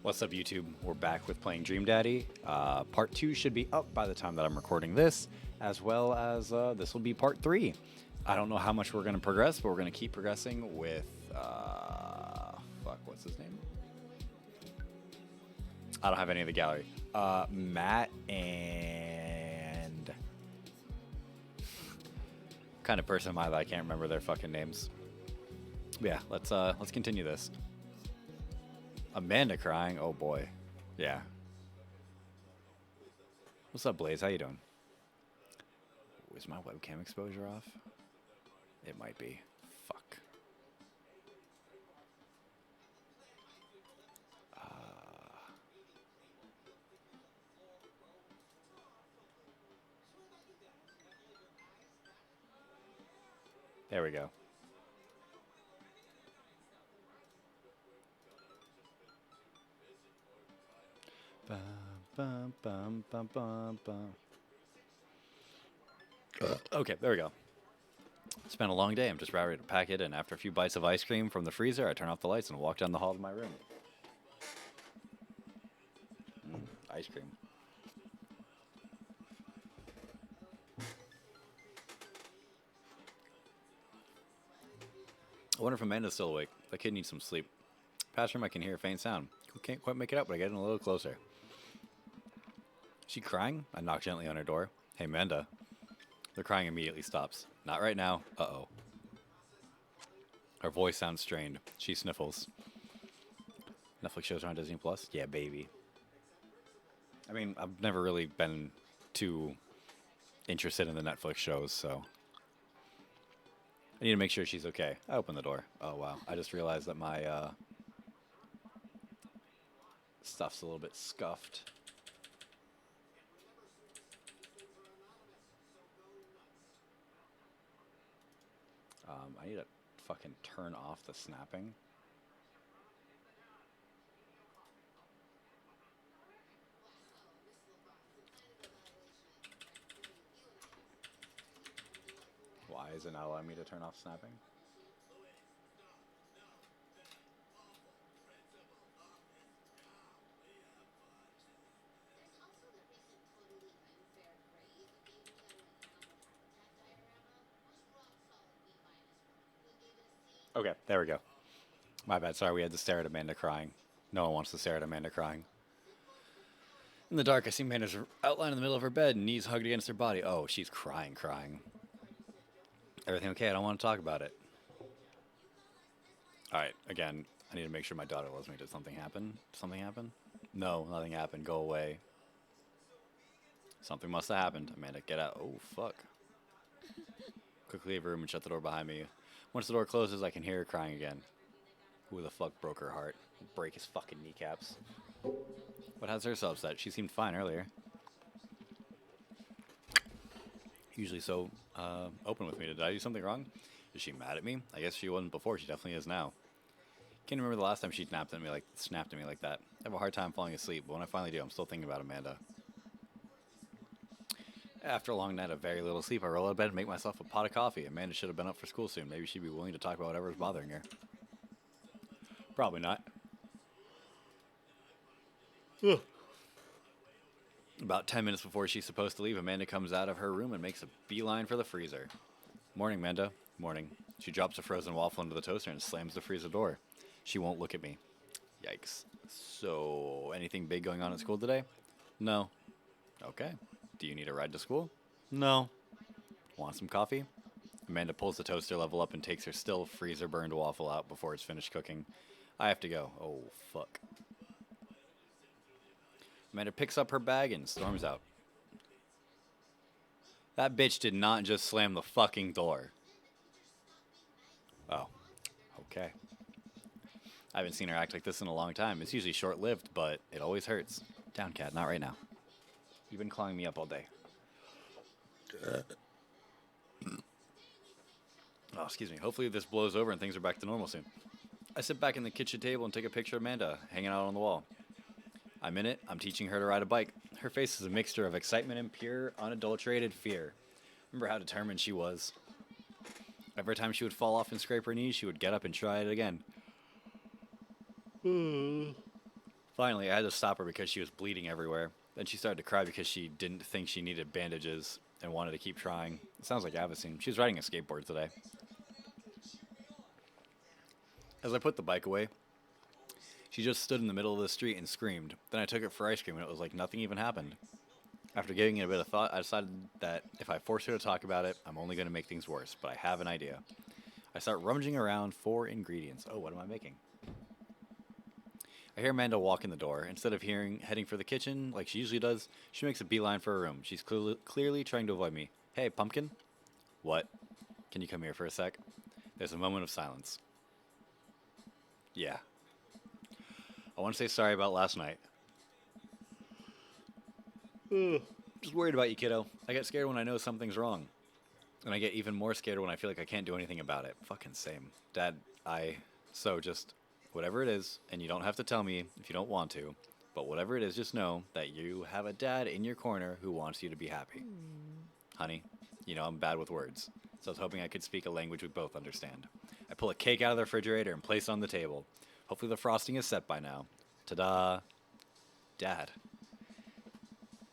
What's up, YouTube? We're back with playing Dream Daddy. Part 2 should be up by the time that I'm recording this, as well as this will be part 3. I don't know how much we're going to progress, but we're going to keep progressing with... what's his name? I don't have any of the gallery. Matt and... What kind of person am I that I can't remember their fucking names? But yeah, let's continue this. Amanda crying? Oh boy. Yeah. What's up, Blaze? How you doing? Is my webcam exposure off? It might be. Fuck. There we go. Bum, bum, bum, bum, bum. Okay, there we go. It's been a long day. I'm just ready to pack it, and after a few bites of ice cream from the freezer, I turn off the lights and walk down the hall to my room. Ice cream. I wonder if Amanda's still awake. That kid needs some sleep. Past room, I can hear a faint sound. Can't quite make it out, but I get in a little closer. Is she crying? I knock gently on her door. Hey, Amanda. The crying immediately stops. Not right now. Uh-oh. Her voice sounds strained. She sniffles. Netflix shows are on Disney Plus? Yeah, baby. I mean, I've never really been too interested in the Netflix shows, so... I need to make sure she's okay. I open the door. Oh, wow. I just realized that my stuff's a little bit scuffed. I need to fucking turn off the snapping. Why is it not allowing me to turn off snapping? Okay, there we go. My bad, sorry, we had to stare at Amanda crying. No one wants to stare at Amanda crying. In the dark, I see Amanda's outline in the middle of her bed, knees hugged against her body. Oh, she's crying. Everything okay? I don't want to talk about it. Alright, again, I need to make sure my daughter loves me. Did something happen? Something happen? No, nothing happened. Go away. Something must have happened. Amanda, get out. Oh, fuck. Quickly leave her room and shut the door behind me. Once the door closes, I can hear her crying again. Who the fuck broke her heart? Break his fucking kneecaps. What has her so upset? She seemed fine earlier. Usually so open with me. Did I do something wrong? Is she mad at me? I guess she wasn't before. She definitely is now. Can't remember the last time she snapped at me like that. I have a hard time falling asleep, but when I finally do, I'm still thinking about Amanda. After a long night of very little sleep, I roll out of bed and make myself a pot of coffee. Amanda should have been up for school soon. Maybe she'd be willing to talk about whatever's bothering her. Probably not. Ugh. About 10 minutes before she's supposed to leave, Amanda comes out of her room and makes a beeline for the freezer. Morning, Amanda. Morning. She drops a frozen waffle into the toaster and slams the freezer door. She won't look at me. Yikes. So, anything big going on at school today? No. Okay. Do you need a ride to school? No. Want some coffee? Amanda pulls the toaster level up and takes her still freezer burned waffle out before it's finished cooking. I have to go. Oh, fuck. Amanda picks up her bag and storms out. That bitch did not just slam the fucking door. Oh. Okay. I haven't seen her act like this in a long time. It's usually short-lived, but it always hurts. Down, cat. Not right now. You've been clawing me up all day. Oh, excuse me. Hopefully this blows over and things are back to normal soon. I sit back in the kitchen table and take a picture of Amanda hanging out on the wall. I'm in it. I'm teaching her to ride a bike. Her face is a mixture of excitement and pure, unadulterated fear. Remember how determined she was. Every time she would fall off and scrape her knees, she would get up and try it again. Finally, I had to stop her because she was bleeding everywhere. Then she started to cry because she didn't think she needed bandages and wanted to keep trying. It sounds like Avicine. She was riding a skateboard today. As I put the bike away, she just stood in the middle of the street and screamed. Then I took it for ice cream and it was like nothing even happened. After giving it a bit of thought, I decided that if I force her to talk about it, I'm only going to make things worse, but I have an idea. I start rummaging around for ingredients. Oh, what am I making? I hear Amanda walk in the door. Instead of heading for the kitchen like she usually does, she makes a beeline for her room. She's clearly trying to avoid me. Hey, pumpkin? What? Can you come here for a sec? There's a moment of silence. Yeah. I want to say sorry about last night. Just worried about you, kiddo. I get scared when I know something's wrong. And I get even more scared when I feel like I can't do anything about it. Fucking same. Dad, So just, whatever it is, and you don't have to tell me if you don't want to, but whatever it is, just know that you have a dad in your corner who wants you to be happy. Honey, you know I'm bad with words, so I was hoping I could speak a language we both understand. I pull a cake out of the refrigerator and place it on the table. Hopefully the frosting is set by now. Ta-da. Dad.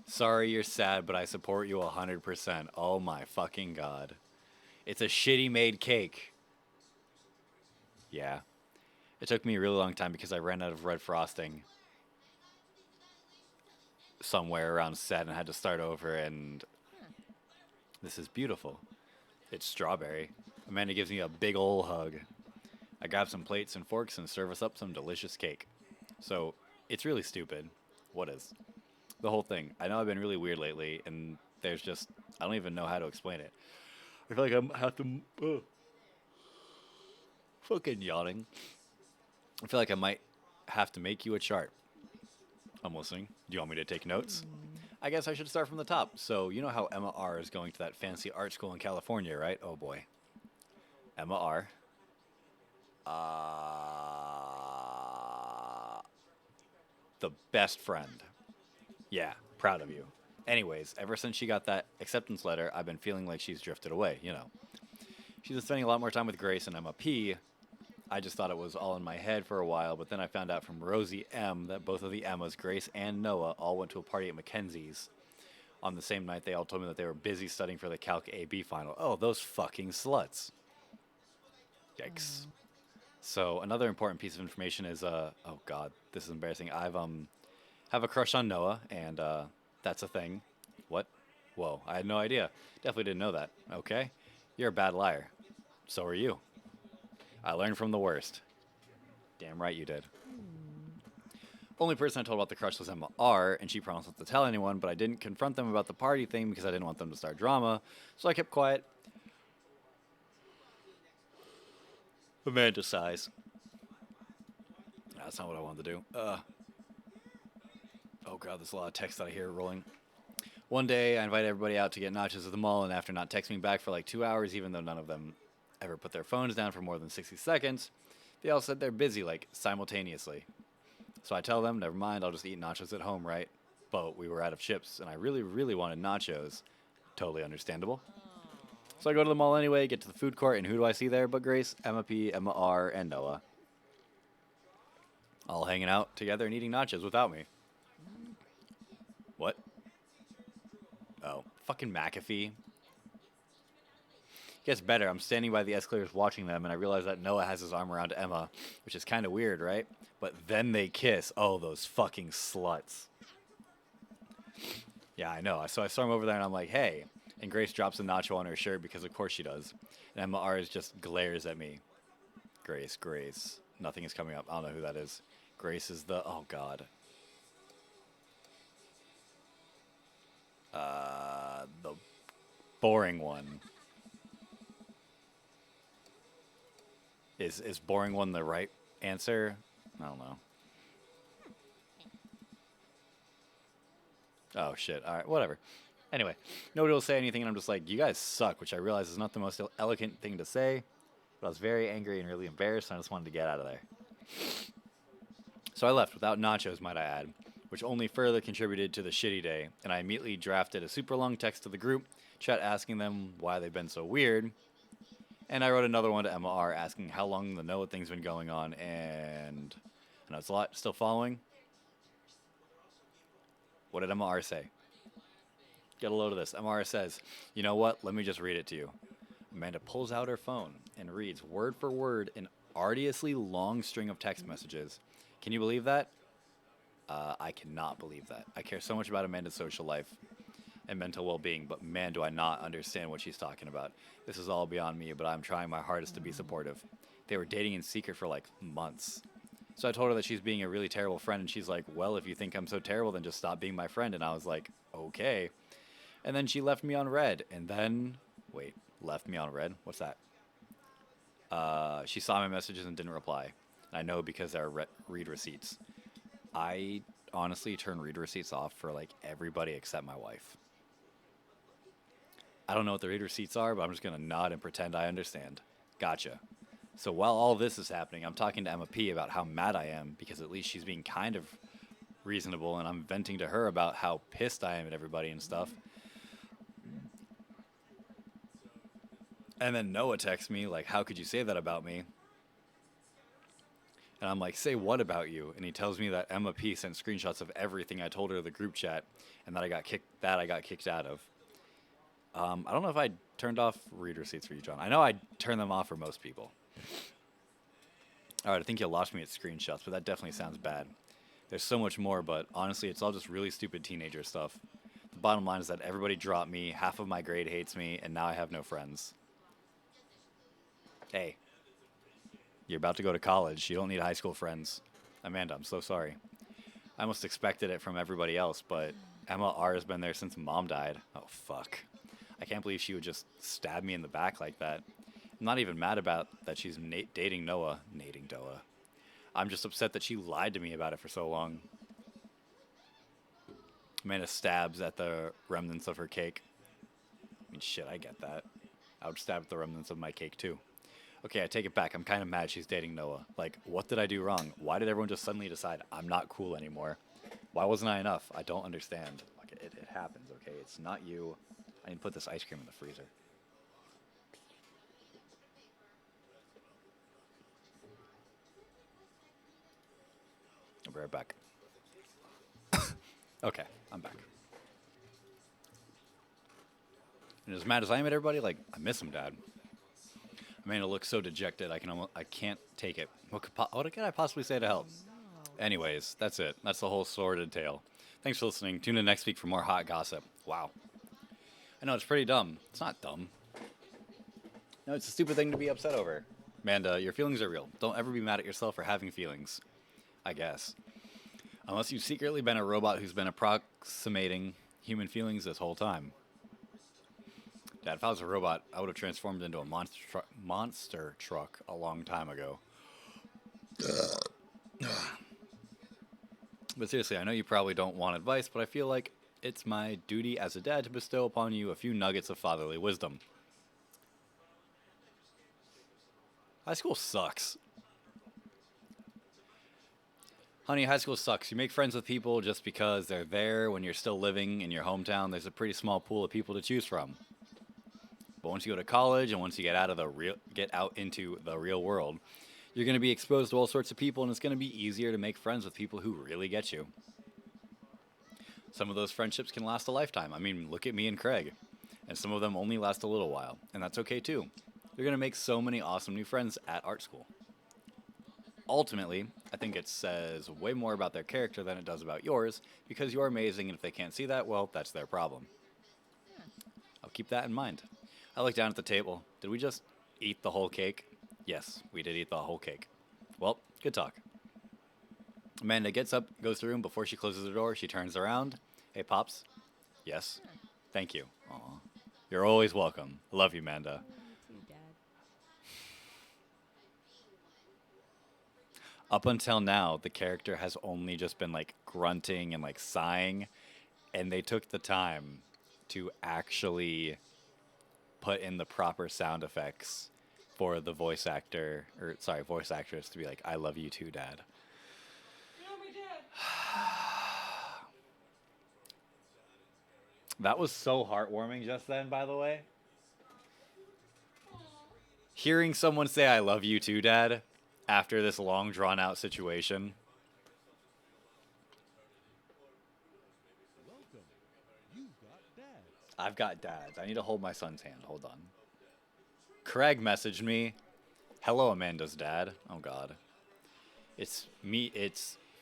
Sorry you're sad, but I support you 100%. Oh my fucking god. It's a shitty made cake. Yeah. It took me a really long time because I ran out of red frosting somewhere around set and had to start over, and this is beautiful. It's strawberry. Amanda gives me a big ol' hug. I grab some plates and forks and serve us up some delicious cake. So, it's really stupid. What is? The whole thing. I know I've been really weird lately, and there's just, I don't even know how to explain it. I feel like I have to, fucking yawning. I feel like I might have to make you a chart. I'm listening. Do you want me to take notes? I guess I should start from the top. So, you know how Emma R is going to that fancy art school in California, right? Oh boy. Emma R. The best friend. Yeah, proud of you. Anyways, ever since she got that acceptance letter, I've been feeling like she's drifted away, you know. She's been spending a lot more time with Grace and Emma P. I just thought it was all in my head for a while, but then I found out from Rosie M that both of the Emmas, Grace and Noah, all went to a party at Mackenzie's. On the same night, they all told me that they were busy studying for the Calc AB final. Oh, those fucking sluts. Yikes. So another important piece of information is, oh god, this is embarrassing. Have a crush on Noah, and that's a thing. What? Whoa, I had no idea. Definitely didn't know that. Okay. You're a bad liar. So are you. I learned from the worst. Damn right you did. Only person I told about the crush was Emma R, and she promised not to tell anyone, but I didn't confront them about the party thing because I didn't want them to start drama, so I kept quiet. Amanda sighs. That's not what I wanted to do. Oh god, there's a lot of text that I hear rolling. One day, I invited everybody out to get nachos at the mall, and after not texting me back for like 2 hours, even though none of them ever put their phones down for more than 60 seconds, they all said they're busy, like, simultaneously. So I tell them, never mind, I'll just eat nachos at home, right? But we were out of chips, and I really, really wanted nachos. Totally understandable. So I go to the mall anyway, get to the food court, and who do I see there but Grace, Emma P, Emma R, and Noah. All hanging out together and eating nachos without me. What? Oh, fucking McAfee. Gets better. I'm standing by the escalators watching them, and I realize that Noah has his arm around Emma, which is kind of weird, right? But then they kiss. Oh, those fucking sluts. Yeah, I know. So I storm over there, and I'm like, hey. And Grace drops a nacho on her shirt, because of course she does. And Emma R just glares at me. Grace. Nothing is coming up. I don't know who that is. Grace is the... Oh, God. The boring one. Is boring one the right answer? I don't know. Oh, shit. All right, whatever. Anyway, nobody will say anything, and I'm just like, you guys suck, which I realize is not the most eloquent thing to say, but I was very angry and really embarrassed, and I just wanted to get out of there. So I left without nachos, might I add, which only further contributed to the shitty day, and I immediately drafted a super long text to the group chat asking them why they've been so weird. And I wrote another one to Emma R asking how long the Noah thing's been going on, and I know it's a lot still following. What did MR say? Get a load of this. MR says, you know what? Let me just read it to you. Amanda pulls out her phone and reads word for word an arduously long string of text messages. Can you believe that? I cannot believe that. I care so much about Amanda's social life and mental well-being, but man, do I not understand what she's talking about. This is all beyond me, but I'm trying my hardest to be supportive. They were dating in secret for like months. So I told her that she's being a really terrible friend, and she's like, well, if you think I'm so terrible, then just stop being my friend. And I was like, okay. And then she left me on red, and then, wait, left me on red? What's that? She saw my messages and didn't reply. I know because there are read receipts. I honestly turn read receipts off for like everybody except my wife. I don't know what the read receipts are, but I'm just going to nod and pretend I understand. Gotcha. So while all this is happening, I'm talking to Emma P about how mad I am because at least she's being kind of reasonable, and I'm venting to her about how pissed I am at everybody and stuff. And then Noah texts me, like, how could you say that about me? And I'm like, say what about you? And he tells me that Emma P sent screenshots of everything I told her in the group chat, and that I got kicked out of. I don't know if I turned off read receipts for you, John. I know I turn them off for most people. All right, I think you lost me at screenshots, but that definitely sounds bad. There's so much more, but honestly, it's all just really stupid teenager stuff. The bottom line is that everybody dropped me, half of my grade hates me, and now I have no friends. Hey, you're about to go to college. You don't need high school friends. Amanda, I'm so sorry. I almost expected it from everybody else, but Emma R has been there since Mom died. Oh, fuck. I can't believe she would just stab me in the back like that. I'm not even mad about that she's dating Noah. Nating Noah. I'm just upset that she lied to me about it for so long. Amanda stabs at the remnants of her cake. I mean, shit, I get that. I would stab at the remnants of my cake, too. Okay, I take it back. I'm kind of mad she's dating Noah. Like, what did I do wrong? Why did everyone just suddenly decide I'm not cool anymore? Why wasn't I enough? I don't understand. Like, it happens, okay? It's not you. I need to put this ice cream in the freezer. I'll be right back. Okay, I'm back. And as mad as I am at everybody, like, I miss him, Dad. Amanda looks so dejected, I can't take it. What can I possibly say to help? Anyways, that's it. That's the whole sordid tale. Thanks for listening. Tune in next week for more hot gossip. Wow. I know, it's pretty dumb. It's not dumb. No, it's a stupid thing to be upset over. Amanda, your feelings are real. Don't ever be mad at yourself for having feelings. I guess. Unless you've secretly been a robot who's been approximating human feelings this whole time. Dad, if I was a robot, I would have transformed into a monster truck a long time ago. But seriously, I know you probably don't want advice, but I feel like it's my duty as a dad to bestow upon you a few nuggets of fatherly wisdom. High school sucks. Honey, high school sucks. You make friends with people just because they're there when you're still living in your hometown. There's a pretty small pool of people to choose from. But once you go to college and once you get out into the real world, you're going to be exposed to all sorts of people, and it's going to be easier to make friends with people who really get you. Some of those friendships can last a lifetime. I mean, look at me and Craig. And some of them only last a little while, and that's okay too. You're going to make so many awesome new friends at art school. Ultimately, I think it says way more about their character than it does about yours, because you're amazing, and if they can't see that, well, that's their problem. I'll keep that in mind. I look down at the table. Did we just eat the whole cake? Yes, we did eat the whole cake. Well, good talk. Amanda gets up, goes to the room. Before she closes the door, she turns around. Hey, Pops. Yes? Thank you. Aw. You're always welcome. I love you, Amanda. Up until now, the character has only just been like grunting and like sighing, and they took the time to actually put in the proper sound effects for the voice actress to be like, I love you too, Dad. That was so heartwarming just then, by the way. Hearing someone say, I love you too, Dad, after this long, drawn-out situation. I've got dads. I need to hold my son's hand. Hold on. Craig messaged me. Hello, Amanda's dad. Oh, God. It's me,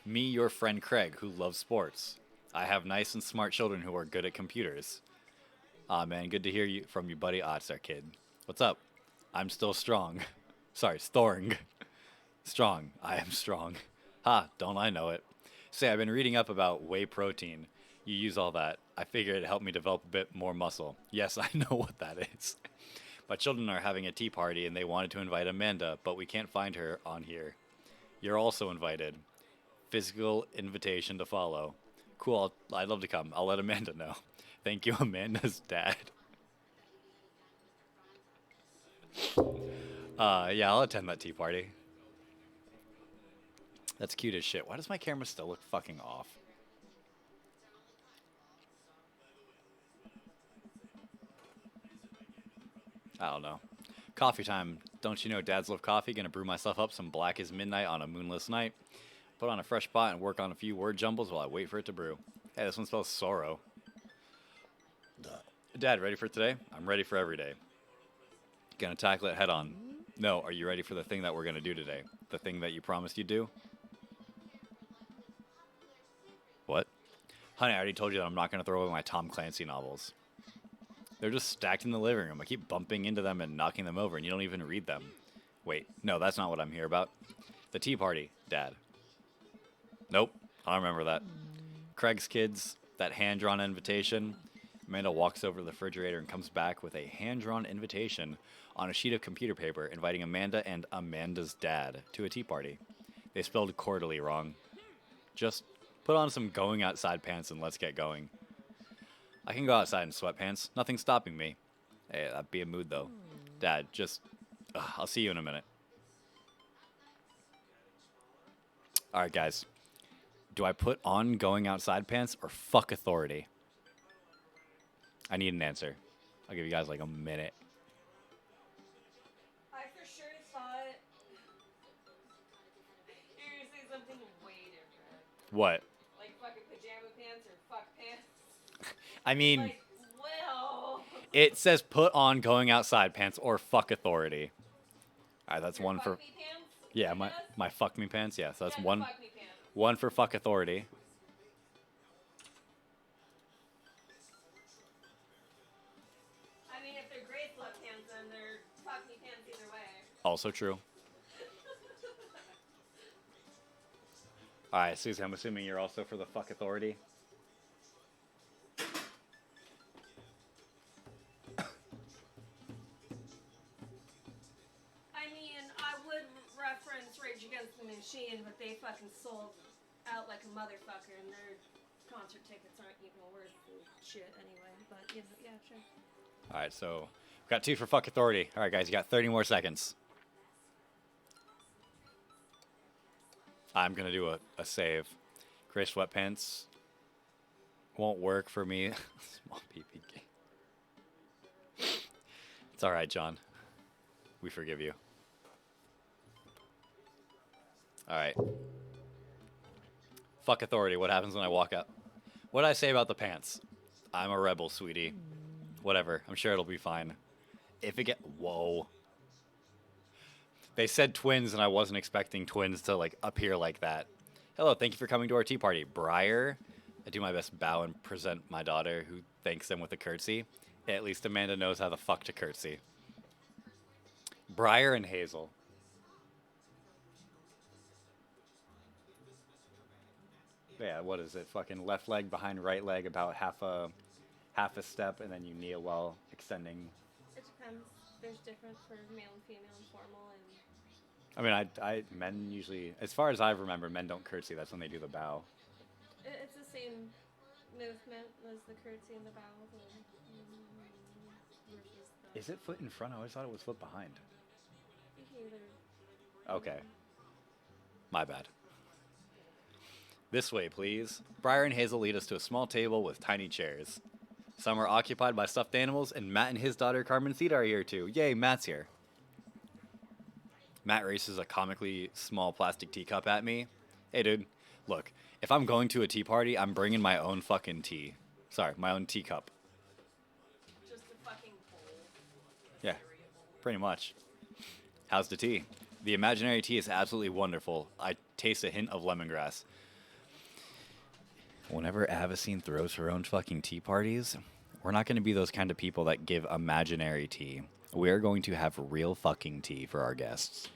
your friend Craig, who loves sports. I have nice and smart children who are good at computers. Aw, man, good to hear you from you, buddy. Ah, it's our kid. What's up? I'm still strong. Sorry, Storng. Strong. I am strong. Ha, don't I know it. Say, I've been reading up about whey protein. You use all that. I figured it'd help me develop a bit more muscle. Yes, I know what that is. My children are having a tea party and they wanted to invite Amanda, but we can't find her on here. You're also invited. Physical invitation to follow. Cool, I'd love to come. I'll let Amanda know. Thank you, Amanda's dad. Yeah, I'll attend that tea party. That's cute as shit. Why does my camera still look fucking off? I don't know. Coffee time. Don't you know dads love coffee? Gonna brew myself up some black as midnight on a moonless night. Put on a fresh pot and work on a few word jumbles while I wait for it to brew. Hey, this one spells sorrow. Dad, ready for today? I'm ready for every day. Gonna tackle it head on. No, are you ready for the thing that we're gonna do today? The thing that you promised you'd do? What? Honey, I already told you that I'm not gonna throw away my Tom Clancy novels. They're just stacked in the living room. I keep bumping into them and knocking them over, and you don't even read them. Wait, no, that's not what I'm here about. The tea party, Dad. Nope, I don't remember that. Craig's kids, that hand-drawn invitation. Amanda walks over to the refrigerator and comes back with a hand-drawn invitation on a sheet of computer paper inviting Amanda and Amanda's dad to a tea party. They spelled quarterly wrong. Just put on some going outside pants and let's get going. I can go outside in sweatpants. Nothing's stopping me. Hey, that'd be a mood, though. Dad, just... I'll see you in a minute. Alright, guys. Do I put on going outside pants or fuck authority? I need an answer. I'll give you guys like a minute. I for sure thought you were gonna say something way different. What? Like fucking pajama pants or fuck pants. I mean... Like, well... It says put on going outside pants or fuck authority. Alright, that's one for... Fuck me pants? Yeah, my fuck me pants. Yeah, so that's Yeah, one. fuck me pants. One for fuck authority. I mean, if they're gray sweatpants, then they're fuck me pants either way. Also true. Alright, Susie, I'm assuming you're also for the fuck authority. I mean, I would reference Rage Against the Machine, but they fucking sold out like a motherfucker, and their concert tickets aren't even worth shit anyway. But, you know, yeah, sure. Alright, so we've got 2 for fuck authority. Alright, guys, you got 30 more seconds. I'm gonna do a save. Gray sweatpants won't work for me. Small PPK. It's alright, John. We forgive you. Alright. Fuck authority. What happens when I walk out? What did I say about the pants? I'm a rebel, sweetie. Whatever. I'm sure it'll be fine. If it get... Whoa. They said twins, and I wasn't expecting twins to, like, appear like that. Hello, thank you for coming to our tea party. Briar. I do my best bow and present my daughter, who thanks them with a curtsy. At least Amanda knows how the fuck to curtsy. Briar and Hazel. Yeah, what is it? Fucking left leg behind right leg, about half a step, and then you kneel while extending. It depends. There's different for male and female and formal and... I mean, men usually, as far as I remember, men don't curtsy. That's when they do the bow. It's the same movement as the curtsy and the bow. Is it foot in front? I always thought it was foot behind. Either. Okay. My bad. This way, please. Briar and Hazel lead us to a small table with tiny chairs. Some are occupied by stuffed animals, and Matt and his daughter Carmen Theta are here too. Yay, Matt's here. Matt races a comically small plastic teacup at me. Hey, dude. Look, if I'm going to a tea party, I'm bringing my own fucking tea. Sorry, my own teacup. Just a fucking bowl. Yeah, pretty much. How's the tea? The imaginary tea is absolutely wonderful. I taste a hint of lemongrass. Whenever Avicine throws her own fucking tea parties, we're not going to be those kind of people that give imaginary tea. We're going to have real fucking tea for our guests.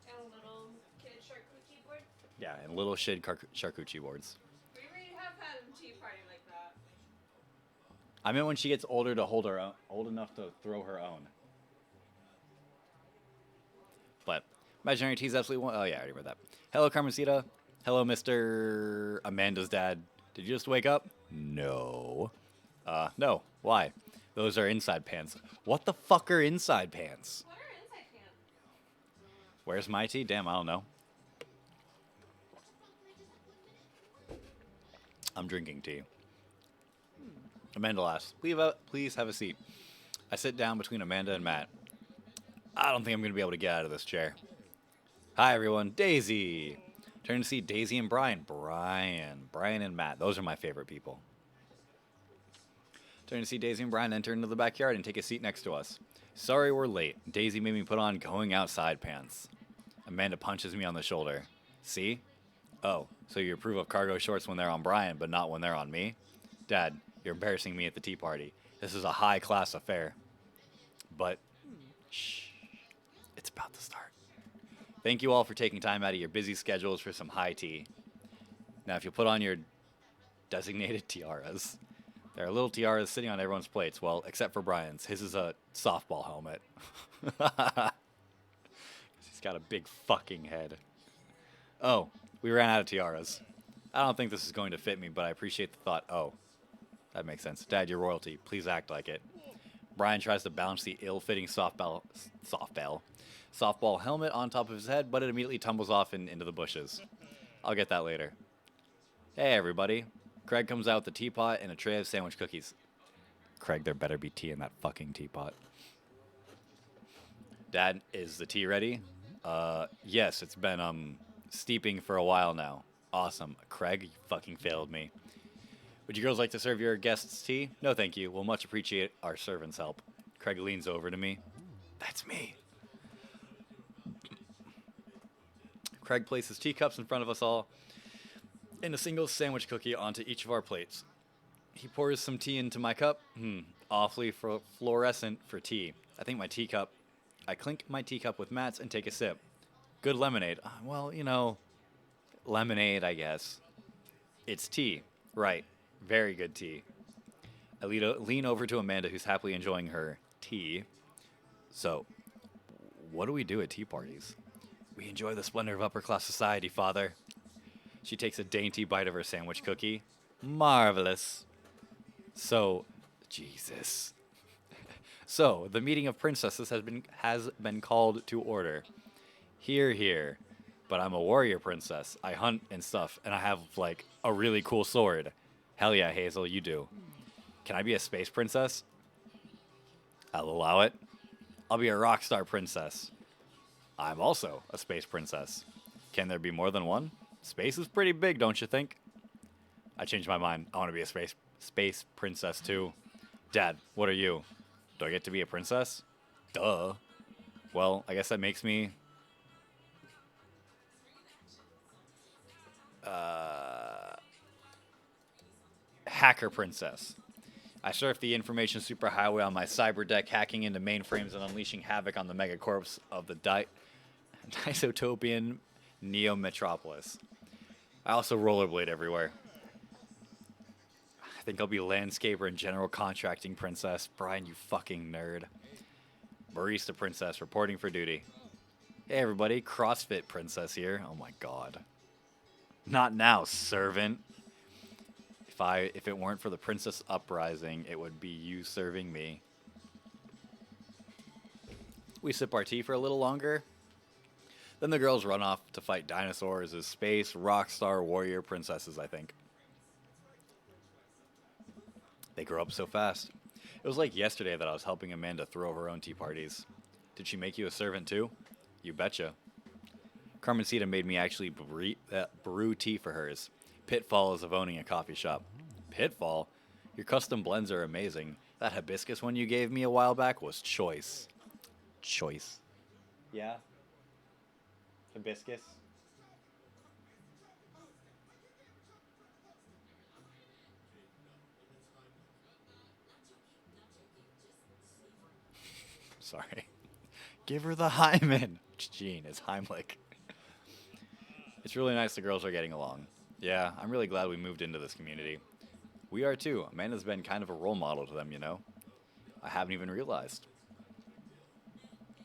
And a little kid charcuterie board. Yeah, and little shit charcuterie boards. We already have had a tea party like that. I meant when she gets older to hold her own, old enough to throw her own. But imaginary tea is absolutely one. Oh yeah, I already read that. Hello, Carmencita. Hello, Mr. Amanda's dad. Did you just wake up? No. No. Why? Those are inside pants. What the fuck are inside pants? What are inside pants? Where's my tea? Damn, I don't know. I'm drinking tea. Amanda laughs. Please have a seat. I sit down between Amanda and Matt. I don't think I'm going to be able to get out of this chair. Hi, everyone. Daisy. Turn to see Daisy and Brian. Brian and Matt. Those are my favorite people. Turn to see Daisy and Brian enter into the backyard and take a seat next to us. Sorry we're late. Daisy made me put on going outside pants. Amanda punches me on the shoulder. See? Oh, so you approve of cargo shorts when they're on Brian, but not when they're on me? Dad, you're embarrassing me at the tea party. This is a high-class affair. But, shh. It's about to start. Thank you all for taking time out of your busy schedules for some high tea. Now, if you put on your designated tiaras, there are little tiaras sitting on everyone's plates. Well, except for Brian's. His is a softball helmet. He's got a big fucking head. Oh, we ran out of tiaras. I don't think this is going to fit me, but I appreciate the thought. Oh, that makes sense. Dad, you're royalty. Please act like it. Brian tries to balance the ill-fitting softball helmet on top of his head, but it immediately tumbles off into the bushes. I'll get that later. Hey, everybody. Craig comes out with a teapot and a tray of sandwich cookies. Craig, there better be tea in that fucking teapot. Dad, is the tea ready? Yes, it's been, steeping for a while now. Awesome. Craig, you fucking failed me. Would you girls like to serve your guests tea? No, thank you. We'll much appreciate our servants' help. Craig leans over to me. That's me. Craig places teacups in front of us all and a single sandwich cookie onto each of our plates. He pours some tea into my cup. Awfully fluorescent for tea. I clink my teacup with Matt's and take a sip. Good lemonade. Well, lemonade, I guess. It's tea. Right. Very good tea. I lean over to Amanda, who's happily enjoying her tea. So, what do we do at tea parties? We enjoy the splendor of upper-class society, Father. She takes a dainty bite of her sandwich cookie. Marvelous. So, Jesus. So, the meeting of princesses has been called to order. Hear, hear. But I'm a warrior princess. I hunt and stuff, and I have, a really cool sword. Hell yeah, Hazel, you do. Can I be a space princess? I'll allow it. I'll be a rock star princess. I'm also a space princess. Can there be more than one? Space is pretty big, don't you think? I changed my mind. I want to be a space princess, too. Dad, what are you? Do I get to be a princess? Duh. Well, I guess that makes me... hacker princess. I surf the information superhighway on my cyber deck, hacking into mainframes and unleashing havoc on the megacorps of the dystopian Neo-Metropolis. I also rollerblade everywhere. I think I'll be landscaper and general contracting princess. Brian, you fucking nerd. Barista princess, reporting for duty. Hey everybody, CrossFit princess here. Oh my god. Not now, servant. If it weren't for the princess uprising, it would be you serving me. We sip our tea for a little longer. Then the girls run off to fight dinosaurs as space rock star warrior princesses, I think. They grow up so fast. It was like yesterday that I was helping Amanda throw her own tea parties. Did she make you a servant too? You betcha. Carmencita made me actually brew tea for hers. Pitfalls of owning a coffee shop. Pitfall? Your custom blends are amazing. That hibiscus one you gave me a while back was choice. Choice. Yeah? Hibiscus? Sorry. Give her the hymen. Gene, it's Heimlich. It's really nice the girls are getting along. Yeah, I'm really glad we moved into this community. We are too. Amanda's been kind of a role model to them, you know? I haven't even realized.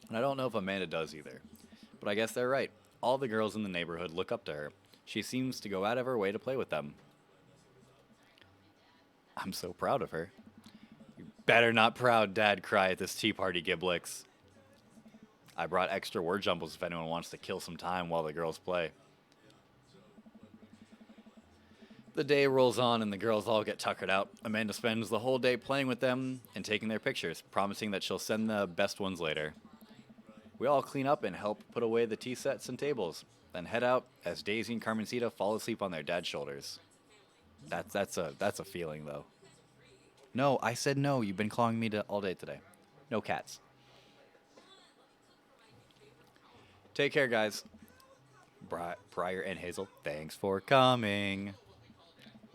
And I don't know if Amanda does either. But I guess they're right. All the girls in the neighborhood look up to her. She seems to go out of her way to play with them. I'm so proud of her. You better not proud dad cry at this tea party, Giblix. I brought extra word jumbles if anyone wants to kill some time while the girls play. The day rolls on and the girls all get tuckered out. Amanda spends the whole day playing with them and taking their pictures, promising that she'll send the best ones later. We all clean up and help put away the tea sets and tables, then head out as Daisy and Carmencita fall asleep on their dad's shoulders. That's a feeling though. No, I said no. You've been clawing me all day today. No cats. Take care, guys. Briar and Hazel, thanks for coming.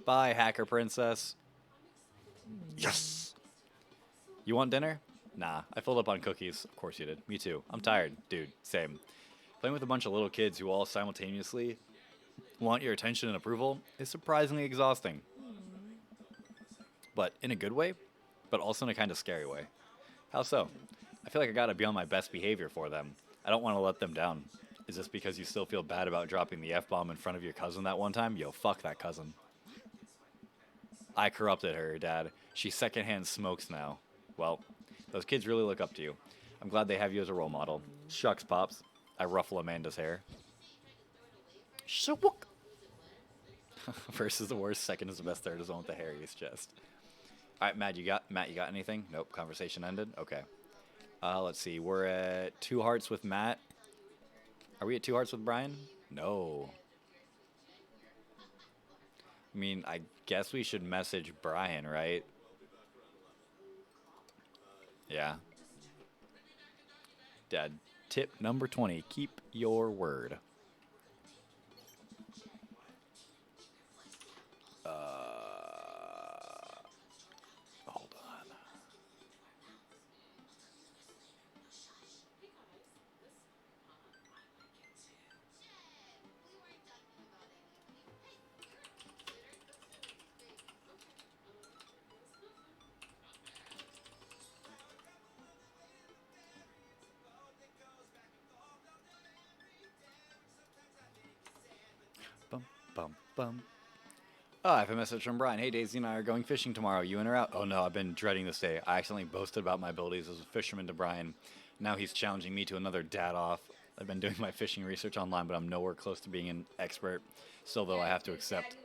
Bye, Hacker Princess. Yes! You want dinner? Nah, I filled up on cookies. Of course you did. Me too. I'm tired. Dude, same. Playing with a bunch of little kids who all simultaneously want your attention and approval is surprisingly exhausting. But in a good way, but also in a kind of scary way. How so? I feel like I gotta be on my best behavior for them. I don't want to let them down. Is this because you still feel bad about dropping the F-bomb in front of your cousin that one time? Yo, fuck that cousin. I corrupted her, Dad. She secondhand smokes now. Well, those kids really look up to you. I'm glad they have you as a role model. Shucks, Pops. I ruffle Amanda's hair. Shawuk. First is the worst, second is the best, third is the one with the hairiest chest. Alright, Matt, you got anything? Nope, conversation ended? Okay. Let's see. We're at 2 hearts with Matt. Are we at 2 hearts with Brian? No. I mean, I guess we should message Brian, right? Yeah. Dad, tip number 20. Keep your word. Hold on. Bum, bum, bum. Oh, I have a message from Brian. Hey, Daisy and I are going fishing tomorrow. You in or out? Oh no, I've been dreading this day. I accidentally boasted about my abilities as a fisherman to Brian. Now he's challenging me to another dad off. I've been doing my fishing research online, but I'm nowhere close to being an expert. Still, though, I have to accept.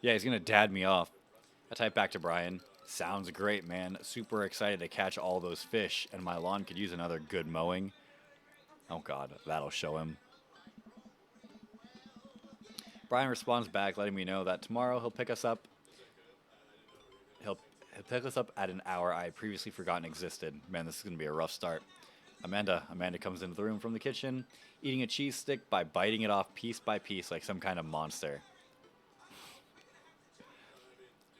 Yeah, he's gonna dad me off. I type back to Brian. Sounds great, man. Super excited to catch all those fish, and my lawn could use another good mowing. Oh god, that'll show him. Brian responds back, letting me know that tomorrow he'll pick us up. He'll pick us up at an hour I had previously forgotten existed. Man, this is gonna be a rough start. Amanda comes into the room from the kitchen, eating a cheese stick by biting it off piece by piece like some kind of monster.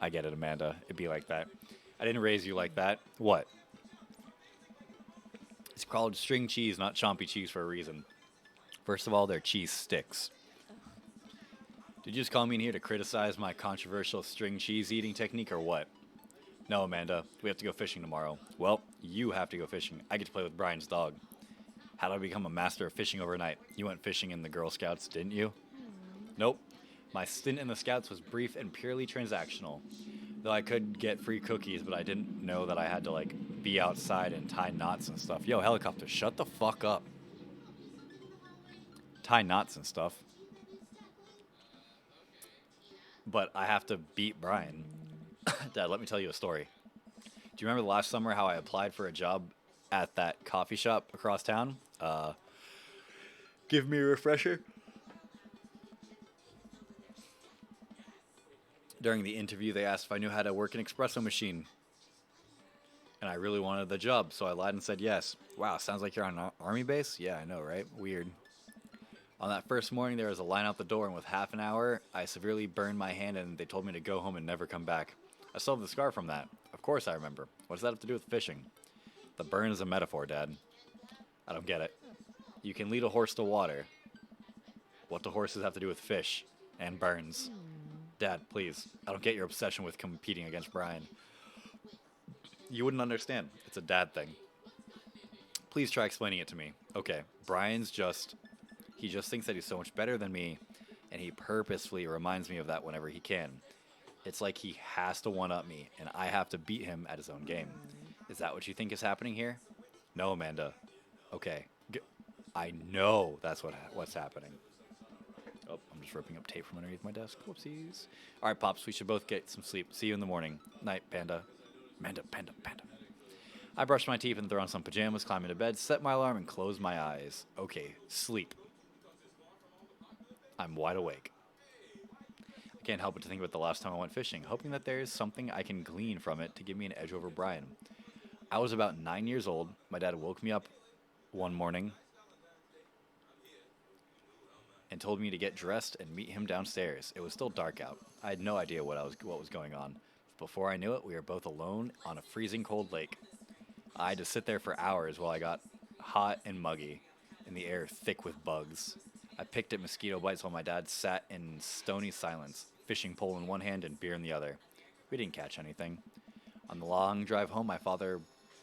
I get it, Amanda. It'd be like that. I didn't raise you like that. What? It's called string cheese, not chompy cheese, for a reason. First of all, they're cheese sticks. Did you just call me in here to criticize my controversial string cheese eating technique or what? No, Amanda. We have to go fishing tomorrow. Well, you have to go fishing. I get to play with Brian's dog. How did I become a master of fishing overnight? You went fishing in the Girl Scouts, didn't you? Nope. My stint in the Scouts was brief and purely transactional. Though I could get free cookies, but I didn't know that I had to, like, be outside and tie knots and stuff. Yo, helicopter, shut the fuck up. Tie knots and stuff. But I have to beat Brian. Dad, let me tell you a story. Do you remember the last summer how I applied for a job at that coffee shop across town? Give me a refresher. During the interview, they asked if I knew how to work an espresso machine. And I really wanted the job, so I lied and said yes. Wow, sounds like you're on an army base? Yeah, I know, right? Weird. On that first morning, there was a line out the door, and with half an hour, I severely burned my hand, and they told me to go home and never come back. I still have the scar from that. Of course I remember. What does that have to do with fishing? The burn is a metaphor, Dad. I don't get it. You can lead a horse to water. What do horses have to do with fish and burns? Dad, please. I don't get your obsession with competing against Brian. You wouldn't understand. It's a dad thing. Please try explaining it to me. Okay, he just thinks that he's so much better than me, and he purposefully reminds me of that whenever he can. It's like he has to one-up me, and I have to beat him at his own game. Is that what you think is happening here? No, Amanda. Okay. I know that's what's happening. Oh, I'm just ripping up tape from underneath my desk. Whoopsies. All right, Pops, we should both get some sleep. See you in the morning. Night, Panda. Panda. I brush my teeth and throw on some pajamas, climb into bed, set my alarm, and close my eyes. Okay, sleep. I'm wide awake. I can't help but to think about the last time I went fishing, hoping that there is something I can glean from it to give me an edge over Brian. I was about 9 years old. My dad woke me up one morning and told me to get dressed and meet him downstairs. It was still dark out. I had no idea what was going on. Before I knew it, we were both alone on a freezing cold lake. I had to sit there for hours while I got hot and muggy, and the air thick with bugs. I picked at mosquito bites while my dad sat in stony silence, fishing pole in one hand and beer in the other. We didn't catch anything. On the long drive home, my father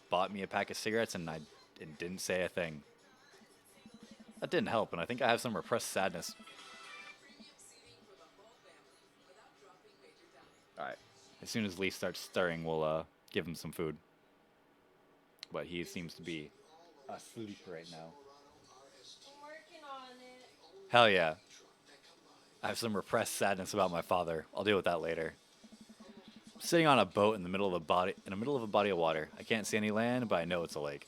bought me a pack of cigarettes, and I didn't say a thing. That didn't help, and I think I have some repressed sadness. All right. As soon as Lee starts stirring, we'll give him some food. But he seems to be asleep right now. I'm working on it. Hell yeah. I have some repressed sadness about my father. I'll deal with that later. I'm sitting on a boat in the middle of a body of water. I can't see any land, but I know it's a lake.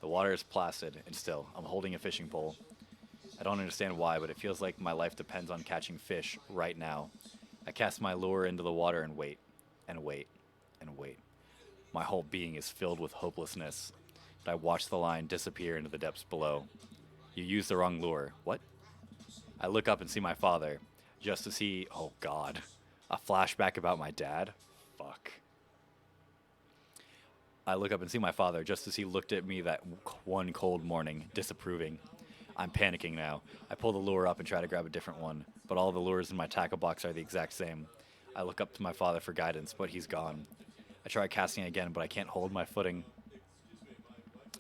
The water is placid and still. I'm holding a fishing pole. I don't understand why, but it feels like my life depends on catching fish right now. I cast my lure into the water and wait, and wait, and wait. My whole being is filled with hopelessness, but I watch the line disappear into the depths below. You used the wrong lure. What? I look up and see my father, just to see, oh God, a flashback about my dad? Fuck. I look up and see my father, just as he looked at me that one cold morning, disapproving. I'm panicking now. I pull the lure up and try to grab a different one, but all the lures in my tackle box are the exact same. I look up to my father for guidance, but he's gone. I try casting again, but I can't hold my footing.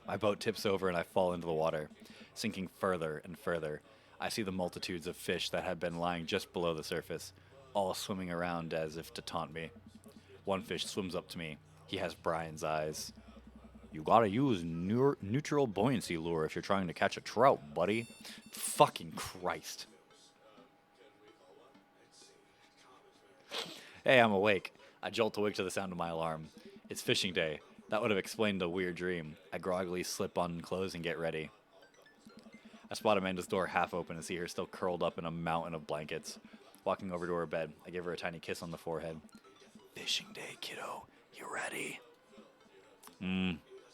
My boat tips over and I fall into the water, sinking further and further. I see the multitudes of fish that had been lying just below the surface, all swimming around as if to taunt me. One fish swims up to me. He has Brian's eyes. You gotta use neutral buoyancy lure if you're trying to catch a trout, buddy. Fucking Christ. Hey, I'm awake. I jolt awake to the sound of my alarm. It's fishing day. That would have explained the weird dream. I groggily slip on clothes and get ready. I spot Amanda's door half open and see her still curled up in a mountain of blankets. Walking over to her bed, I give her a tiny kiss on the forehead. Fishing day, kiddo. You ready?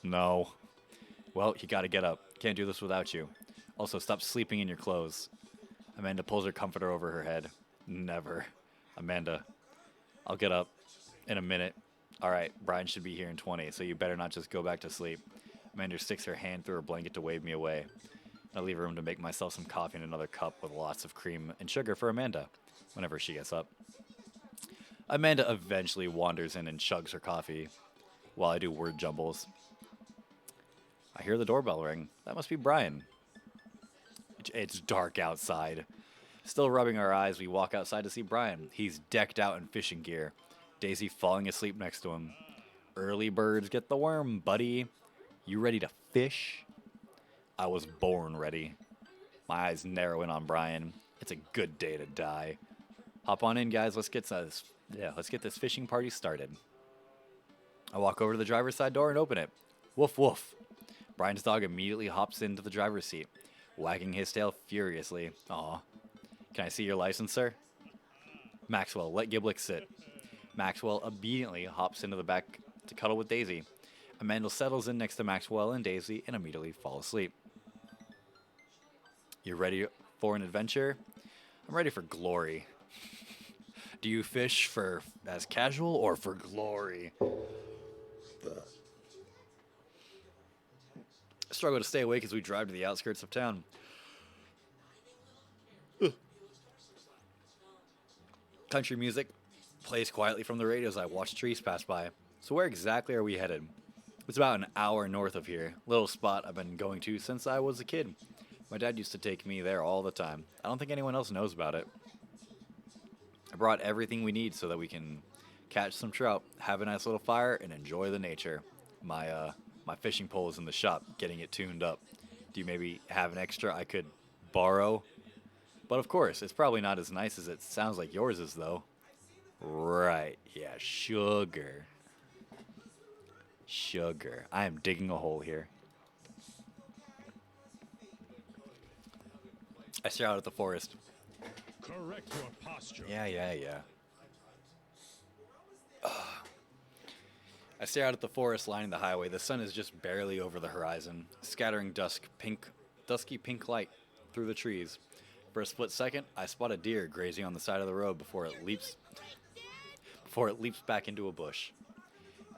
No. Well, you gotta get up. Can't do this without you. Also, stop sleeping in your clothes. Amanda pulls her comforter over her head. Never. Amanda. I'll get up in a minute. All right, Brian should be here in 20, so you better not just go back to sleep. Amanda sticks her hand through her blanket to wave me away. I leave room to make myself some coffee in another cup with lots of cream and sugar for Amanda whenever she gets up. Amanda eventually wanders in and chugs her coffee while I do word jumbles. I hear the doorbell ring. That must be Brian. It's dark outside. Still rubbing our eyes, we walk outside to see Brian. He's decked out in fishing gear. Daisy falling asleep next to him. Early birds get the worm, buddy. You ready to fish? I was born ready. My eyes narrow in on Brian. It's a good day to die. Hop on in, guys. Let's get this fishing party started. I walk over to the driver's side door and open it. Woof, woof. Brian's dog immediately hops into the driver's seat, wagging his tail furiously. Aw. Can I see your license, sir? Maxwell, let Giblick sit. Maxwell obediently hops into the back to cuddle with Daisy. Amanda settles in next to Maxwell and Daisy and immediately fall asleep. You ready for an adventure? I'm ready for glory. Do you fish for as casual or for glory? I struggle to stay awake as we drive to the outskirts of town. Country music plays quietly from the radio as I watch trees pass by. So where exactly are we headed? It's about an hour north of here. Little spot I've been going to since I was a kid. My dad used to take me there all the time. I don't think anyone else knows about it. I brought everything we need so that we can catch some trout, have a nice little fire, and enjoy the nature. My fishing pole is in the shop, getting it tuned up. Do you maybe have an extra I could borrow? But of course, it's probably not as nice as it sounds like yours is, though. Right, yeah, sugar. Sugar. I am digging a hole here. I stare out at the forest. Correct your posture. Yeah. I stare out at the forest lining the highway. The sun is just barely over the horizon, scattering dusky pink light through the trees. For a split second, I spot a deer grazing on the side of the road before it leaps back into a bush.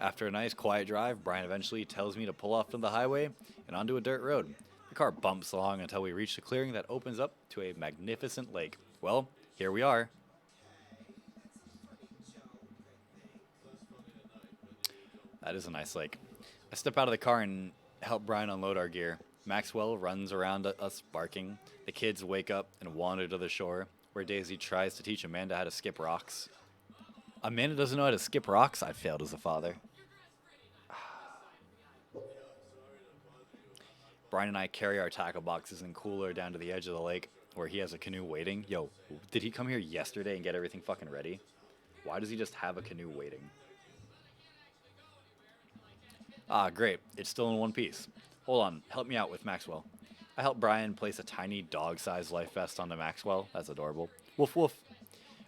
After a nice quiet drive, Brian eventually tells me to pull off from the highway and onto a dirt road. The car bumps along until we reach the clearing that opens up to a magnificent lake. Well, here we are. That is a nice lake. I step out of the car and help Brian unload our gear. Maxwell runs around us barking. The kids wake up and wander to the shore, where Daisy tries to teach Amanda how to skip rocks. Amanda doesn't know how to skip rocks? I failed as a father. Brian and I carry our tackle boxes and cooler down to the edge of the lake, where he has a canoe waiting. Yo, did he come here yesterday and get everything fucking ready? Why does he just have a canoe waiting? Ah, great. It's still in one piece. Hold on. Help me out with Maxwell. I help Brian place a tiny dog-sized life vest onto Maxwell. That's adorable. Woof, woof.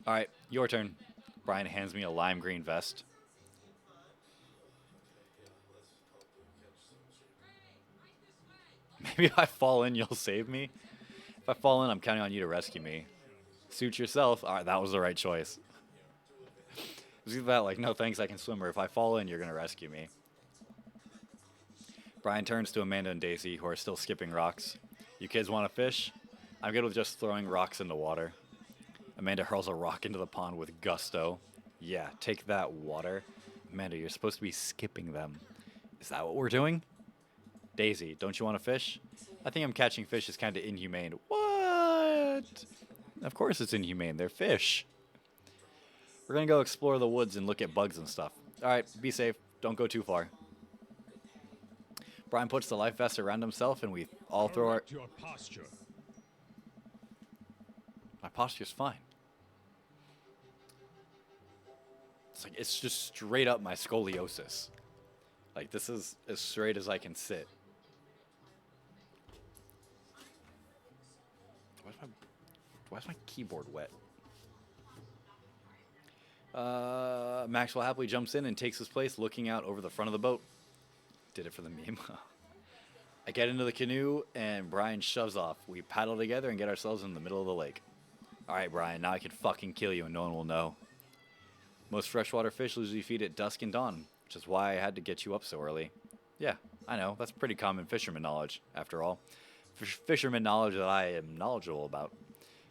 All right, your turn. Brian hands me a lime green vest. Maybe if I fall in, you'll save me? If I fall in, I'm counting on you to rescue me. Suit yourself. All right, that was the right choice. It was either that, like, no thanks, I can swim, or if I fall in, you're going to rescue me. Brian turns to Amanda and Daisy, who are still skipping rocks. You kids want to fish? I'm good with just throwing rocks into water. Amanda hurls a rock into the pond with gusto. Yeah, take that, water. Amanda, you're supposed to be skipping them. Is that what we're doing? Daisy, don't you want to fish? I think I'm catching fish is kind of inhumane. What? Of course it's inhumane. They're fish. We're going to go explore the woods and look at bugs and stuff. All right, be safe. Don't go too far. Brian puts the life vest around himself, and we all throw our... Your posture. My posture's fine. It's just straight up my scoliosis. Like, this is as straight as I can sit. Why is my keyboard wet? Maxwell happily jumps in and takes his place looking out over the front of the boat. Did it for the meme. I get into the canoe, and Brian shoves off. We paddle together and get ourselves in the middle of the lake. All right, Brian, now I can fucking kill you and no one will know. Most freshwater fish usually feed at dusk and dawn, which is why I had to get you up so early. Yeah, I know. That's pretty common fisherman knowledge, after all. Fisherman knowledge that I am knowledgeable about.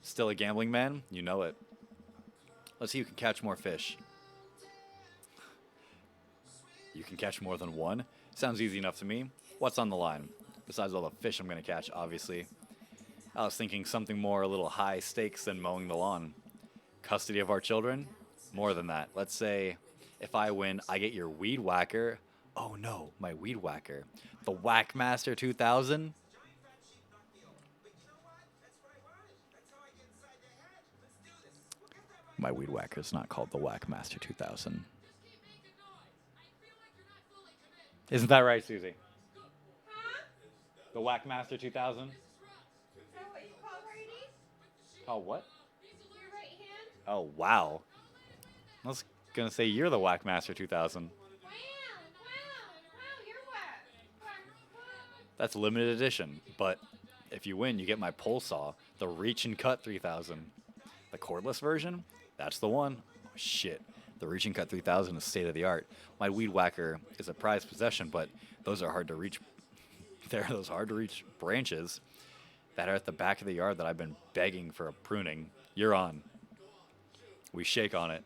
Still a gambling man? You know it. Let's see who can catch more fish. You can catch more than one? Sounds easy enough to me. What's on the line? Besides all the fish I'm going to catch, obviously. I was thinking something more a little high stakes than mowing the lawn. Custody of our children? More than that. Let's say if I win, I get your weed whacker. Oh no, my weed whacker. The Whackmaster 2000? My weed whacker is not called the Whackmaster 2000. Isn't that right, Susie? Huh? The Whackmaster 2000? Is that what you call righty? Oh, what? Your right hand? Oh, wow. Gonna say you're the Whack Master 2000. You're whack. That's limited edition, but if you win, you get my pole saw, the Reach and Cut 3000. The cordless version? That's the one. Oh, shit. The Reach and Cut 3000 is state of the art. My weed whacker is a prized possession, but those are hard to reach. There are those hard to reach branches that are at the back of the yard that I've been begging for a pruning. You're on. We shake on it.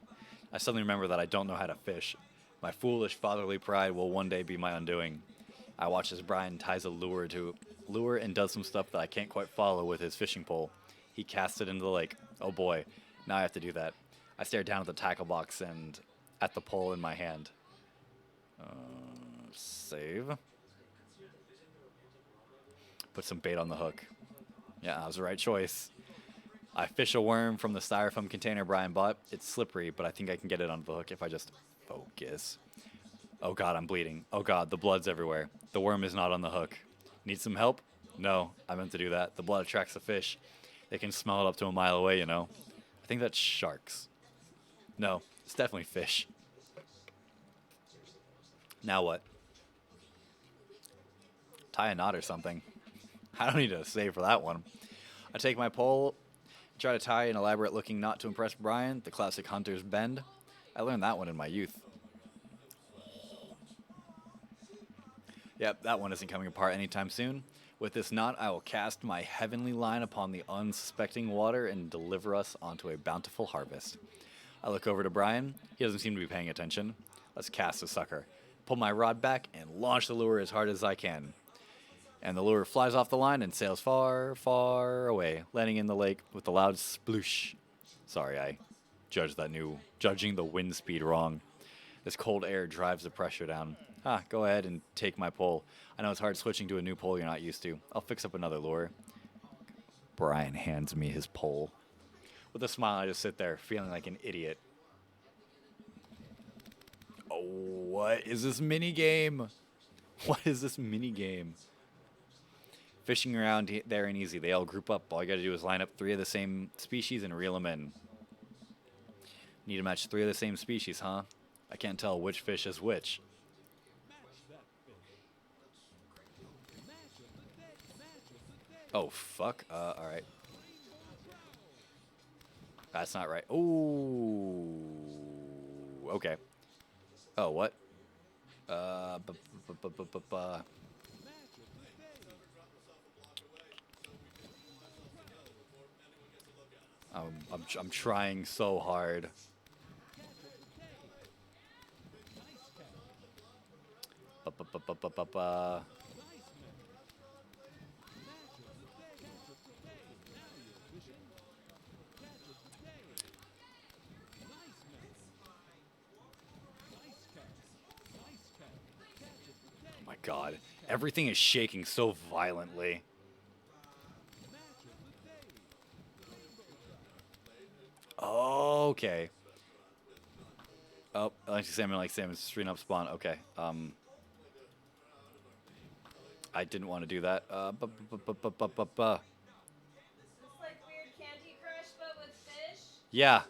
I suddenly remember that I don't know how to fish. My foolish fatherly pride will one day be my undoing. I watch as Brian ties a lure and does some stuff that I can't quite follow with his fishing pole. He casts it into the lake. Oh boy, now I have to do that. I stare down at the tackle box and at the pole in my hand. Save. Put some bait on the hook. Yeah, that was the right choice. I fish a worm from the styrofoam container Brian bought. It's slippery, but I think I can get it onto the hook if I just focus. Oh god, I'm bleeding. Oh god, the blood's everywhere. The worm is not on the hook. Need some help? No, I meant to do that. The blood attracts the fish. They can smell it up to a mile away, you know. I think that's sharks. No, it's definitely fish. Now what? Tie a knot or something. I don't need to save for that one. I take my pole, try to tie an elaborate looking knot to impress Brian, the classic hunter's bend. I learned that one in my youth. Yep, that one isn't coming apart anytime soon. With this knot, I will cast my heavenly line upon the unsuspecting water and deliver us onto a bountiful harvest. I look over to Brian. He doesn't seem to be paying attention. Let's cast the sucker. Pull my rod back and launch the lure as hard as I can. And the lure flies off the line and sails far, far away, landing in the lake with a loud sploosh. Sorry, I judging the wind speed wrong. This cold air drives the pressure down. Go ahead and take my pole. I know it's hard switching to a new pole you're not used to. I'll fix up another lure. Brian hands me his pole. With a smile, I just sit there, feeling like an idiot. Oh, what is this mini game? What is this mini game? Fishing around there ain't easy. They all group up. All you gotta do is line up 3 of the same species and reel them in. Need to match 3 of the same species, huh? I can't tell which fish is which. Oh, fuck. Alright. That's not right. Ooh. Okay. Oh, what? I'm trying so hard. Oh my god. Everything is shaking so violently. Okay. Oh, like salmon, stream up spawn. Okay. I didn't want to do that. It's like weird Candy Crush, but with fish. Yeah.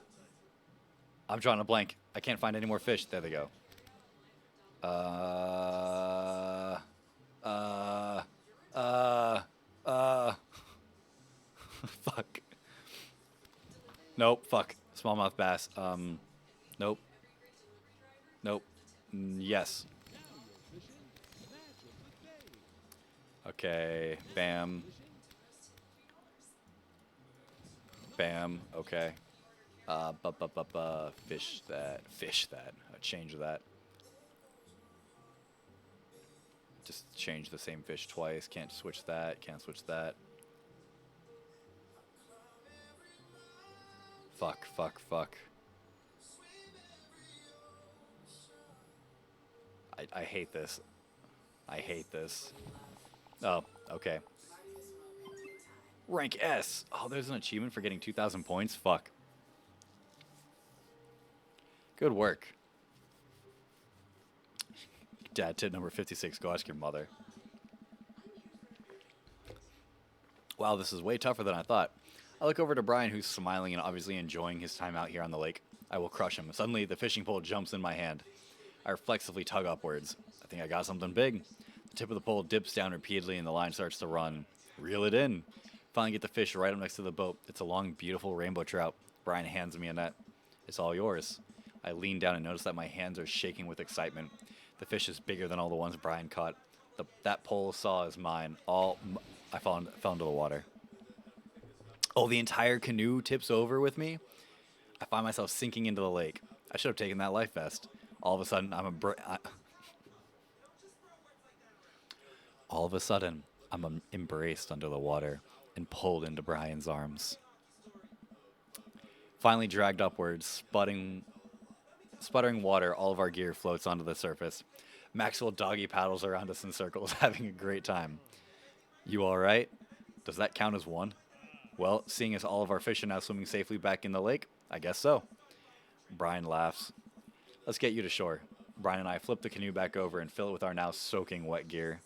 I'm drawing a blank. I can't find any more fish. There they go. Fuck. Nope. Fuck. Smallmouth bass. Nope. Nope. Yes. Okay. Bam. Bam. Okay. Fish that. Fish that. Change that. Just change the same fish twice. Can't switch that. Can't switch that. Fuck, fuck, fuck. I hate this. I hate this. Oh, okay. Rank S. Oh, there's an achievement for getting 2,000 points? Fuck. Good work. Dad tip number 56. Go ask your mother. Wow, this is way tougher than I thought. I look over to Brian, who's smiling and obviously enjoying his time out here on the lake. I will crush him. Suddenly, the fishing pole jumps in my hand. I reflexively tug upwards. I think I got something big. The tip of the pole dips down repeatedly and the line starts to run. Reel it in. Finally get the fish right up next to the boat. It's a long, beautiful rainbow trout. Brian hands me a net. It's all yours. I lean down and notice that my hands are shaking with excitement. The fish is bigger than all the ones Brian caught. That pole saw is mine. I fell into the water. Oh, the entire canoe tips over with me? I find myself sinking into the lake. I should have taken that life vest. All of a sudden, I'm embraced under the water and pulled into Brian's arms. Finally dragged upwards, sputtering water, all of our gear floats onto the surface. Maxwell doggy paddles around us in circles, having a great time. You all right? Does that count as one? Well, seeing as all of our fish are now swimming safely back in the lake, I guess so. Brian laughs. Let's get you to shore. Brian and I flip the canoe back over and fill it with our now soaking wet gear.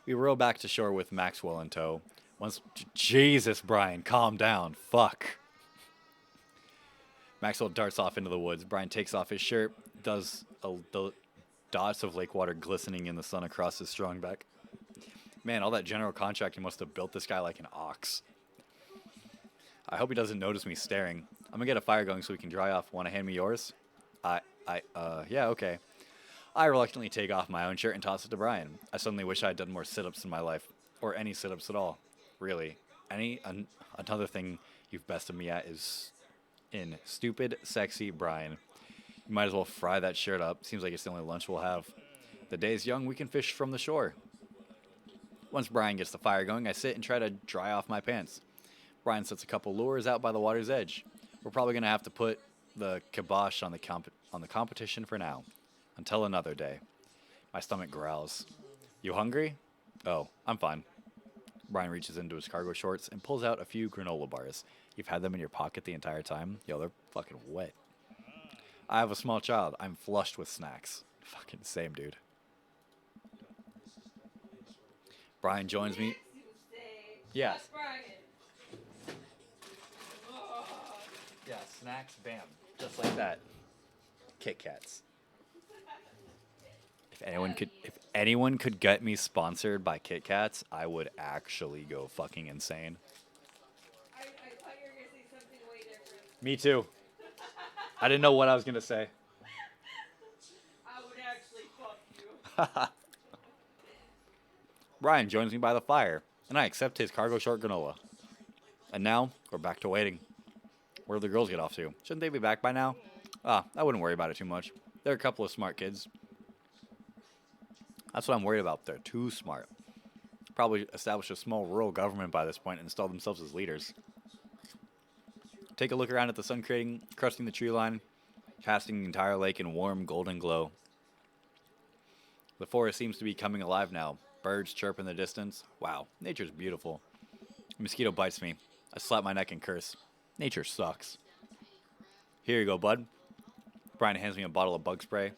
We row back to shore with Maxwell in tow. Jesus, Brian, calm down. Fuck. Maxwell darts off into the woods. Brian takes off his shirt, the dots of lake water glistening in the sun across his strong back. Man, all that general contracting must have built this guy like an ox. I hope he doesn't notice me staring. I'm gonna get a fire going so we can dry off. Want to hand me yours? Yeah, okay. I reluctantly take off my own shirt and toss it to Brian. I suddenly wish I had done more sit-ups in my life. Or any sit-ups at all. Really. Another thing you've bested me at is in stupid, sexy Brian. You might as well fry that shirt up. Seems like it's the only lunch we'll have. The day's young, we can fish from the shore. Once Brian gets the fire going, I sit and try to dry off my pants. Brian sets a couple lures out by the water's edge. We're probably going to have to put the kibosh on the competition for now. Until another day. My stomach growls. You hungry? Oh, I'm fine. Brian reaches into his cargo shorts and pulls out a few granola bars. You've had them in your pocket the entire time? Yo, they're fucking wet. I have a small child. I'm flushed with snacks. Fucking same, dude. Brian joins me. Yeah. That's Brian. Yeah, snacks, bam. Just like that. Kit Kats. If anyone could get me sponsored by Kit Kats, I would actually go fucking insane. I thought you were going to say something way different. Me too. I didn't know what I was going to say. I would actually fuck you. Brian joins me by the fire, and I accept his cargo short granola. And now, we're back to waiting. Where do the girls get off to? Shouldn't they be back by now? I wouldn't worry about it too much. They're a couple of smart kids. That's what I'm worried about. They're too smart. Probably establish a small rural government by this point and install themselves as leaders. Take a look around at the sun crusting the tree line, casting the entire lake in warm golden glow. The forest seems to be coming alive now. Birds chirp in the distance. Wow, nature's beautiful. A mosquito bites me. I slap my neck and curse. Nature sucks. Here you go, bud. Brian hands me a bottle of bug spray.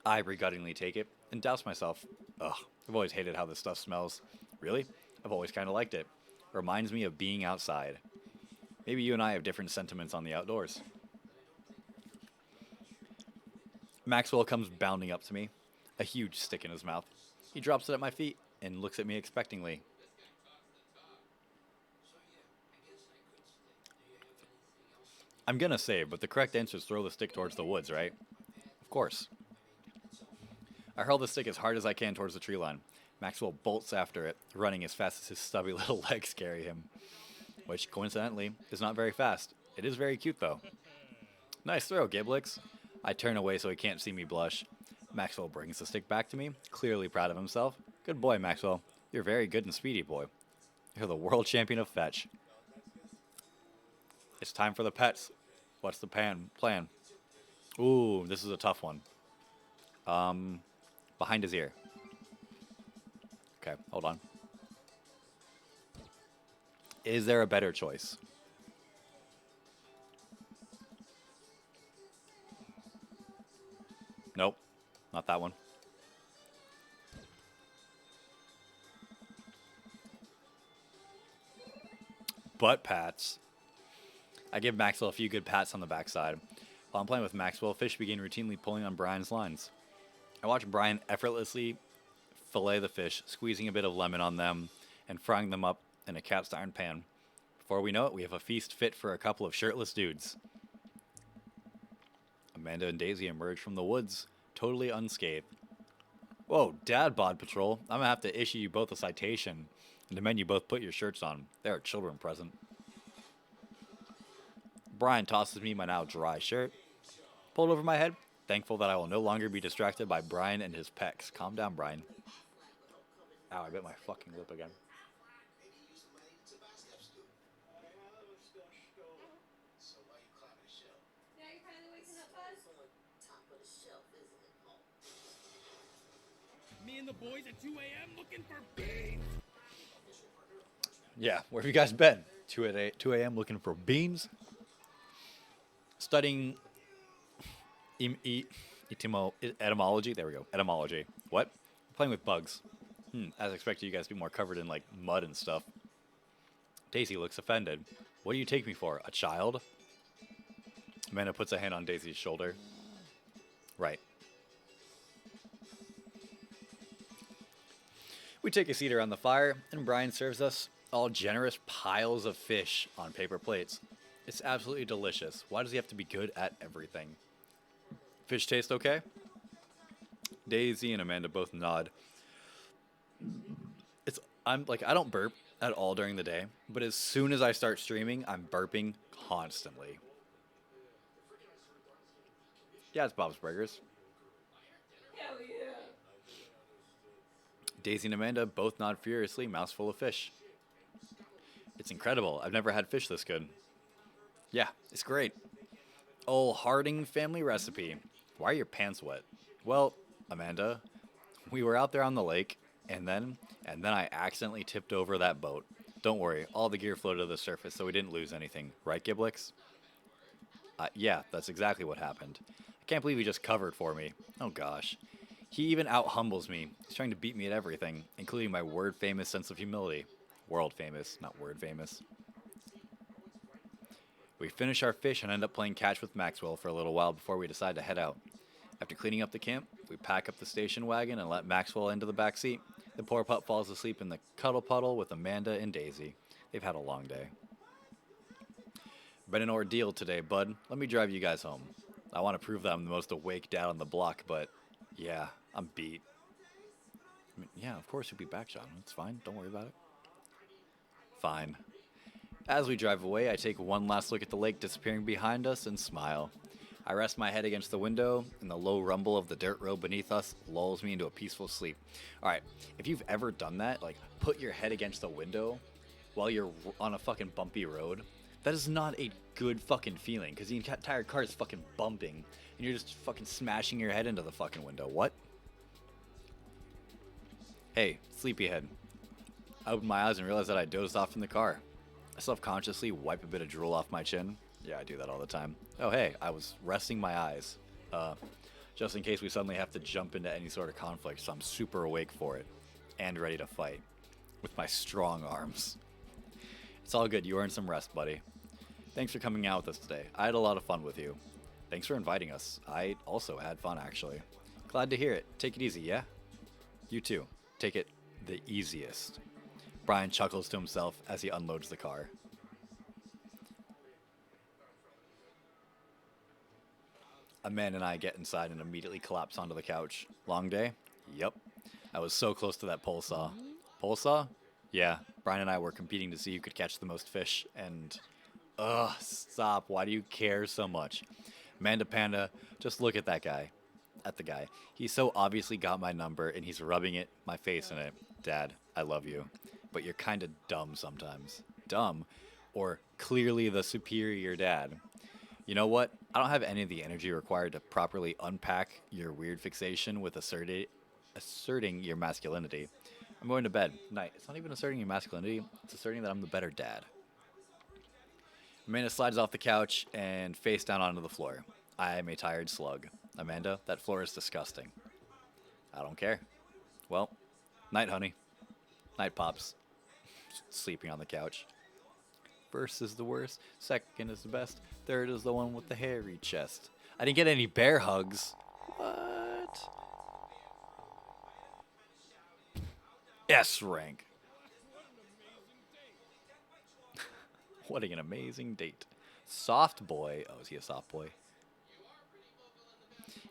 I begrudgingly take it and douse myself. Ugh, I've always hated how this stuff smells. Really? I've always kind of liked it. Reminds me of being outside. Maybe you and I have different sentiments on the outdoors. Maxwell comes bounding up to me, a huge stick in his mouth. He drops it at my feet and looks at me expectingly. I'm gonna say, but the correct answer is throw the stick towards the woods, right? Of course. I hurl the stick as hard as I can towards the tree line. Maxwell bolts after it, running as fast as his stubby little legs carry him. Which, coincidentally, is not very fast. It is very cute, though. Nice throw, Giblix. I turn away so he can't see me blush. Maxwell brings the stick back to me, clearly proud of himself. Good boy, Maxwell. You're very good and speedy, boy. You're the world champion of fetch. It's time for the pets. What's the plan? Ooh, this is a tough one. Behind his ear. Okay, hold on. Is there a better choice? Nope, not that one. Butt pats. I give Maxwell a few good pats on the backside. While I'm playing with Maxwell, fish begin routinely pulling on Brian's lines. I watch Brian effortlessly fillet the fish, squeezing a bit of lemon on them and frying them up in a cast iron pan. Before we know it, we have a feast fit for a couple of shirtless dudes. Amanda and Daisy emerge from the woods, totally unscathed. Whoa, Dad Bod Patrol, I'm gonna have to issue you both a citation and demand you both put your shirts on. There are children present. Brian tosses me my now dry shirt, pulled over my head, thankful that I will no longer be distracted by Brian and his pecs. Calm down, Brian. Ow, I bit my fucking lip again. Yeah, you're finally waking up, bud? Me and the boys at 2 a.m. looking for beans. Yeah, where have you guys been? 2 a.m. looking for beans? Studying etymology. There we go. Etymology. What? Playing with bugs. As expected, you guys be more covered in, like, mud and stuff. Daisy looks offended. What do you take me for? A child? Amanda puts a hand on Daisy's shoulder. Right. We take a seat around the fire, and Brian serves us all generous piles of fish on paper plates. It's absolutely delicious. Why does he have to be good at everything? Fish taste okay? Daisy and Amanda both nod. I don't burp at all during the day, but as soon as I start streaming, I'm burping constantly. Yeah, it's Bob's Burgers. Hell yeah. Daisy and Amanda both nod furiously, mouthful of fish. It's incredible. I've never had fish this good. Yeah, it's great. Old Harding family recipe. Why are your pants wet? Well, Amanda, we were out there on the lake, and then I accidentally tipped over that boat. Don't worry, all the gear floated to the surface, so we didn't lose anything. Right, Giblix? Yeah, that's exactly what happened. I can't believe he just covered for me. Oh gosh. He even out-humbles me. He's trying to beat me at everything, including my word-famous sense of humility. World-famous, not word-famous. We finish our fish and end up playing catch with Maxwell for a little while before we decide to head out. After cleaning up the camp, we pack up the station wagon and let Maxwell into the back seat. The poor pup falls asleep in the cuddle puddle with Amanda and Daisy. They've had a long day. Been an ordeal today, bud. Let me drive you guys home. I want to prove that I'm the most awake dad on the block, but yeah, I'm beat. I mean, yeah, of course you'll be back, John. It's fine. Don't worry about it. Fine. As we drive away, I take one last look at the lake disappearing behind us and smile. I rest my head against the window, and the low rumble of the dirt road beneath us lulls me into a peaceful sleep. Alright, if you've ever done that, like, put your head against the window while you're on a fucking bumpy road, that is not a good fucking feeling, because the entire car is fucking bumping, and you're just fucking smashing your head into the fucking window. What? Hey, sleepyhead. I opened my eyes and realized that I dozed off in the car. I self-consciously wipe a bit of drool off my chin. Yeah, I do that all the time. Oh, hey, I was resting my eyes. Just in case we suddenly have to jump into any sort of conflict, so I'm super awake for it. And ready to fight. With my strong arms. It's all good, you earned some rest, buddy. Thanks for coming out with us today. I had a lot of fun with you. Thanks for inviting us. I also had fun, actually. Glad to hear it. Take it easy, yeah? You too. Take it the easiest. Brian chuckles to himself as he unloads the car. Amanda and I get inside and immediately collapse onto the couch. Long day? Yup. I was so close to that pole saw. Pole saw? Yeah. Brian and I were competing to see who could catch the most fish, and... Ugh, stop. Why do you care so much? Amanda Panda, just look at that guy. At the guy. He so obviously got my number, and he's rubbing my face in it. Dad, I love you. But you're kind of dumb sometimes. Dumb? Or clearly the superior dad. You know what? I don't have any of the energy required to properly unpack your weird fixation with asserting your masculinity. I'm going to bed. Night. It's not even asserting your masculinity. It's asserting that I'm the better dad. Amanda slides off the couch and face down onto the floor. I am a tired slug. Amanda, that floor is disgusting. I don't care. Well, night, honey. Night, Pops. Sleeping on the couch. First is the worst, second is the best, third is the one with the hairy chest. I didn't get any bear hugs. What? S rank. What an amazing date. Soft boy. Oh, is he a soft boy?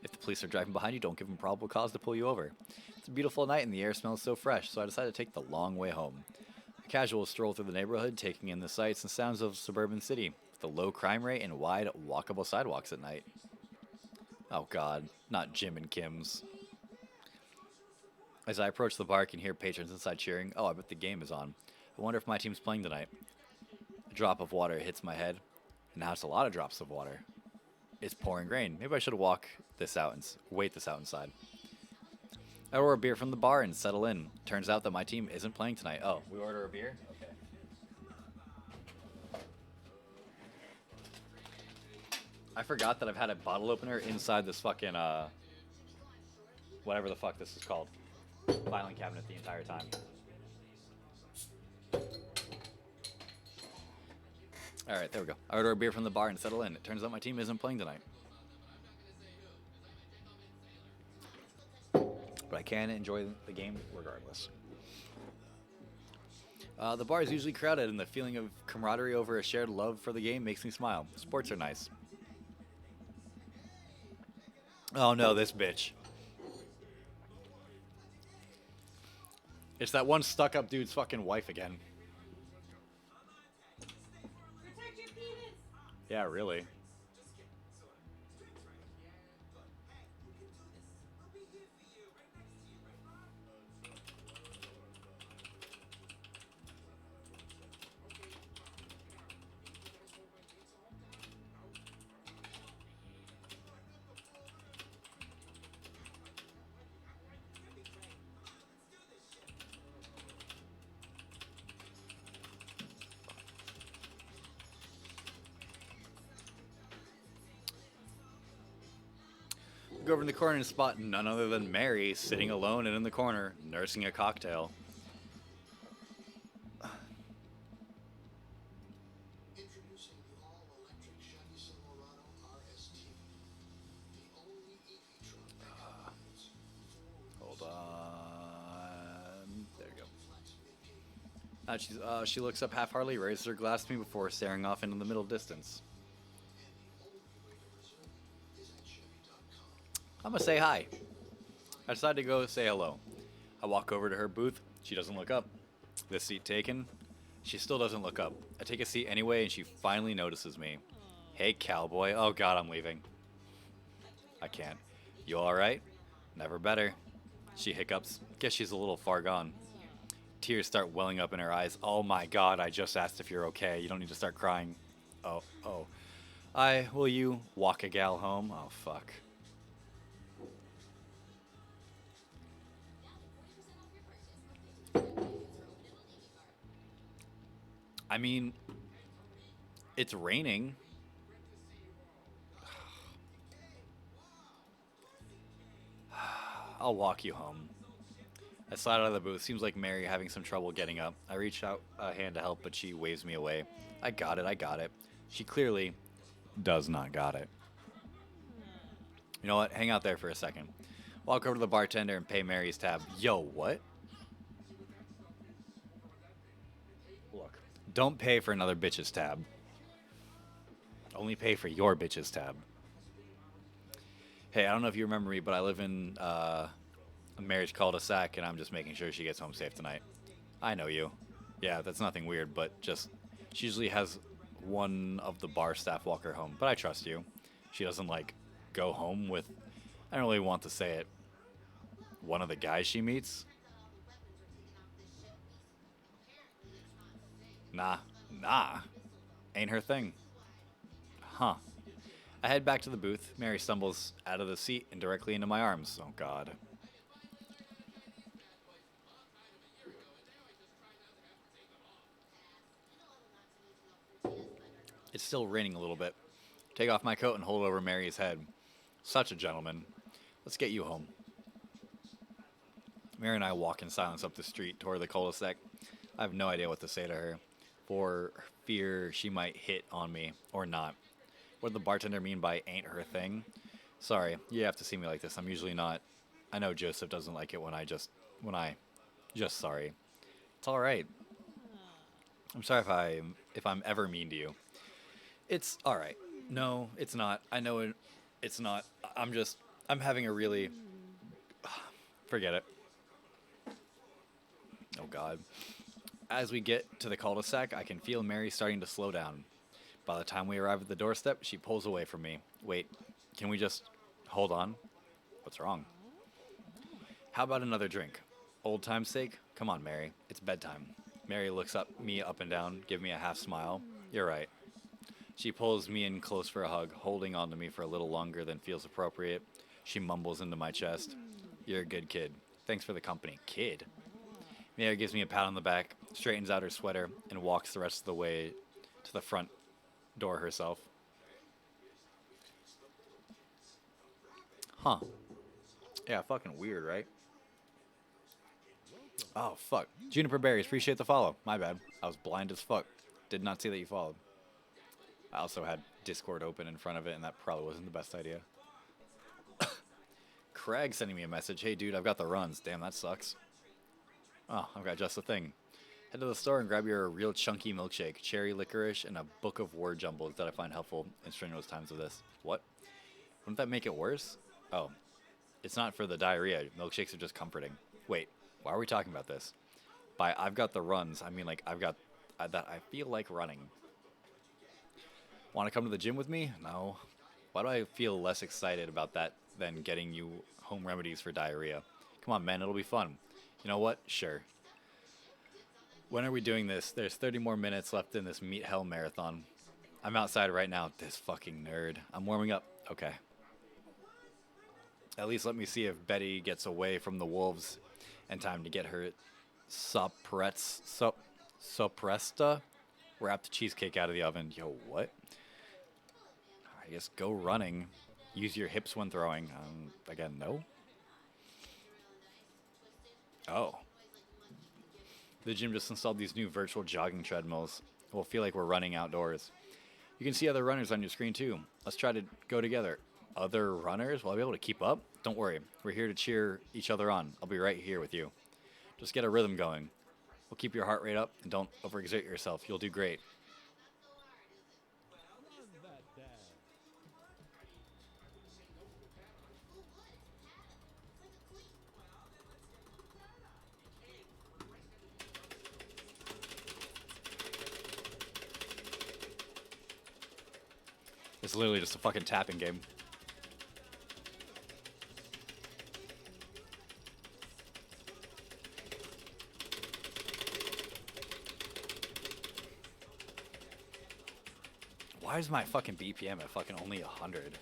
If the police are driving behind you, don't give them probable cause to pull you over. It's a beautiful night and the air smells so fresh, so I decided to take the long way home. A casual stroll through the neighborhood, taking in the sights and sounds of suburban city, with a low crime rate and wide, walkable sidewalks at night. Oh god, not Jim and Kim's. As I approach the bar, I can hear patrons inside cheering. Oh, I bet the game is on. I wonder if my team's playing tonight. A drop of water hits my head, and now it's a lot of drops of water. It's pouring rain. Maybe I should walk this out and wait this out inside. I order a beer from the bar and settle in. Turns out that my team isn't playing tonight. Oh, we order a beer? Okay. I forgot that I've had a bottle opener inside this fucking, whatever the fuck this is called. Filing cabinet the entire time. Alright, there we go. I order a beer from the bar and settle in. It turns out my team isn't playing tonight. But I can enjoy the game regardless. The bar is usually crowded, and the feeling of camaraderie over a shared love for the game makes me smile. Sports are nice. Oh no, this bitch. It's that one stuck-up dude's fucking wife again. Protect your penis. Yeah, really. Go over in the corner and spot none other than Mary sitting alone and in the corner, nursing a cocktail. Introducing the all-electric Chevy Silverado RST, the only EV truck that combines Hold on. There you go. She looks up half-heartedly, raises her glass to me before staring off into the middle distance. I'm gonna say hi. I decide to go say hello. I walk over to her booth. She doesn't look up. This seat taken. She still doesn't look up. I take a seat anyway, and she finally notices me. Hey, cowboy. Oh, God, I'm leaving. I can't. You all right? Never better. She hiccups. Guess she's a little far gone. Tears start welling up in her eyes. Oh, my God, I just asked if you're okay. You don't need to start crying. Oh. Will you walk a gal home? Oh, fuck. I mean, it's raining. I'll walk you home. I slide out of the booth. Seems like Mary having some trouble getting up. I reach out a hand to help, but she waves me away. I got it. She clearly does not got it. You know what? Hang out there for a second. Walk over to the bartender and pay Mary's tab. Yo, what? Look, don't pay for another bitch's tab. Only pay for your bitch's tab. Hey, I don't know if you remember me, but I live in a marriage cul-de-sac, and I'm just making sure she gets home safe tonight. I know you. Yeah, that's nothing weird, but just she usually has one of the bar staff walk her home, but I trust you. She doesn't, like, go home with, I don't really want to say it, one of the guys she meets. Nah. Ain't her thing. Huh. I head back to the booth. Mary stumbles out of the seat and directly into my arms. Oh, God. It's still raining a little bit. Take off my coat and hold it over Mary's head. Such a gentleman. Let's get you home. Mary and I walk in silence up the street toward the cul-de-sac. I have no idea what to say to her. or fear she might hit on me or not. What did the bartender mean by ain't her thing? Sorry, you have to see me like this. I'm usually not. I know Joseph doesn't like it when I just sorry. It's all right. I'm sorry if I'm ever mean to you. It's all right. No, it's not. I know it's not. I'm having a really forget it. Oh God. As we get to the cul-de-sac, I can feel Mary starting to slow down. By the time we arrive at the doorstep, she pulls away from me. Wait, can we just hold on? What's wrong? How about another drink? Old time's sake? Come on, Mary. It's bedtime. Mary looks me up and down, give me a half smile. You're right. She pulls me in close for a hug, holding on to me for a little longer than feels appropriate. She mumbles into my chest. You're a good kid. Thanks for the company. Kid? Mary gives me a pat on the back, straightens out her sweater, and walks the rest of the way to the front door herself. Huh. Yeah, fucking weird, right? Oh, fuck. Juniper Berries, appreciate the follow. My bad. I was blind as fuck. Did not see that you followed. I also had Discord open in front of it, and that probably wasn't the best idea. Craig sending me a message. Hey, dude, I've got the runs. Damn, that sucks. Oh, I've got just the thing. Head to the store and grab your real chunky milkshake, cherry licorice, and a book of word jumbles that I find helpful in strenuous times of this. What? Wouldn't that make it worse? Oh, it's not for the diarrhea. Milkshakes are just comforting. Wait, why are we talking about this? By I've got the runs, I mean like that I feel like running. Want to come to the gym with me? No. Why do I feel less excited about that than getting you home remedies for diarrhea? Come on, man, it'll be fun. You know what? Sure. When are we doing this? There's 30 more minutes left in this Meat Hell marathon. I'm outside right now. This fucking nerd. I'm warming up. Okay. At least let me see if Betty gets away from the wolves in time to get her suppresta wrapped cheesecake out of the oven. Yo, what? I guess go running. Use your hips when throwing. Again, no? Oh. The gym just installed these new virtual jogging treadmills. We'll feel like we're running outdoors. You can see other runners on your screen too. Let's try to go together. Other runners? Will I be able to keep up? Don't worry. We're here to cheer each other on. I'll be right here with you. Just get a rhythm going. We'll keep your heart rate up and don't overexert yourself. You'll do great. It's literally just a fucking tapping game. Why is my fucking BPM at fucking only 100?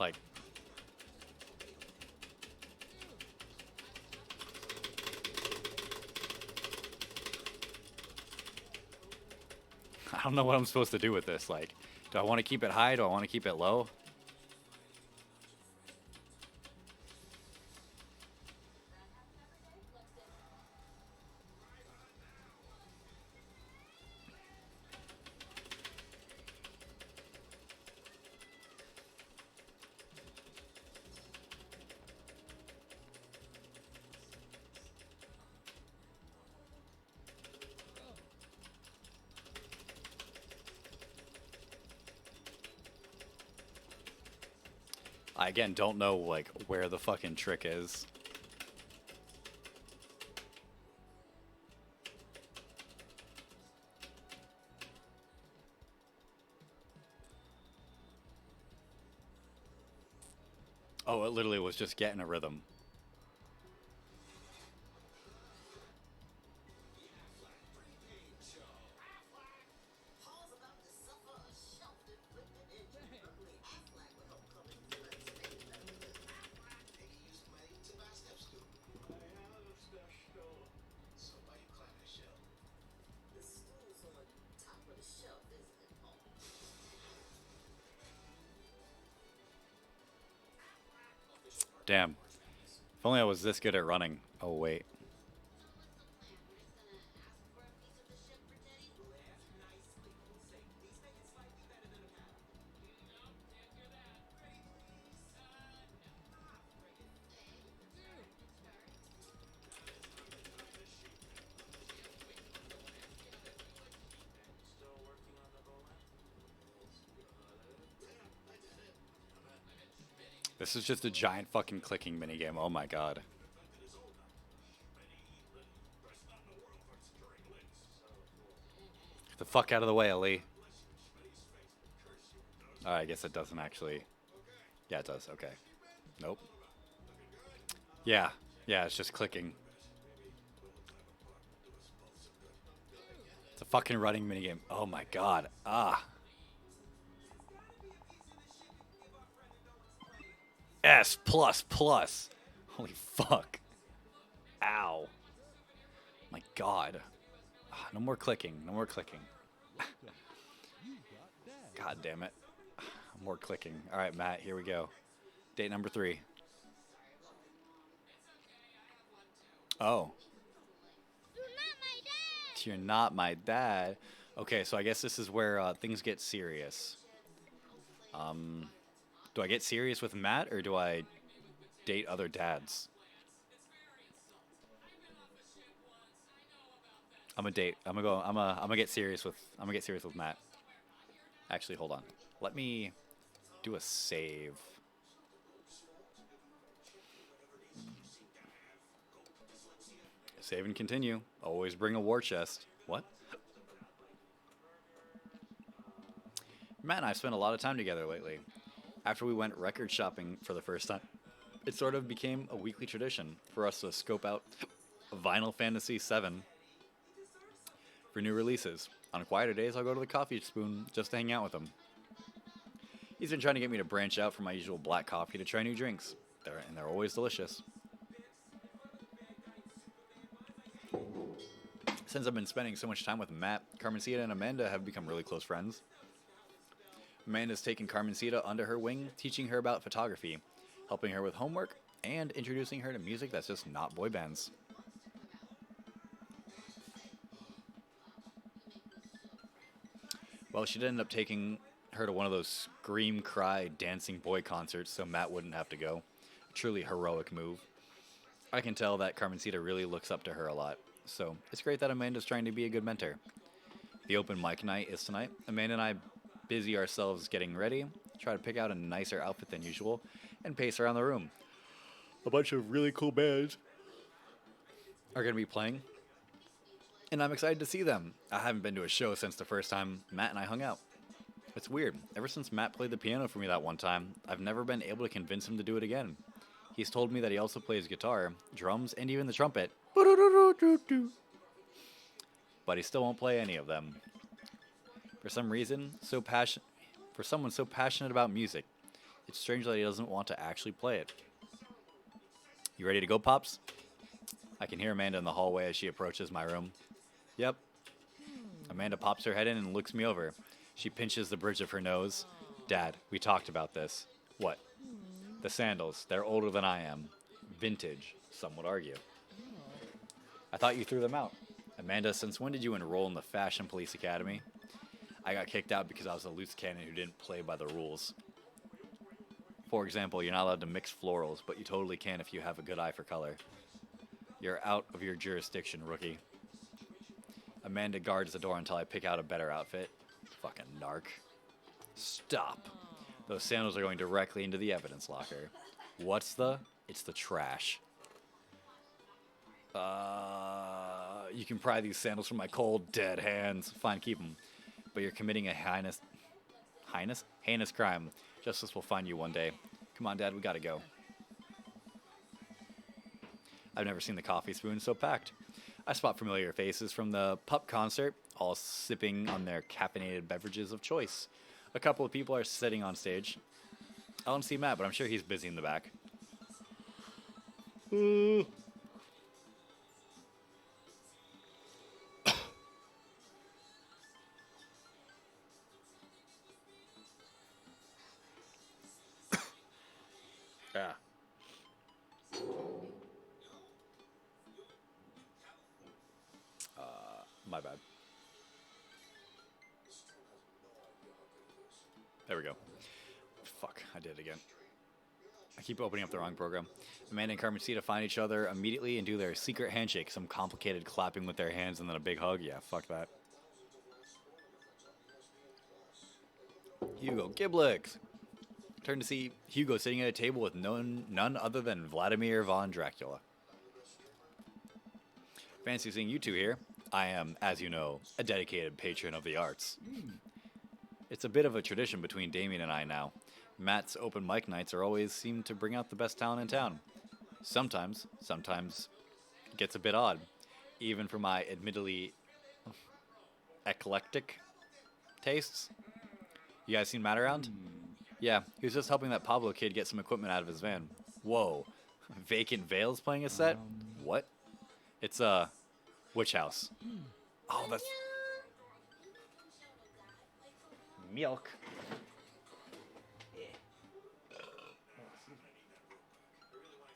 Like, I don't know what I'm supposed to do with this. Like, do I want to keep it high? Do I want to keep it low? I again don't know like where the fucking trick is. Oh, it literally was just getting a rhythm. Damn. If only I was this good at running. Oh, wait. This is just a giant fucking clicking minigame. Oh my god. Get the fuck out of the way, Ali. I guess it doesn't actually. Yeah, it does. Okay. Nope. Yeah. Yeah, it's just clicking. It's a fucking running minigame. Oh my god. Ah. S plus plus. Holy fuck. Ow. My god. Ah, no more clicking. No more clicking. God damn it. More clicking. All right, Matt, here we go. Date number 3. Oh. You're not my dad. Okay, so I guess this is where things get serious. Do I get serious with Matt or do I date other dads? I'm gonna date. I'm gonna get serious with. I'm gonna get serious with Matt. Actually, hold on. Let me do a save. Save and continue. Always bring a war chest. What? Matt and I spent a lot of time together lately. After we went record shopping for the first time, it sort of became a weekly tradition for us to scope out Vinyl Fantasy VII for new releases. On quieter days, I'll go to the Coffee Spoon just to hang out with him. He's been trying to get me to branch out from my usual black coffee to try new drinks. They're always delicious. Since I've been spending so much time with Matt, Carmencita and Amanda have become really close friends. Amanda's taken Carmencita under her wing, teaching her about photography, helping her with homework, and introducing her to music that's just not boy bands. Well, she'd end up taking her to one of those scream, cry, dancing boy concerts so Matt wouldn't have to go. A truly heroic move. I can tell that Carmencita really looks up to her a lot, so it's great that Amanda's trying to be a good mentor. The open mic night is tonight. Amanda and I busy ourselves getting ready, try to pick out a nicer outfit than usual, and pace around the room. A bunch of really cool bands are going to be playing, and I'm excited to see them. I haven't been to a show since the first time Matt and I hung out. It's weird. Ever since Matt played the piano for me that one time, I've never been able to convince him to do it again. He's told me that he also plays guitar, drums, and even the trumpet. But he still won't play any of them. For some reason, for someone so passionate about music, it's strange that he doesn't want to actually play it. You ready to go, Pops? I can hear Amanda in the hallway as she approaches my room. Yep. Amanda pops her head in and looks me over. She pinches the bridge of her nose. Dad, we talked about this. What? The sandals. They're older than I am. Vintage, some would argue. I thought you threw them out. Amanda, since when did you enroll in the Fashion Police Academy? I got kicked out because I was a loose cannon who didn't play by the rules. For example, you're not allowed to mix florals, but you totally can if you have a good eye for color. You're out of your jurisdiction, rookie. Amanda guards the door until I pick out a better outfit. Fucking narc. Stop. Those sandals are going directly into the evidence locker. What's the? It's the trash. You can pry these sandals from my cold, dead hands. Fine, keep them. But you're committing a heinous crime. Justice will find you one day. Come on, Dad, we gotta go. I've never seen the Coffee Spoon so packed. I spot familiar faces from the Pup concert, all sipping on their caffeinated beverages of choice. A couple of people are sitting on stage. I don't see Matt, but I'm sure he's busy in the back. Yeah. I did it again. I keep opening up the wrong program. Amanda and Carmencita find each other immediately and do their secret handshake. Some complicated clapping with their hands and then a big hug. Yeah, fuck that. Hugo Giblix. Turn to see Hugo sitting at a table with none other than Vladimir von Dracula. Fancy seeing you two here. I am, as you know, a dedicated patron of the arts. It's a bit of a tradition between Damien and I now. Matt's open mic nights always seem to bring out the best talent in town. Sometimes it gets a bit odd, even for my admittedly eclectic tastes. You guys seen Matt around? Yeah, he was just helping that Pablo kid get some equipment out of his van. Whoa, Vacant Veil's playing a set? What? It's a Witch House. Oh, that's milk.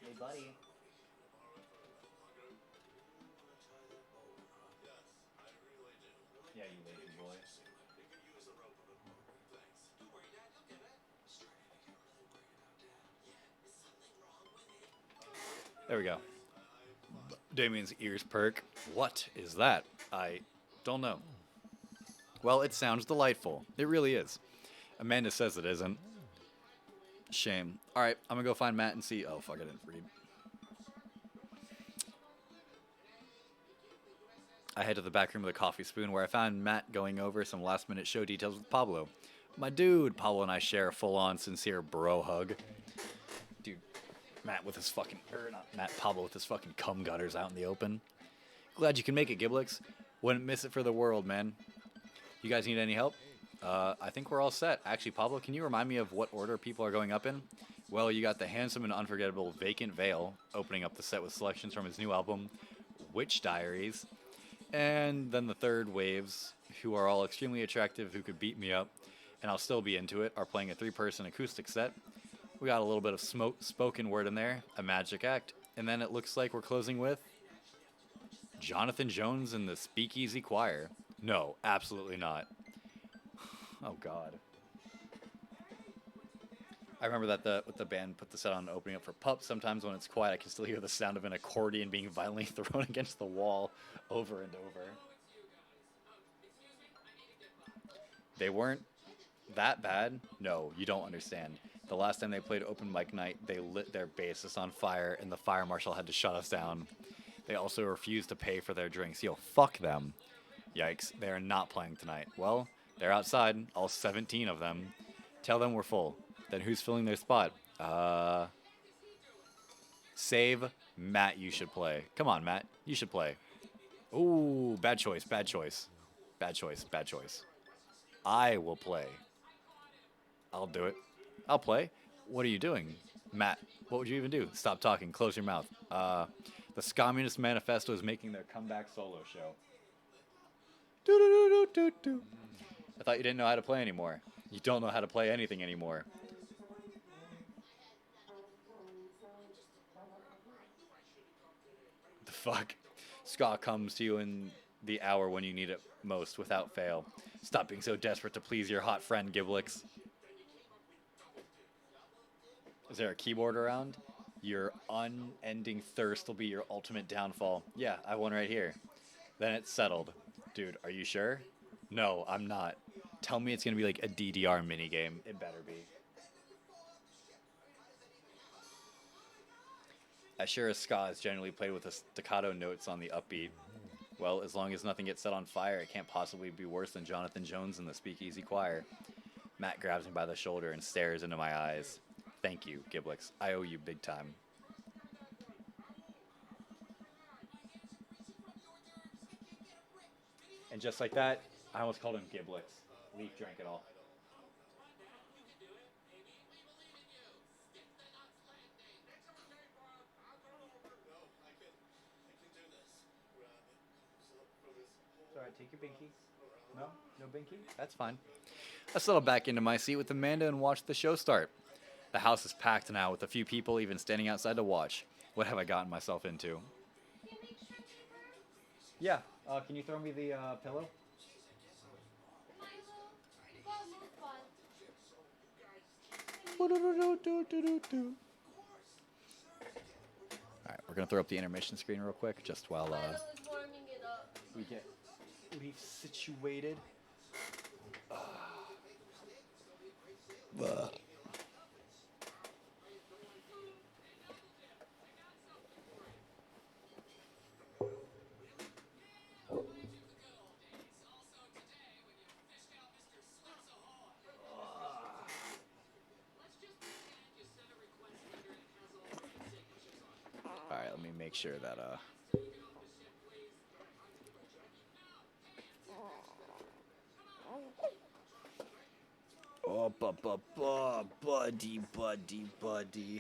Hey, buddy. Yeah, you lazy boy. There we go. Damien's ears perk. What is that? I don't know. Well, it sounds delightful. It really is. Amanda says it isn't. Shame. Alright, I'm gonna go find Matt and see. Oh, fuck, I didn't read. I head to the back room with a coffee spoon where I found Matt going over some last minute show details with Pablo. My dude, Pablo and I share a full on sincere bro hug. Dude, Matt with his fucking, or not Matt, Pablo with his fucking cum gutters out in the open. Glad you can make it, Giblix. Wouldn't miss it for the world, man. You guys need any help? I think we're all set. Actually, Pablo, can you remind me of what order people are going up in? Well, you got the handsome and unforgettable Vacant Veil opening up the set with selections from his new album, Witch Diaries. And then the third waves, who are all extremely attractive, who could beat me up, and I'll still be into it, are playing a 3-person acoustic set. We got a little bit of spoken word in there, a magic act, and then it looks like we're closing with Jonathan Jones and the Speakeasy Choir. No, absolutely not. Oh, God. I remember that the band put the set on opening up for Pup. Sometimes when it's quiet, I can still hear the sound of an accordion being violently thrown against the wall over and over. They weren't that bad? No, you don't understand. The last time they played open mic night, they lit their bassist on fire, and the fire marshal had to shut us down. They also refused to pay for their drinks. Yo, fuck them. Yikes, they are not playing tonight. Well, they're outside, all 17 of them. Tell them we're full. Then who's filling their spot? Save Matt, you should play. Come on, Matt, you should play. Ooh, bad choice, bad choice. Bad choice, bad choice. I will play. I'll do it. I'll play. What are you doing? Matt, what would you even do? Stop talking, close your mouth. The Communist Manifesto is making their comeback solo show. Do-do-do-do-do-do. I thought you didn't know how to play anymore. You don't know how to play anything anymore. The fuck? Ska comes to you in the hour when you need it most, without fail. Stop being so desperate to please your hot friend, Giblix. Is there a keyboard around? Your unending thirst will be your ultimate downfall. Yeah, I have one right here. Then it's settled. Dude, are you sure? No, I'm not. Tell me it's gonna be like a DDR minigame. It better be. As sure as ska is generally played with the staccato notes on the upbeat. Well, as long as nothing gets set on fire, it can't possibly be worse than Jonathan Jones and the Speakeasy Choir. Matt grabs me by the shoulder and stares into my eyes. Thank you, Giblix. I owe you big time. And just like that, I almost called him Giblix. Leaf drank it all. Alright, take your binky. No? No binky? That's fine. I settle back into my seat with Amanda and watch the show start. The house is packed now with a few people even standing outside to watch. What have I gotten myself into? Yeah, can you throw me the pillow? Alright, we're gonna throw up the intermission screen real quick, just while Milo is warming it up. we get Leaf situated. Alright, let me make sure that oh, buddy.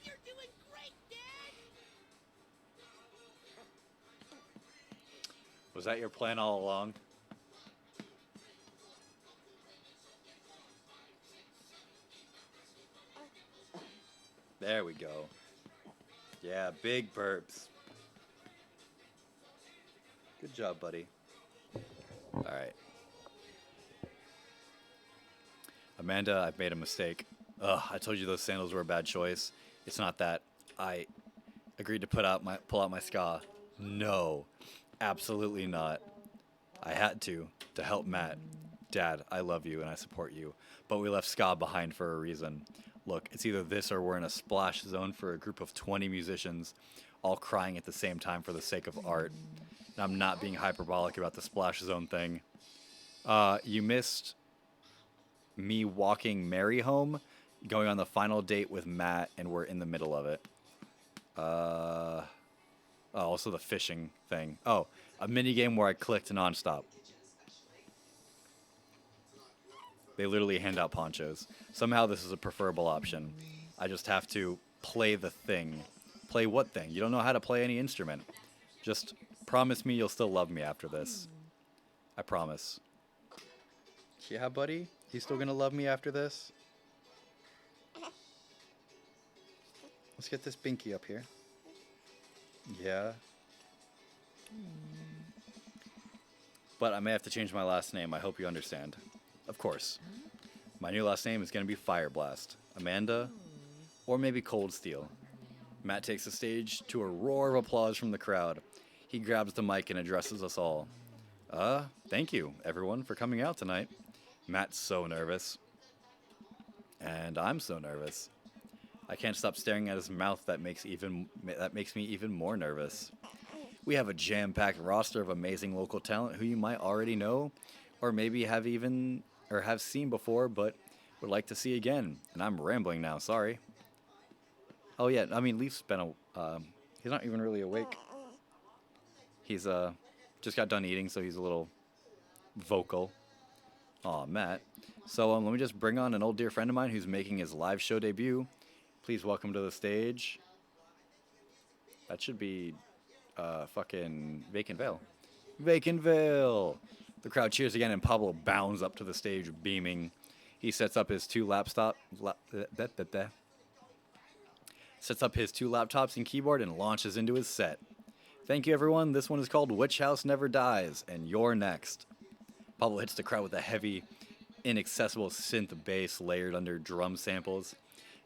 You're doing great, Dad! Was that your plan all along? There we go. Yeah, big burps. Good job, buddy. Alright. Amanda, I've made a mistake. Ugh, I told you those sandals were a bad choice. It's not that. I agreed to pull out my ska. No, absolutely not. I had to help Matt. Dad, I love you and I support you. But we left ska behind for a reason. Look, it's either this or we're in a splash zone for a group of 20 musicians all crying at the same time for the sake of art. And I'm not being hyperbolic about the splash zone thing. You missed me walking Mary home, going on the final date with Matt, and we're in the middle of it. Also the fishing thing. Oh, a mini game where I clicked nonstop. They literally hand out ponchos. Somehow this is a preferable option. I just have to play the thing. Play what thing? You don't know how to play any instrument. Just promise me you'll still love me after this. I promise. Yeah, buddy? You still gonna love me after this? Let's get this binky up here. Yeah. But I may have to change my last name. I hope you understand. Of course. My new last name is going to be Fireblast. Amanda, or maybe Cold Steel. Matt takes the stage to a roar of applause from the crowd. He grabs the mic and addresses us all. Thank you, everyone, for coming out tonight. Matt's so nervous. And I'm so nervous. I can't stop staring at his mouth. That makes me even more nervous. We have a jam-packed roster of amazing local talent who you might already know, or maybe have seen before, but would like to see again. And I'm rambling now. Sorry. Oh yeah, I mean Leaf's been he's not even really awake. He's just got done eating, so he's a little vocal. Aw, Matt. So let me just bring on an old dear friend of mine who's making his live show debut. Please welcome to the stage. That should be fucking Vacant Veil. Vacant Veil! The crowd cheers again and Pablo bounds up to the stage beaming. He sets up his two laptops and keyboard and launches into his set. Thank you, everyone. This one is called Witch House Never Dies, and you're next. Pablo hits the crowd with a heavy, inaccessible synth bass layered under drum samples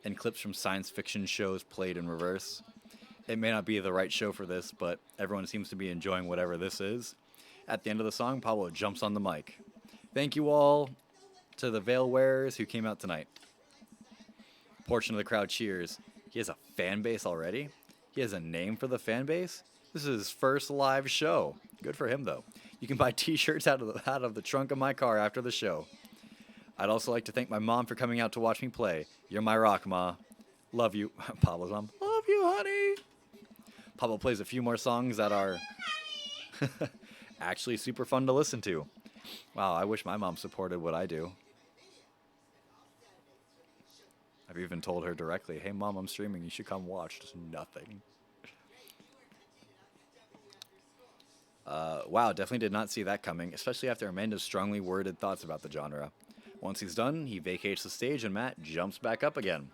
and clips from science fiction shows played in reverse. It may not be the right show for this, but everyone seems to be enjoying whatever this is. At the end of the song, Pablo jumps on the mic. Thank you all to the veil wearers who came out tonight. A portion of the crowd cheers. He has a fan base already? He has a name for the fan base? This is his first live show. Good for him, though. You can buy t-shirts out of the trunk of my car after the show. I'd also like to thank my mom for coming out to watch me play. You're my rock, Ma. Love you. Pablo's mom. Love you, honey. Pablo plays a few more songs that are actually super fun to listen to. Wow, I wish my mom supported what I do. I've even told her directly, hey mom, I'm streaming, you should come watch. Just nothing. Wow, definitely did not see that coming, especially after Amanda's strongly worded thoughts about the genre. Once he's done, he vacates the stage and Matt jumps back up again.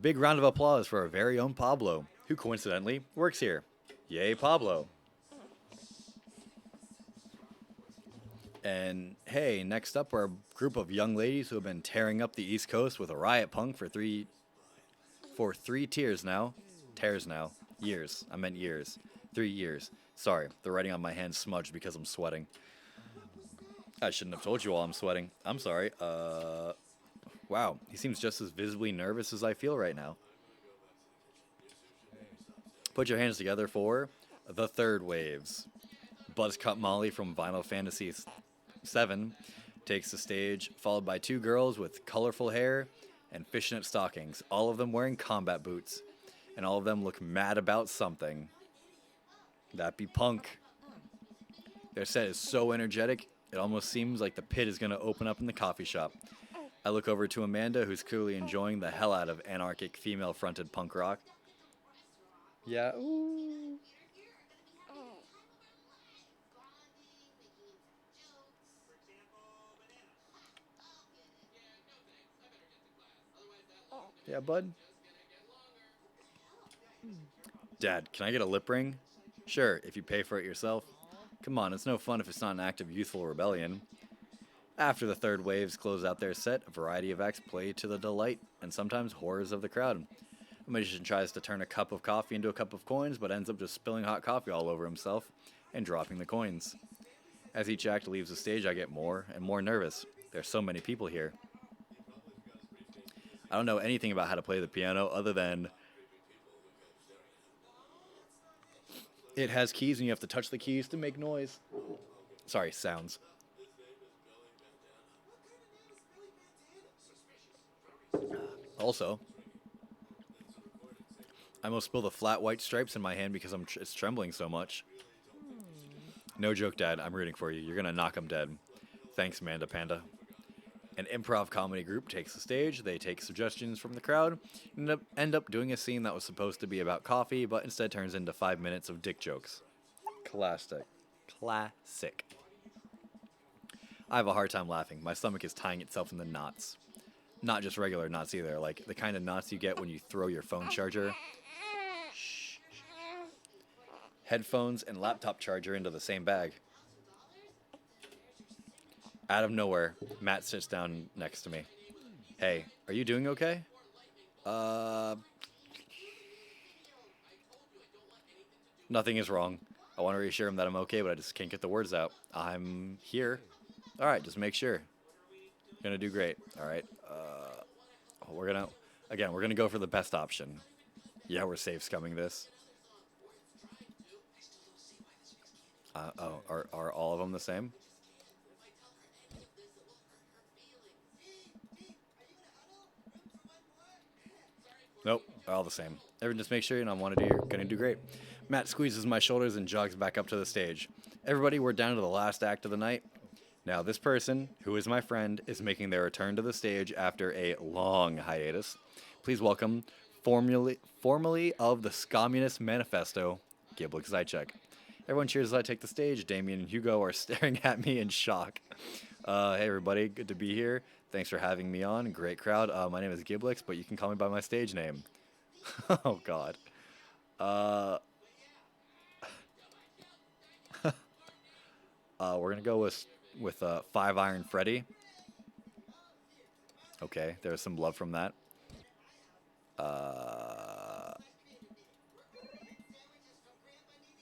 Big round of applause for our very own Pablo, who coincidentally works here. Yay, Pablo. And hey, next up are a group of young ladies who have been tearing up the East Coast with a riot punk for three tears now. Tears now. Years. I meant years. 3 years. Sorry, the writing on my hand smudged because I'm sweating. I shouldn't have told you all I'm sweating. I'm sorry. Wow, he seems just as visibly nervous as I feel right now. Put your hands together for the Third Waves. Buzzcut Molly from Final Fantasy VII takes the stage, followed by 2 girls with colorful hair and fishnet stockings, all of them wearing combat boots, and all of them look mad about something. That be punk. Their set is so energetic, it almost seems like the pit is going to open up in the coffee shop. I look over to Amanda, who's clearly enjoying the hell out of anarchic female-fronted punk rock. Yeah, ooh. Yeah, bud. Dad, can I get a lip ring? Sure, if you pay for it yourself. Come on, it's no fun if it's not an act of youthful rebellion. After the Third Waves close out their set, a variety of acts play to the delight and sometimes horrors of the crowd. A magician tries to turn a cup of coffee into a cup of coins, but ends up just spilling hot coffee all over himself and dropping the coins. As each act leaves the stage, I get more and more nervous. There's so many people here. I don't know anything about how to play the piano other than it has keys and you have to touch the keys to make noise. Sorry, sounds. Also, I almost spill the flat white stripes in my hand because it's trembling so much. No joke, Dad. I'm rooting for you. You're going to knock him dead. Thanks, Manda Panda. An improv comedy group takes the stage. They take suggestions from the crowd and end up doing a scene that was supposed to be about coffee, but instead turns into 5 minutes of dick jokes. Classic. Classic. I have a hard time laughing. My stomach is tying itself into knots. Not just regular knots either, like the kind of knots you get when you throw your phone charger, headphones, and laptop charger into the same bag. Out of nowhere, Matt sits down next to me. Hey, are you doing okay? Nothing is wrong. I want to reassure him that I'm okay, but I just can't get the words out. I'm here. All right, just make sure. Gonna do great. All right. We're gonna go for the best option. Yeah, we're safe scumming this. Are all of them the same? Nope, all the same. Everyone just make sure you're gonna do great. Matt squeezes my shoulders and jogs back up to the stage. Everybody, we're down to the last act of the night. Now, this person, who is my friend, is making their return to the stage after a long hiatus. Please welcome, formerly of the Communist Manifesto, Giblik Zychek. Everyone cheers as I take the stage. Damien and Hugo are staring at me in shock. Hey, everybody, good to be here. Thanks for having me on. Great crowd. My name is Giblix, but you can call me by my stage name. Oh, God. We're going to go with 5 Iron Freddy. Okay, there's some love from that.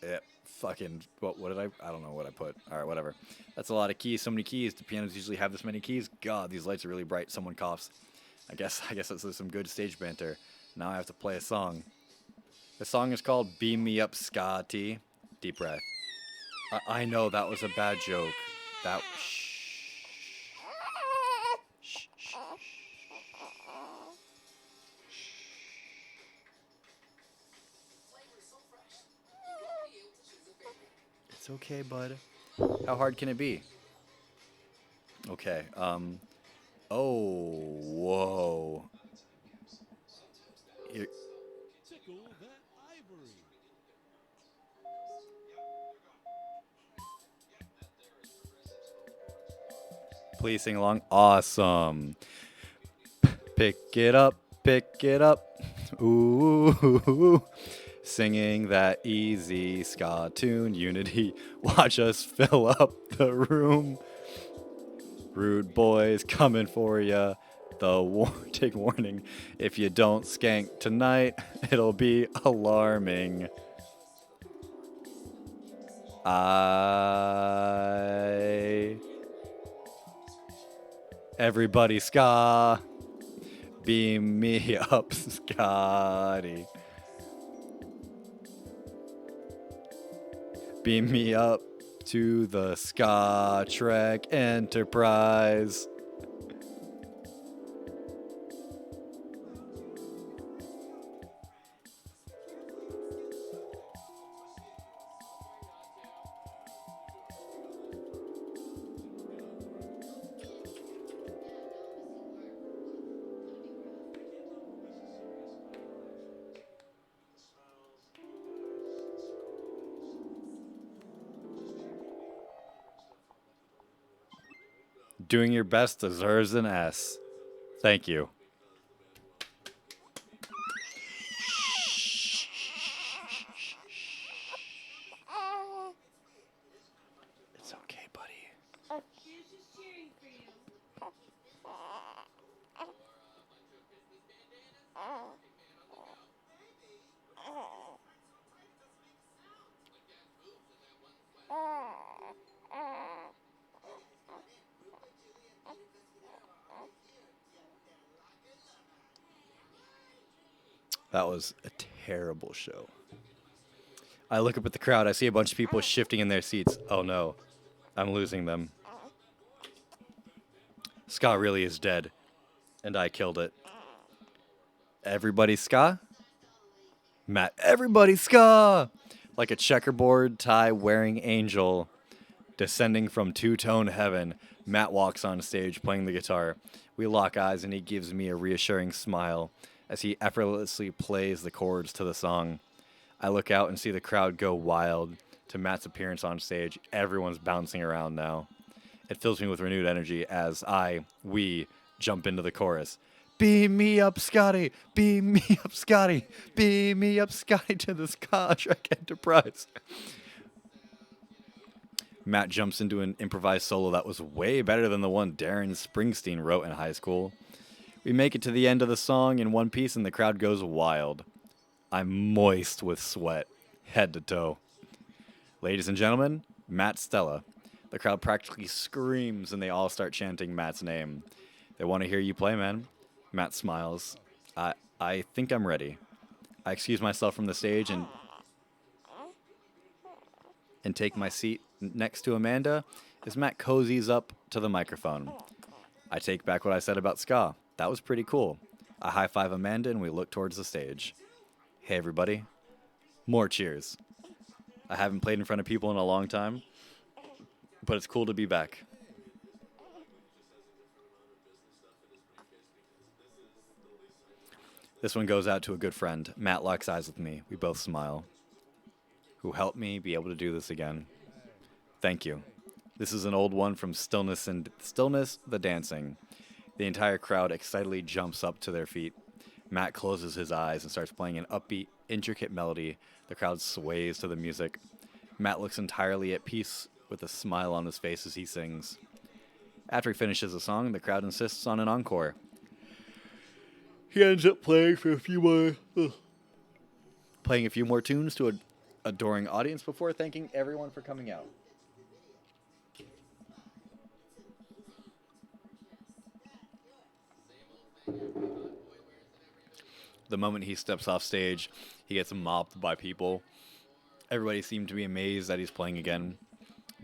Yeah, fucking, what did I don't know what I put. All right, whatever. That's a lot of keys, so many keys. Do pianos usually have this many keys? God, these lights are really bright. Someone coughs. I guess that's some good stage banter. Now I have to play a song. The song is called Beam Me Up, Scotty. Deep breath. I know that was a bad joke. Shh. It's okay, bud. How hard can it be? Okay. Oh, whoa. Here, Tickle that ivory. please sing along. Awesome. Pick it up, pick it up. Ooh. Singing that easy ska tune. Unity. Watch us fill up the room. Rude boys coming for ya. Take warning. If you don't skank tonight, it'll be alarming. I. Everybody ska. Beam me up, Scotty. Beam me up to the Ska Trek Enterprise. Doing your best deserves an S. Thank you. It's okay, buddy. Here's just cheering for you. That was a terrible show. I look up at the crowd. I see a bunch of people shifting in their seats. Oh no, I'm losing them. Ska really is dead, and I killed it. Everybody ska? Matt, everybody ska! Like a checkerboard tie wearing angel descending from two-tone heaven, Matt walks on stage playing the guitar. We lock eyes and he gives me a reassuring smile as he effortlessly plays the chords to the song. I look out and see the crowd go wild to Matt's appearance on stage. Everyone's bouncing around now. It fills me with renewed energy as we jump into the chorus. Beam me up, Scotty! Beam me up, Scotty! Beam me up, Scotty, to the Ska Trek Enterprise. Matt jumps into an improvised solo that was way better than the one Darren Springsteen wrote in high school. We make it to the end of the song in one piece and the crowd goes wild. I'm moist with sweat, head to toe. Ladies and gentlemen, Matt Stella. The crowd practically screams and they all start chanting Matt's name. They want to hear you play, man. Matt smiles. I think I'm ready. I excuse myself from the stage and take my seat next to Amanda as Matt cozies up to the microphone. I take back what I said about ska. That was pretty cool. I high-five Amanda and we look towards the stage. Hey, everybody. More cheers. I haven't played in front of people in a long time, but it's cool to be back. This one goes out to a good friend. Matt locks eyes with me. We both smile. Who helped me be able to do this again. Thank you. This is an old one from Stillness the Dancing. The entire crowd excitedly jumps up to their feet. Matt closes his eyes and starts playing an upbeat, intricate melody. The crowd sways to the music. Matt looks entirely at peace with a smile on his face as he sings. After he finishes the song, the crowd insists on an encore. He ends up playing a few more tunes to an adoring audience before thanking everyone for coming out. The moment he steps off stage, he gets mobbed by people. Everybody seemed to be amazed that he's playing again.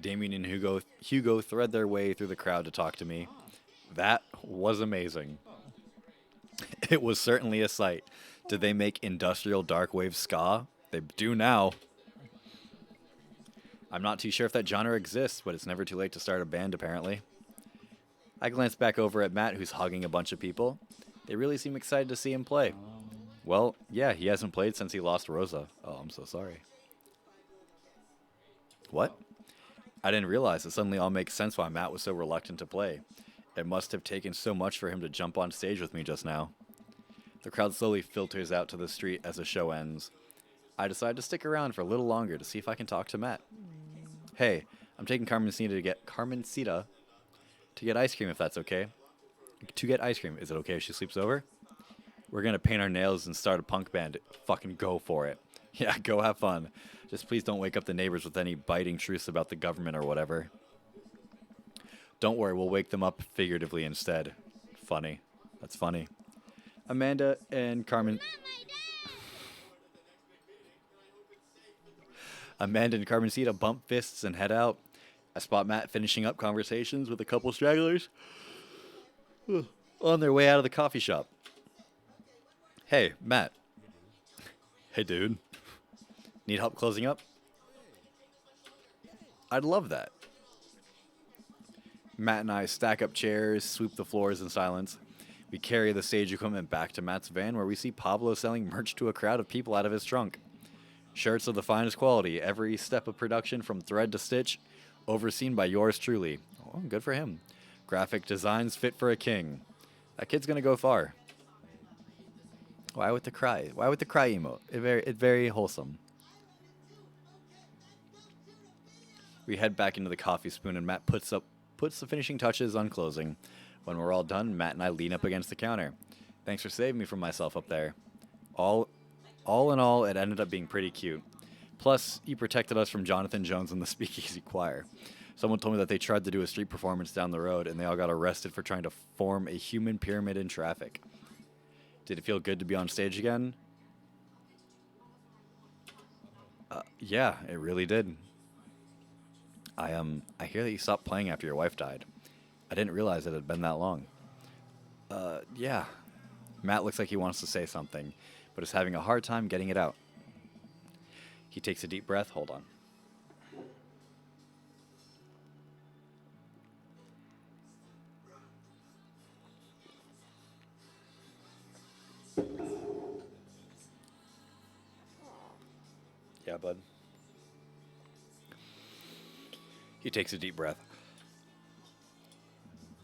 Damien and Hugo thread their way through the crowd to talk to me. That was amazing. It was certainly a sight. Did they make industrial dark wave ska? They do now. I'm not too sure if that genre exists, but it's never too late to start a band, apparently. I glance back over at Matt, who's hugging a bunch of people. They really seem excited to see him play. Well, yeah, he hasn't played since he lost Rosa. Oh, I'm so sorry. What? I didn't realize it suddenly all makes sense why Matt was so reluctant to play. It must have taken so much for him to jump on stage with me just now. The crowd slowly filters out to the street as the show ends. I decide to stick around for a little longer to see if I can talk to Matt. Hey, I'm taking Carmencita to get ice cream if that's okay. To get ice cream, is it okay if she sleeps over? We're gonna paint our nails and start a punk band. Fucking go for it. Yeah, go have fun. Just please don't wake up the neighbors with any biting truths about the government or whatever. Don't worry, we'll wake them up figuratively instead. Funny. That's funny. Amanda and Carmencita bump fists and head out. I spot Matt finishing up conversations with a couple stragglers on their way out of the coffee shop. Hey, Matt. Hey, dude. Need help closing up? I'd love that. Matt and I stack up chairs, sweep the floors in silence. We carry the stage equipment back to Matt's van, where we see Pablo selling merch to a crowd of people out of his trunk. Shirts of the finest quality, every step of production from thread to stitch, overseen by yours truly. Oh, good for him. Graphic designs fit for a king. That kid's gonna go far. Why with the cry? Why with the cry emote? It's very wholesome. We head back into the coffee spoon, and Matt puts the finishing touches on closing. When we're all done, Matt and I lean up against the counter. Thanks for saving me from myself up there. All in all, it ended up being pretty cute. Plus, you protected us from Jonathan Jones and the Speakeasy Choir. Someone told me that they tried to do a street performance down the road, and they all got arrested for trying to form a human pyramid in traffic. Did it feel good to be on stage again? Yeah, it really did. I hear that you stopped playing after your wife died. I didn't realize it had been that long. Yeah. Matt looks like he wants to say something, but is having a hard time getting it out. He takes a deep breath. Hold on. Yeah, bud. He takes a deep breath.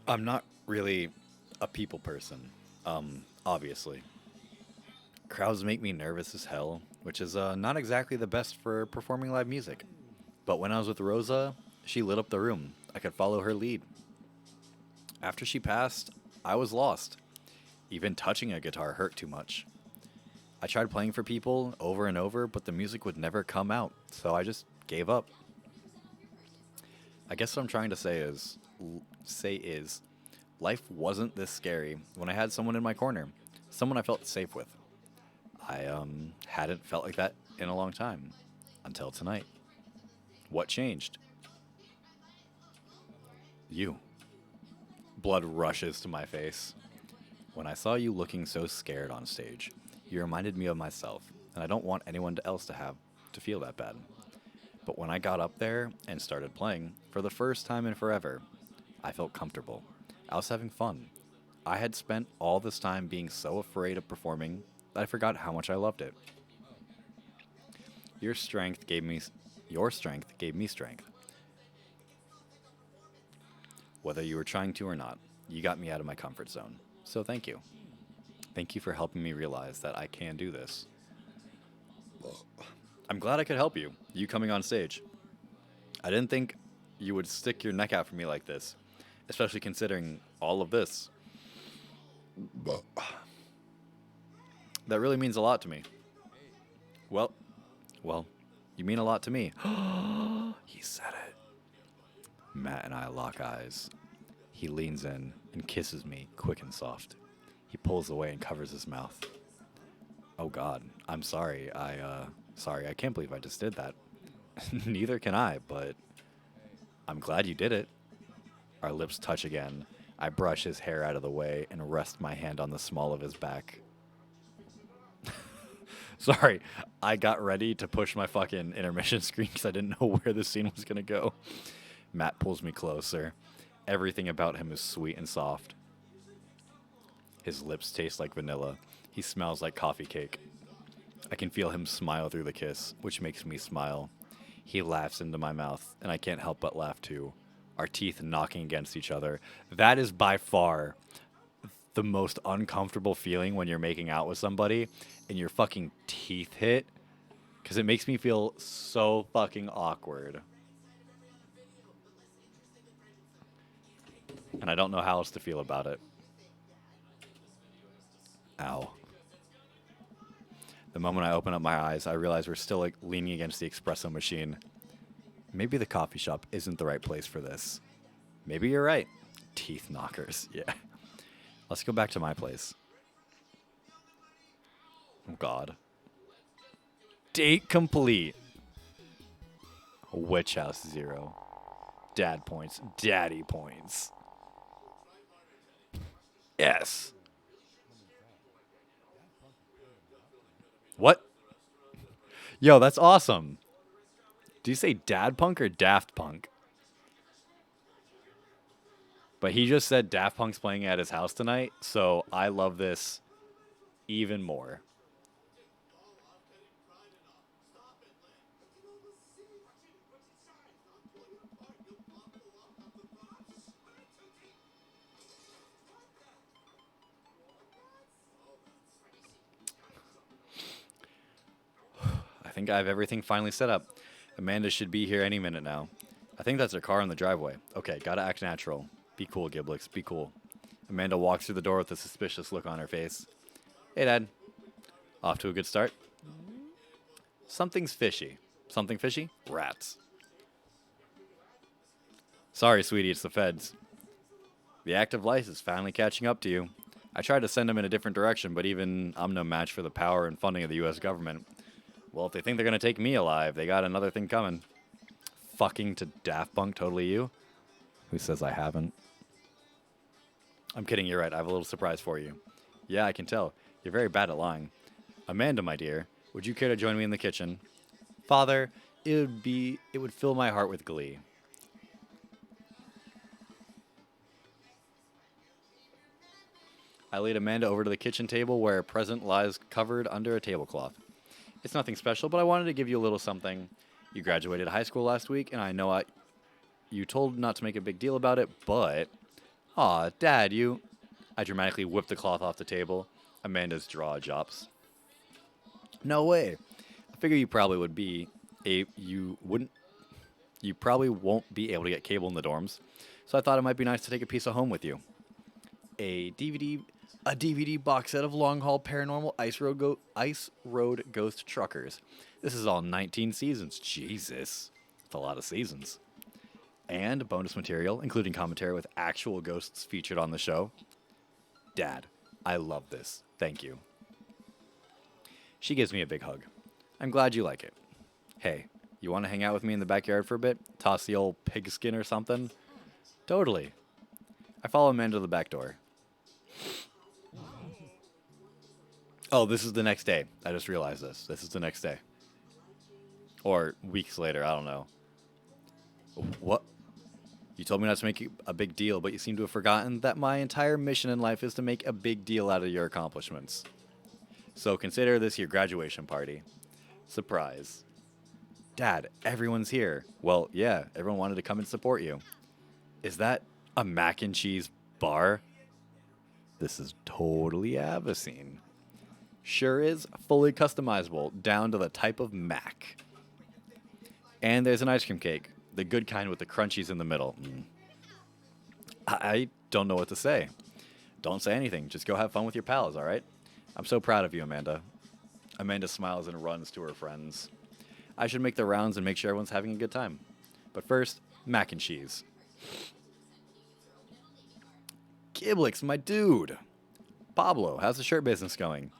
I'm not really a people person, obviously. Crowds make me nervous as hell, which is not exactly the best for performing live music. But when I was with Rosa, she lit up the room. I could follow her lead. After she passed, I was lost. Even touching a guitar hurt too much. I tried playing for people over and over, but the music would never come out, so I just gave up. I guess what I'm trying to say is, life wasn't this scary when I had someone in my corner, someone I felt safe with. I hadn't felt like that in a long time, until tonight. What changed? You. Blood rushes to my face. When I saw you looking so scared on stage, you reminded me of myself, and I don't want anyone else to feel that bad. But when I got up there and started playing, for the first time in forever, I felt comfortable. I was having fun. I had spent all this time being so afraid of performing that I forgot how much I loved it. Your strength gave me strength. Whether you were trying to or not, you got me out of my comfort zone. So thank you. Thank you for helping me realize that I can do this. I'm glad I could help you, you coming on stage. I didn't think you would stick your neck out for me like this, especially considering all of this. That really means a lot to me. Well, you mean a lot to me. He said it. Matt and I lock eyes. He leans in and kisses me quick and soft. He pulls away and covers his mouth. Oh God, I'm sorry. I can't believe I just did that. Neither can I, but I'm glad you did it. Our lips touch again. I brush his hair out of the way and rest my hand on the small of his back. Sorry, I got ready to push my fucking intermission screen because I didn't know where the scene was going to go. Matt pulls me closer. Everything about him is sweet and soft. His lips taste like vanilla. He smells like coffee cake. I can feel him smile through the kiss, which makes me smile. He laughs into my mouth, and I can't help but laugh too. Our teeth knocking against each other. That is by far the most uncomfortable feeling when you're making out with somebody and your fucking teeth hit, because it makes me feel so fucking awkward. And I don't know how else to feel about it. Ow. The moment I open up my eyes, I realize we're still like leaning against the espresso machine. Maybe the coffee shop isn't the right place for this. Maybe you're right. Teeth knockers. Yeah. Let's go back to my place. Oh, God. Date complete. Witch House 0. Dad points. Daddy points. Yes. What? Yo, that's awesome. Do you say Dad Punk or Daft Punk? But he just said Daft Punk's playing at his house tonight, so I love this even more. I think I have everything finally set up. Amanda should be here any minute now. I think that's her car in the driveway. Okay, gotta act natural. Be cool, Giblix. Be cool. Amanda walks through the door with a suspicious look on her face. Hey, Dad. Off to a good start? Something's fishy. Something fishy? Rats. Sorry, sweetie, it's the feds. The active life is finally catching up to you. I tried to send them in a different direction, but even I'm no match for the power and funding of the U.S. government. Well, if they think they're going to take me alive, they got another thing coming. Fucking to Daft Punk, totally you? Who says I haven't? I'm kidding, you're right. I have a little surprise for you. Yeah, I can tell. You're very bad at lying. Amanda, my dear, would you care to join me in the kitchen? Father, it would fill my heart with glee. I lead Amanda over to the kitchen table where a present lies covered under a tablecloth. It's nothing special, but I wanted to give you a little something. You graduated high school last week, and I know you told not to make a big deal about it, but... Aw, Dad, you... I dramatically whip the cloth off the table. Amanda's jaw drops. No way. I figure you probably would be... You probably won't be able to get cable in the dorms, so I thought it might be nice to take a piece of home with you. A DVD box set of Long Haul Paranormal Ice Road Ghost Truckers. This is all 19 seasons. Jesus. That's a lot of seasons. And bonus material, including commentary with actual ghosts featured on the show. Dad, I love this. Thank you. She gives me a big hug. I'm glad you like it. Hey, you want to hang out with me in the backyard for a bit? Toss the old pigskin or something? Totally. I follow Amanda to the back door. Oh, this is the next day. I just realized this. This is the next day. Or weeks later, I don't know. What? You told me not to make a big deal, but you seem to have forgotten that my entire mission in life is to make a big deal out of your accomplishments. So consider this your graduation party. Surprise. Dad, everyone's here. Well, yeah, everyone wanted to come and support you. Is that a mac and cheese bar? This is totally Avicine. Sure is, fully customizable, down to the type of mac. And there's an ice cream cake, the good kind with the crunchies in the middle. I don't know what to say. Don't say anything, just go have fun with your pals, all right? I'm so proud of you, Amanda. Amanda smiles and runs to her friends. I should make the rounds and make sure everyone's having a good time. But first, mac and cheese. Giblix, my dude. Pablo, how's the shirt business going?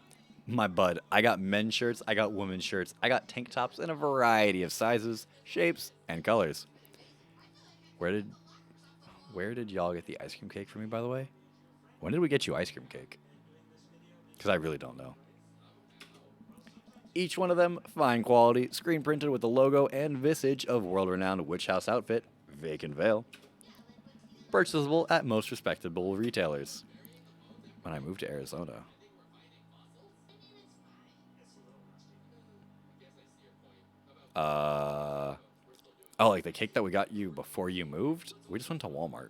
My bud, I got men's shirts, I got women's shirts, I got tank tops in a variety of sizes, shapes, and colors. Where did y'all get the ice cream cake for me, by the way? When did we get you ice cream cake? Because I really don't know. Each one of them, fine quality, screen printed with the logo and visage of world-renowned Witch House outfit, Vacant Veil. Purchasable at most respectable retailers. When I moved to Arizona. Oh, like the cake that we got you before you moved? We just went to Walmart.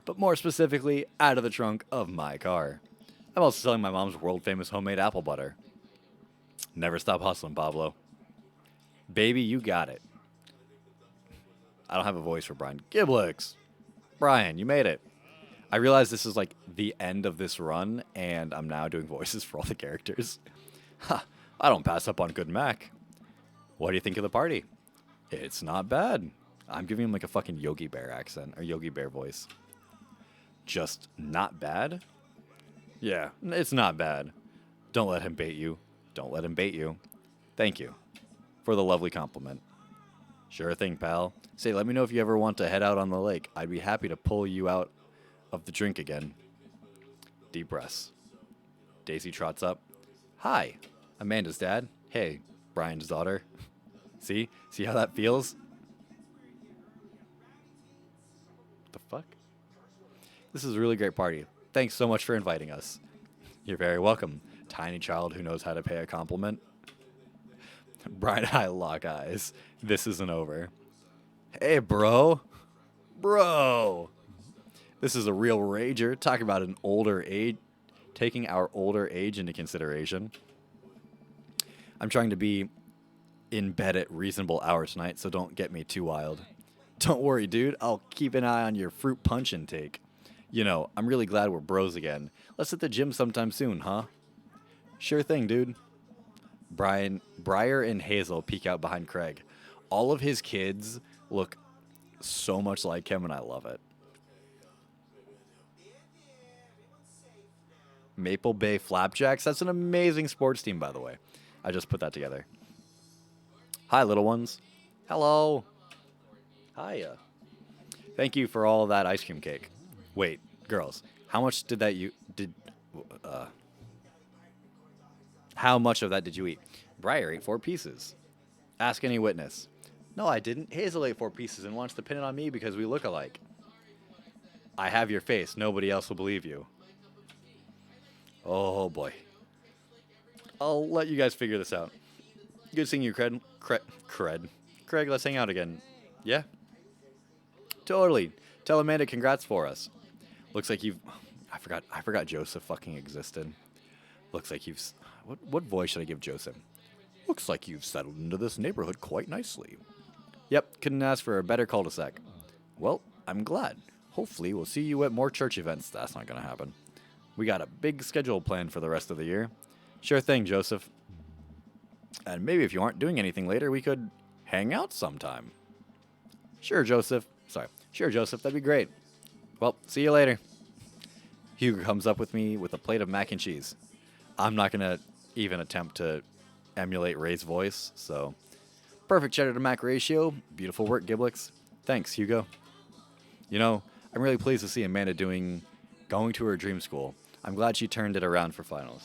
But more specifically, out of the trunk of my car. I'm also selling my mom's world-famous homemade apple butter. Never stop hustling, Pablo. Baby, you got it. I don't have a voice for Brian. Giblix. Brian, you made it. I realize this is like the end of this run, and I'm now doing voices for all the characters. Ha, I don't pass up on good Mac. What do you think of the party? It's not bad. I'm giving him like a fucking Yogi Bear accent, or Yogi Bear voice. Just not bad? Yeah, it's not bad. Don't let him bait you. Don't let him bait you. Thank you for the lovely compliment. Sure thing, pal. Say, let me know if you ever want to head out on the lake. I'd be happy to pull you out of the drink again. Deep breaths. Daisy trots up. Hi, Amanda's dad. Hey, Brian's daughter. See? See how that feels? What the fuck? This is a really great party. Thanks so much for inviting us. You're very welcome. Tiny child who knows how to pay a compliment. Brian and I lock eyes. This isn't over. Hey, bro. Bro. This is a real rager. Talk about an older age. Taking our older age into consideration. I'm trying to be in bed at reasonable hours tonight, so don't get me too wild. Don't worry, dude. I'll keep an eye on your fruit punch intake. You know, I'm really glad we're bros again. Let's hit the gym sometime soon, huh? Sure thing, dude. Briar and Hazel peek out behind Craig. All of his kids look so much like him, and I love it. Maple Bay Flapjacks. That's an amazing sports team, by the way. I just put that together. Hi, little ones. Hello. Hiya. Thank you for all that ice cream cake. Wait, girls, how much did that you did? How much of that did you eat? Briar ate 4 pieces. Ask any witness. No, I didn't. Hazel ate 4 pieces and wants to pin it on me because we look alike. I have your face. Nobody else will believe you. Oh, boy. I'll let you guys figure this out. Good seeing you, Cred. Craig, let's hang out again. Yeah? Totally. Tell Amanda congrats for us. Looks like you've... I forgot Joseph fucking existed. Looks like you've... What voice should I give Joseph? Looks like you've settled into this neighborhood quite nicely. Yep, couldn't ask for a better cul-de-sac. Well, I'm glad. Hopefully we'll see you at more church events. That's not going to happen. We got a big schedule planned for the rest of the year. Sure thing, Joseph. And maybe if you aren't doing anything later, we could hang out sometime. Sure, Joseph. Sure, Joseph. That'd be great. Well, see you later. Hugo comes up with me with a plate of mac and cheese. I'm not going to even attempt to emulate Ray's voice, so... Perfect cheddar to mac ratio. Beautiful work, Giblix. Thanks, Hugo. You know, I'm really pleased to see Amanda going to her dream school. I'm glad she turned it around for finals.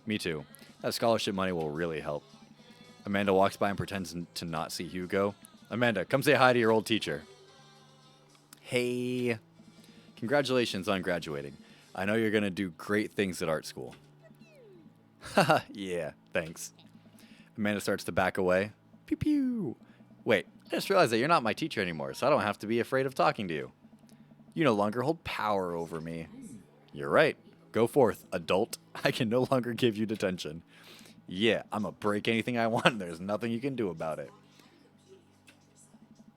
Me too. That scholarship money will really help. Amanda walks by and pretends to not see Hugo. Amanda, come say hi to your old teacher. Hey. Congratulations on graduating. I know you're going to do great things at art school. Haha, yeah, thanks. Amanda starts to back away. Pew pew. Wait, I just realized that you're not my teacher anymore, so I don't have to be afraid of talking to you. You no longer hold power over me. You're right. Go forth, adult. I can no longer give you detention. Yeah, I'm gonna break anything I want, and there's nothing you can do about it.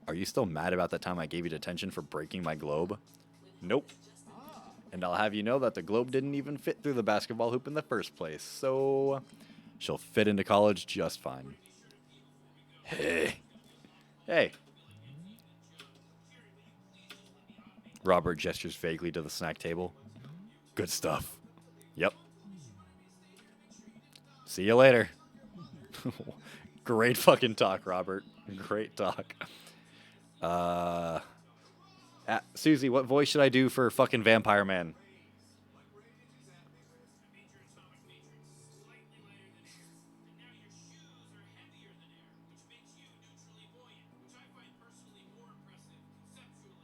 Are you still mad about that time I gave you detention for breaking my globe? Nope. And I'll have you know that the globe didn't even fit through the basketball hoop in the first place, so she'll fit into college just fine. Hey. Hey. Robert gestures vaguely to the snack table. Good stuff. Yep. See you later. Great fucking talk, Robert. Great talk. Susie, what voice should I do for fucking Vampire Man?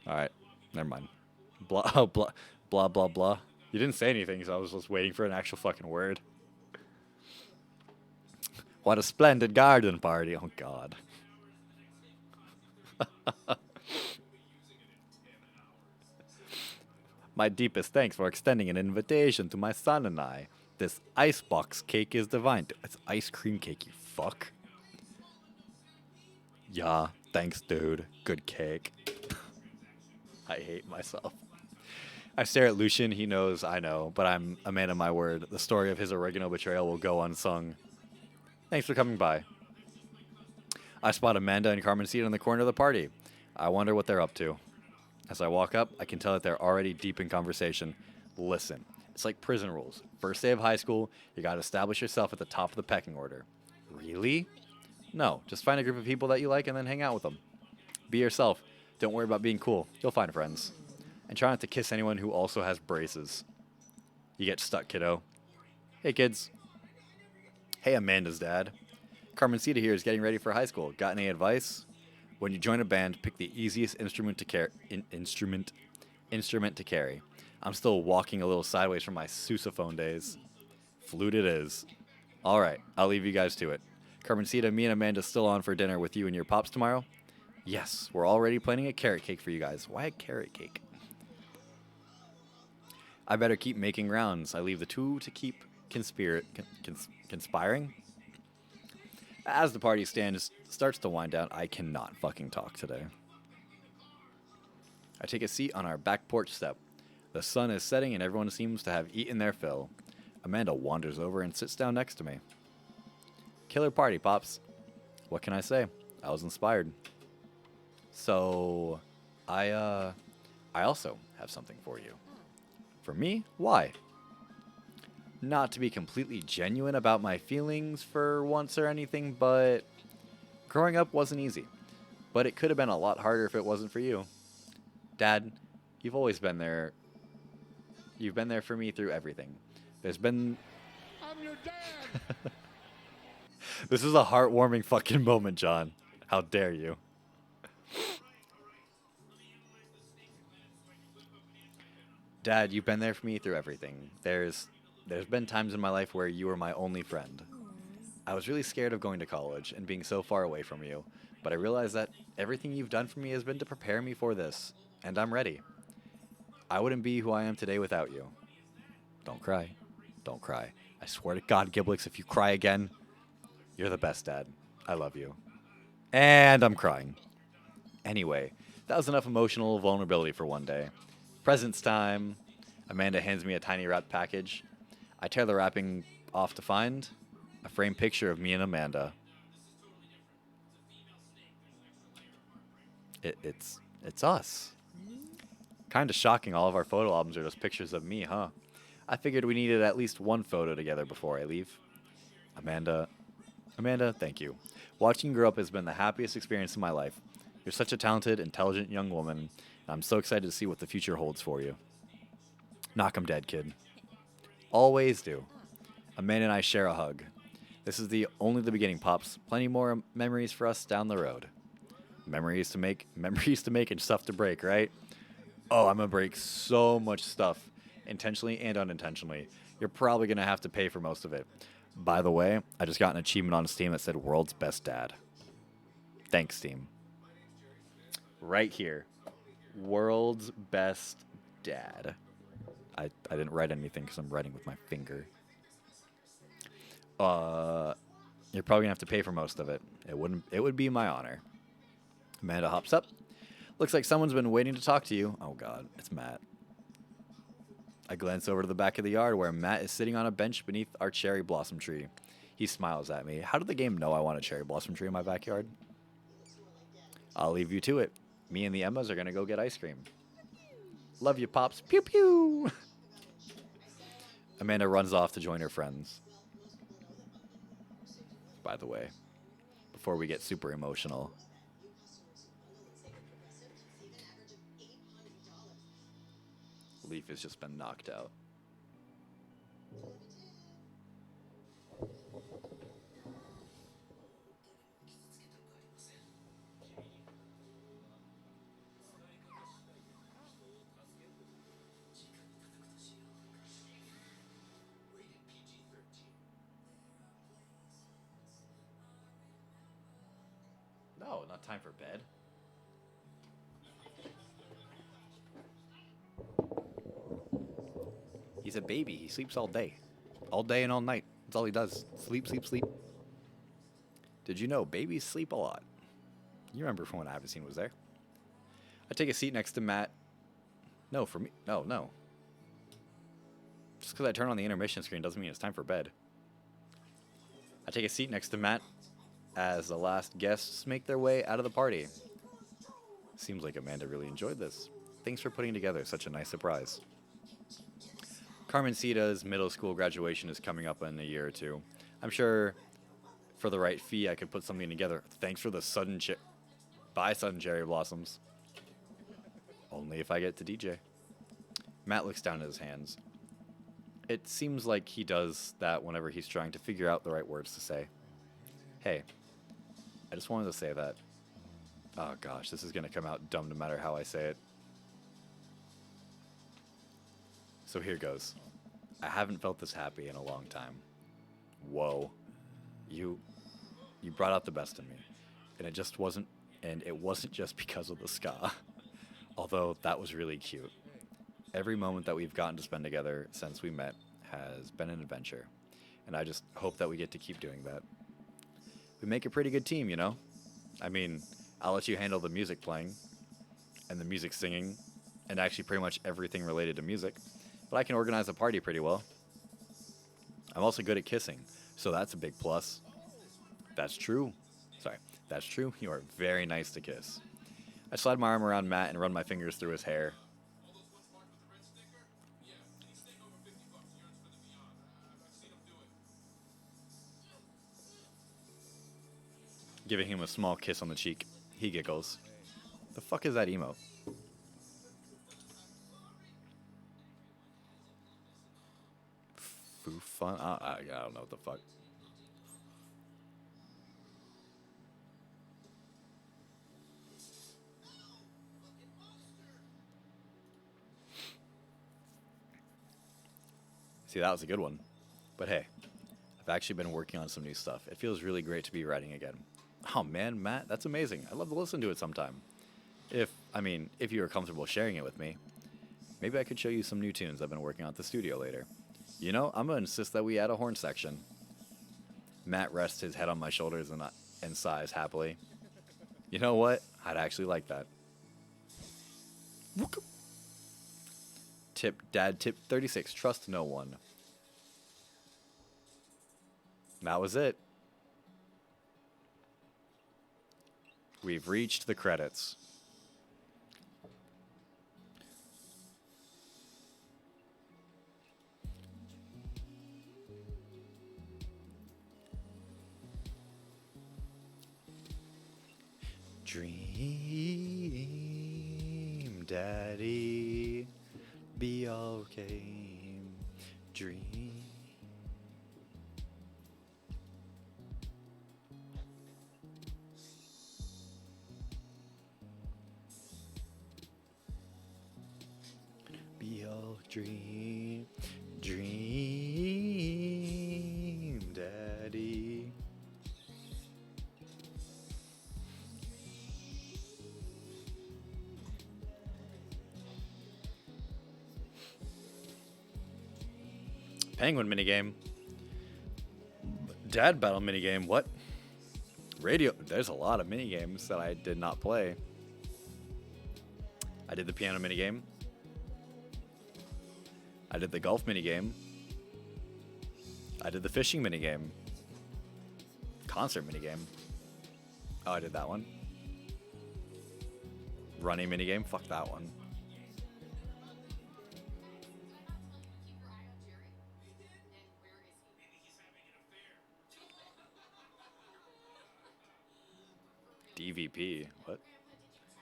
All right, never mind. Blah, oh, blah, blah, blah, blah. You didn't say anything, so I was just waiting for an actual fucking word. What a splendid garden party. Oh, God. My deepest thanks for extending an invitation to my son and I. This icebox cake is divine. It's ice cream cake, you fuck. Yeah, thanks, dude. Good cake. I hate myself. I stare at Lucian. He knows I know, but I'm a man of my word. The story of his oregano betrayal will go unsung. Thanks for coming by. I spot Amanda and Carmen seated in the corner of the party. I wonder what they're up to. As I walk up, I can tell that they're already deep in conversation. Listen, it's like prison rules. First day of high school, you gotta establish yourself at the top of the pecking order. Really? No, just find a group of people that you like and then hang out with them. Be yourself. Don't worry about being cool. You'll find friends. And try not to kiss anyone who also has braces. You get stuck, kiddo. Hey, kids. Hey, Amanda's dad. Carmencita here is getting ready for high school. Got any advice? When you join a band, pick the easiest instrument to carry. I'm still walking a little sideways from my sousaphone days. Flute it is. All right, I'll leave you guys to it. Carmencita, me and Amanda still on for dinner with you and your pops tomorrow? Yes, we're already planning a carrot cake for you guys. Why a carrot cake? I better keep making rounds. I leave the two to keep conspiring. As the party starts to wind down, I cannot fucking talk today. I take a seat on our back porch step. The sun is setting and everyone seems to have eaten their fill. Amanda wanders over and sits down next to me. Killer party, Pops. What can I say? I was inspired. So, I also have something for you. For me? Why? Not to be completely genuine about my feelings for once or anything, but growing up wasn't easy. But it could have been a lot harder if it wasn't for you. Dad, you've always been there. You've been there for me through everything. There's been... I'm your dad! This is a heartwarming fucking moment, John. How dare you? Dad, you've been there for me through everything. There's been times in my life where you were my only friend. I was really scared of going to college and being so far away from you, but I realized that everything you've done for me has been to prepare me for this, and I'm ready. I wouldn't be who I am today without you. Don't cry. Don't cry. I swear to God, Giblix, if you cry again, you're the best, Dad. I love you. And I'm crying. Anyway, that was enough emotional vulnerability for one day. Presents time. Amanda hands me a tiny wrapped package. I tear the wrapping off to find a framed picture of me and Amanda. It's us. Kind of shocking all of our photo albums are just pictures of me, huh? I figured we needed at least one photo together before I leave. Amanda, thank you. Watching you grow up has been the happiest experience in my life. You're such a talented, intelligent young woman, and I'm so excited to see what the future holds for you. Knock 'em dead, kid. Always do. Amanda and I share a hug. This is only the beginning, Pops. Plenty more memories for us down the road. Memories to make, and stuff to break, right? Oh, I'm gonna break so much stuff, intentionally and unintentionally. You're probably gonna have to pay for most of it. By the way, I just got an achievement on Steam that said World's Best Dad. Thanks, Steam. Right here. World's Best Dad. I didn't write anything because I'm writing with my finger. You're probably gonna have to pay for most of it. It would be my honor. Amanda hops up. Looks like someone's been waiting to talk to you. Oh God, it's Matt. I glance over to the back of the yard where Matt is sitting on a bench beneath our cherry blossom tree. He smiles at me. How did the game know I want a cherry blossom tree in my backyard? I'll leave you to it. Me and the Emmas are gonna go get ice cream. Love you, Pops. Pew pew. Amanda runs off to join her friends. By the way, before we get super emotional, Leaf has just been knocked out. Not time for bed? He's a baby. He sleeps all day. All day and all night. That's all he does. Sleep, sleep, sleep. Did you know babies sleep a lot? You remember from when Avicine was there. I take a seat next to Matt. No, for me. No, no. Just because I turn on the intermission screen doesn't mean it's time for bed. I take a seat next to Matt as the last guests make their way out of the party. Seems like Amanda really enjoyed this. Thanks for putting together such a nice surprise. Carmencita's middle school graduation is coming up in a year or two. I'm sure for the right fee I could put something together. Thanks for the sudden Bye, sudden cherry blossoms. Only if I get to DJ. Matt looks down at his hands. It seems like he does that whenever he's trying to figure out the right words to say. Hey, I just wanted to say that. Oh gosh, this is going to come out dumb no matter how I say it. So here goes. I haven't felt this happy in a long time. Whoa. You brought out the best in me. And it wasn't just because of the ska. Although that was really cute. Every moment that we've gotten to spend together since we met has been an adventure. And I just hope that we get to keep doing that. We make a pretty good team, you know? I mean, I'll let you handle the music playing and the music singing and actually pretty much everything related to music. But I can organize a party pretty well. I'm also good at kissing, so that's a big plus. That's true. Sorry, that's true. You are very nice to kiss. I slide my arm around Matt and run my fingers through his hair. Giving him a small kiss on the cheek. He giggles. The fuck is that emote? Foo fun? I don't know what the fuck. See, that was a good one. But hey, I've actually been working on some new stuff. It feels really great to be writing again. Oh man, Matt, that's amazing. I'd love to listen to it sometime. If you are comfortable sharing it with me. Maybe I could show you some new tunes I've been working on at the studio later. You know, I'm going to insist that we add a horn section. Matt rests his head on my shoulders and sighs happily. You know what? I'd actually like that. Dad tip 36, trust no one. That was it. We've reached the credits. Dream, Daddy, be okay. Dream. Be all dream, dream, Daddy. Penguin minigame. Dad battle minigame. What? Radio. There's a lot of minigames that I did not play. I did the piano minigame. I did the golf minigame. I did the fishing minigame. Concert minigame. Oh, I did that one. Running minigame. Fuck that one. DVP. What?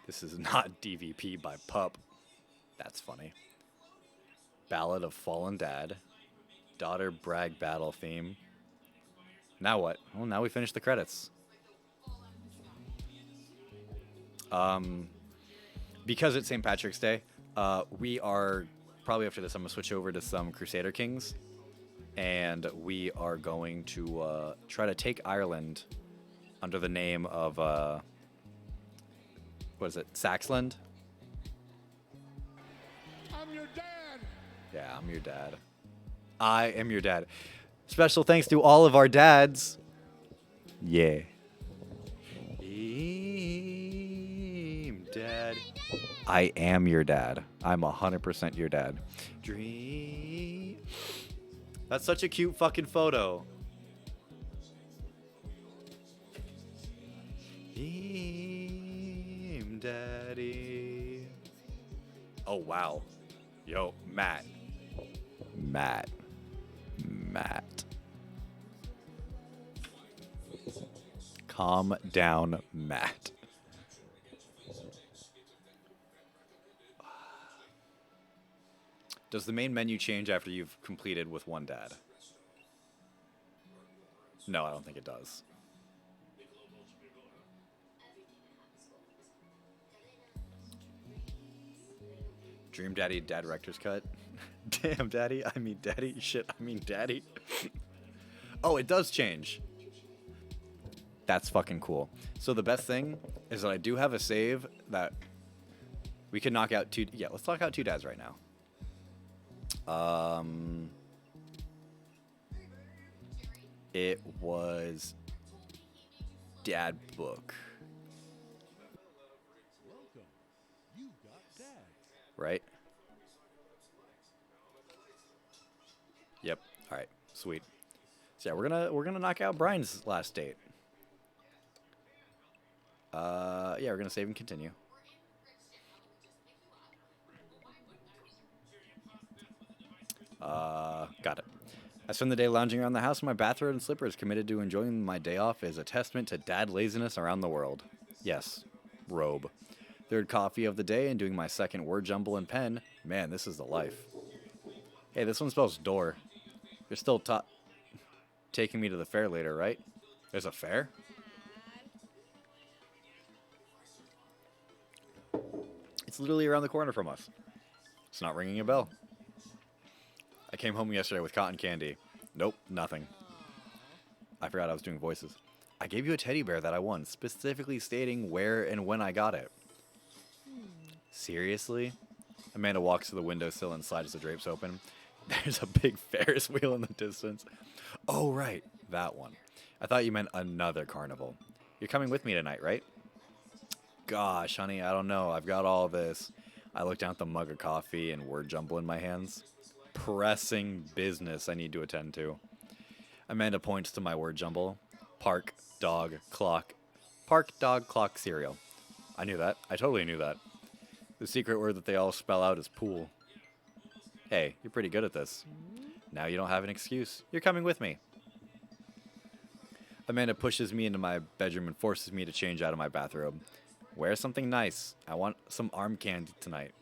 This is not DVP by Pup. That's funny. Ballad of Fallen Dad. Daughter brag battle theme. Now what? Well, now we finish the credits. Because it's St. Patrick's Day, we are probably after this. I'm gonna switch over to some Crusader Kings, and we are going to try to take Ireland under the name of what is it, Saxland? I'm your dad. Yeah, I'm your dad. I am your dad. Special thanks to all of our dads. Yeah. Dream dad. I am your dad. I'm 100% your dad. Dream. That's such a cute fucking photo. Dream daddy. Oh, wow. Yo, Matt. Matt. Calm down, Matt. Does the main menu change after you've completed with one dad? No, I don't think it does. Dream Daddy Dad Director's Cut. Damn, Daddy. I mean, Daddy. Shit, I mean, Daddy. Oh, it does change. That's fucking cool. So the best thing is that I do have a save that we can knock out two. Yeah, let's knock out two dads right now. It was Dad Book. Right? Yep. All right. Sweet. So yeah, we're gonna knock out Brian's last date. Yeah, we're gonna save and continue. Got it. I spend the day lounging around the house in my bathrobe and slippers, committed to enjoying my day off as a testament to dad laziness around the world. Yes, robe. Third coffee of the day and doing my second word jumble and pen. Man, this is the life. Hey, this one spells door. You're still taking me to the fair later, right? There's a fair? It's literally around the corner from us. It's not ringing a bell. I came home yesterday with cotton candy. Nope, nothing. I forgot I was doing voices. I gave you a teddy bear that I won, specifically stating where and when I got it. Seriously? Amanda walks to the windowsill and slides the drapes open. There's a big Ferris wheel in the distance. Oh, right, that one. I thought you meant another carnival. You're coming with me tonight, right? Gosh, honey, I don't know. I've got all this. I look down at the mug of coffee and word jumble in my hands. Pressing business I need to attend to. Amanda points to my word jumble. Park, dog, clock. Park, dog, clock, cereal. I knew that. I totally knew that. The secret word that they all spell out is pool. Hey, you're pretty good at this. Now you don't have an excuse. You're coming with me. Amanda pushes me into my bedroom and forces me to change out of my bathrobe. Wear something nice. I want some arm candy tonight.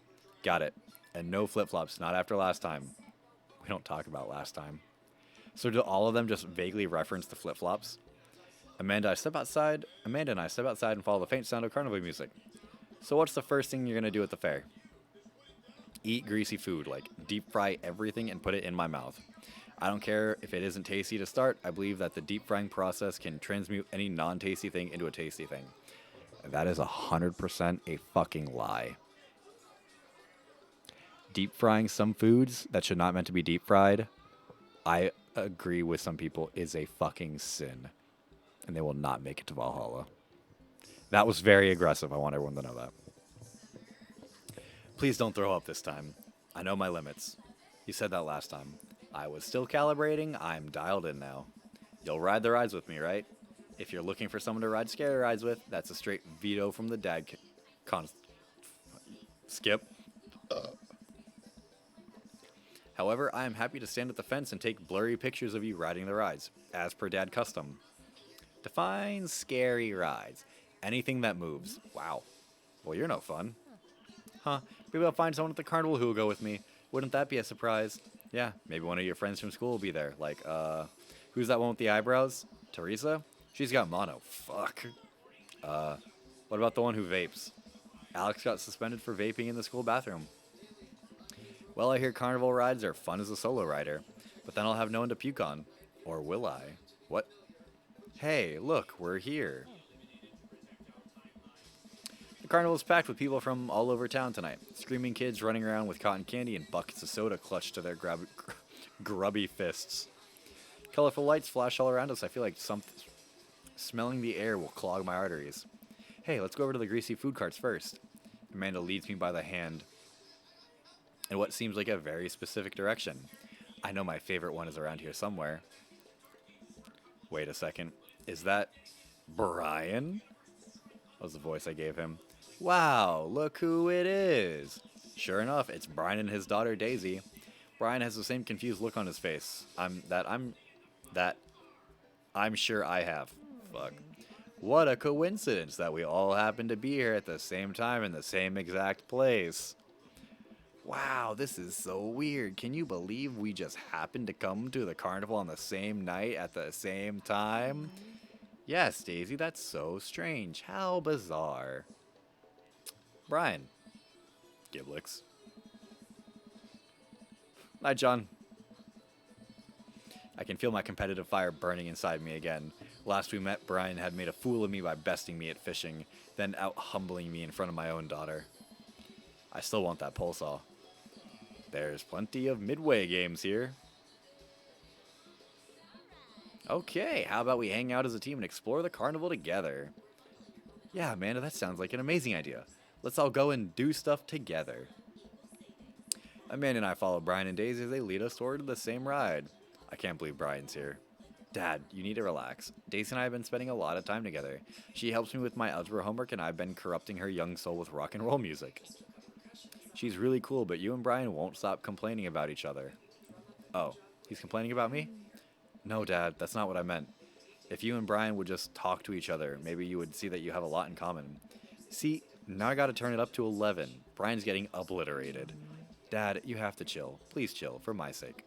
Got it. And no flip-flops, not after last time. We don't talk about last time. So do all of them just vaguely reference the flip-flops? Amanda and I step outside and follow the faint sound of carnival music. So what's the first thing you're going to do at the fair? Eat greasy food, like deep fry everything and put it in my mouth. I don't care if it isn't tasty to start. I believe that the deep frying process can transmute any non-tasty thing into a tasty thing. That is 100% a fucking lie. Deep frying some foods that should not meant to be deep fried, I agree with some people, is a fucking sin. And they will not make it to Valhalla. That was very aggressive. I want everyone to know that. Please don't throw up this time. I know my limits. You said that last time. I was still calibrating. I'm dialed in now. You'll ride the rides with me, right? If you're looking for someone to ride scary rides with, that's a straight veto from the dad. Skip. However, I am happy to stand at the fence and take blurry pictures of you riding the rides, as per dad custom. Define scary rides. Anything that moves. Wow. Well, you're no fun. Huh. Maybe I'll find someone at the carnival who will go with me. Wouldn't that be a surprise? Yeah, maybe one of your friends from school will be there. Like, who's that one with the eyebrows? Teresa? She's got mono. Fuck. What about the one who vapes? Alex got suspended for vaping in the school bathroom. Well, I hear carnival rides are fun as a solo rider, but then I'll have no one to puke on. Or will I? What? Hey, look, we're here. The carnival is packed with people from all over town tonight. Screaming kids running around with cotton candy and buckets of soda clutched to their grubby fists. Colorful lights flash all around us. I feel like smelling the air will clog my arteries. Hey, let's go over to the greasy food carts first. Amanda leads me by the hand in what seems like a very specific direction. I know my favorite one is around here somewhere. Wait a second. Is that Brian? Was the voice I gave him. Wow, look who it is. Sure enough, it's Brian and his daughter Daisy. Brian has the same confused look on his face. I'm sure I have. Fuck. What a coincidence that we all happen to be here at the same time in the same exact place. Wow, this is so weird. Can you believe we just happened to come to the carnival on the same night at the same time? Yes, Daisy, that's so strange. How bizarre. Brian. Giblix. Hi, John. I can feel my competitive fire burning inside me again. Last we met, Brian had made a fool of me by besting me at fishing, then out-humbling me in front of my own daughter. I still want that pole saw. There's plenty of midway games here. Okay, how about we hang out as a team and explore the carnival together? Yeah, Amanda, that sounds like an amazing idea. Let's all go and do stuff together. Amanda and I follow Brian and Daisy as they lead us toward the same ride. I can't believe Brian's here. Dad, you need to relax. Daisy and I have been spending a lot of time together. She helps me with my algebra homework, and I've been corrupting her young soul with rock and roll music. She's really cool, but you and Brian won't stop complaining about each other. Oh, he's complaining about me? No, Dad, that's not what I meant. If you and Brian would just talk to each other, maybe you would see that you have a lot in common. See, now I gotta turn it up to 11. Brian's getting obliterated. Dad, you have to chill. Please chill, for my sake.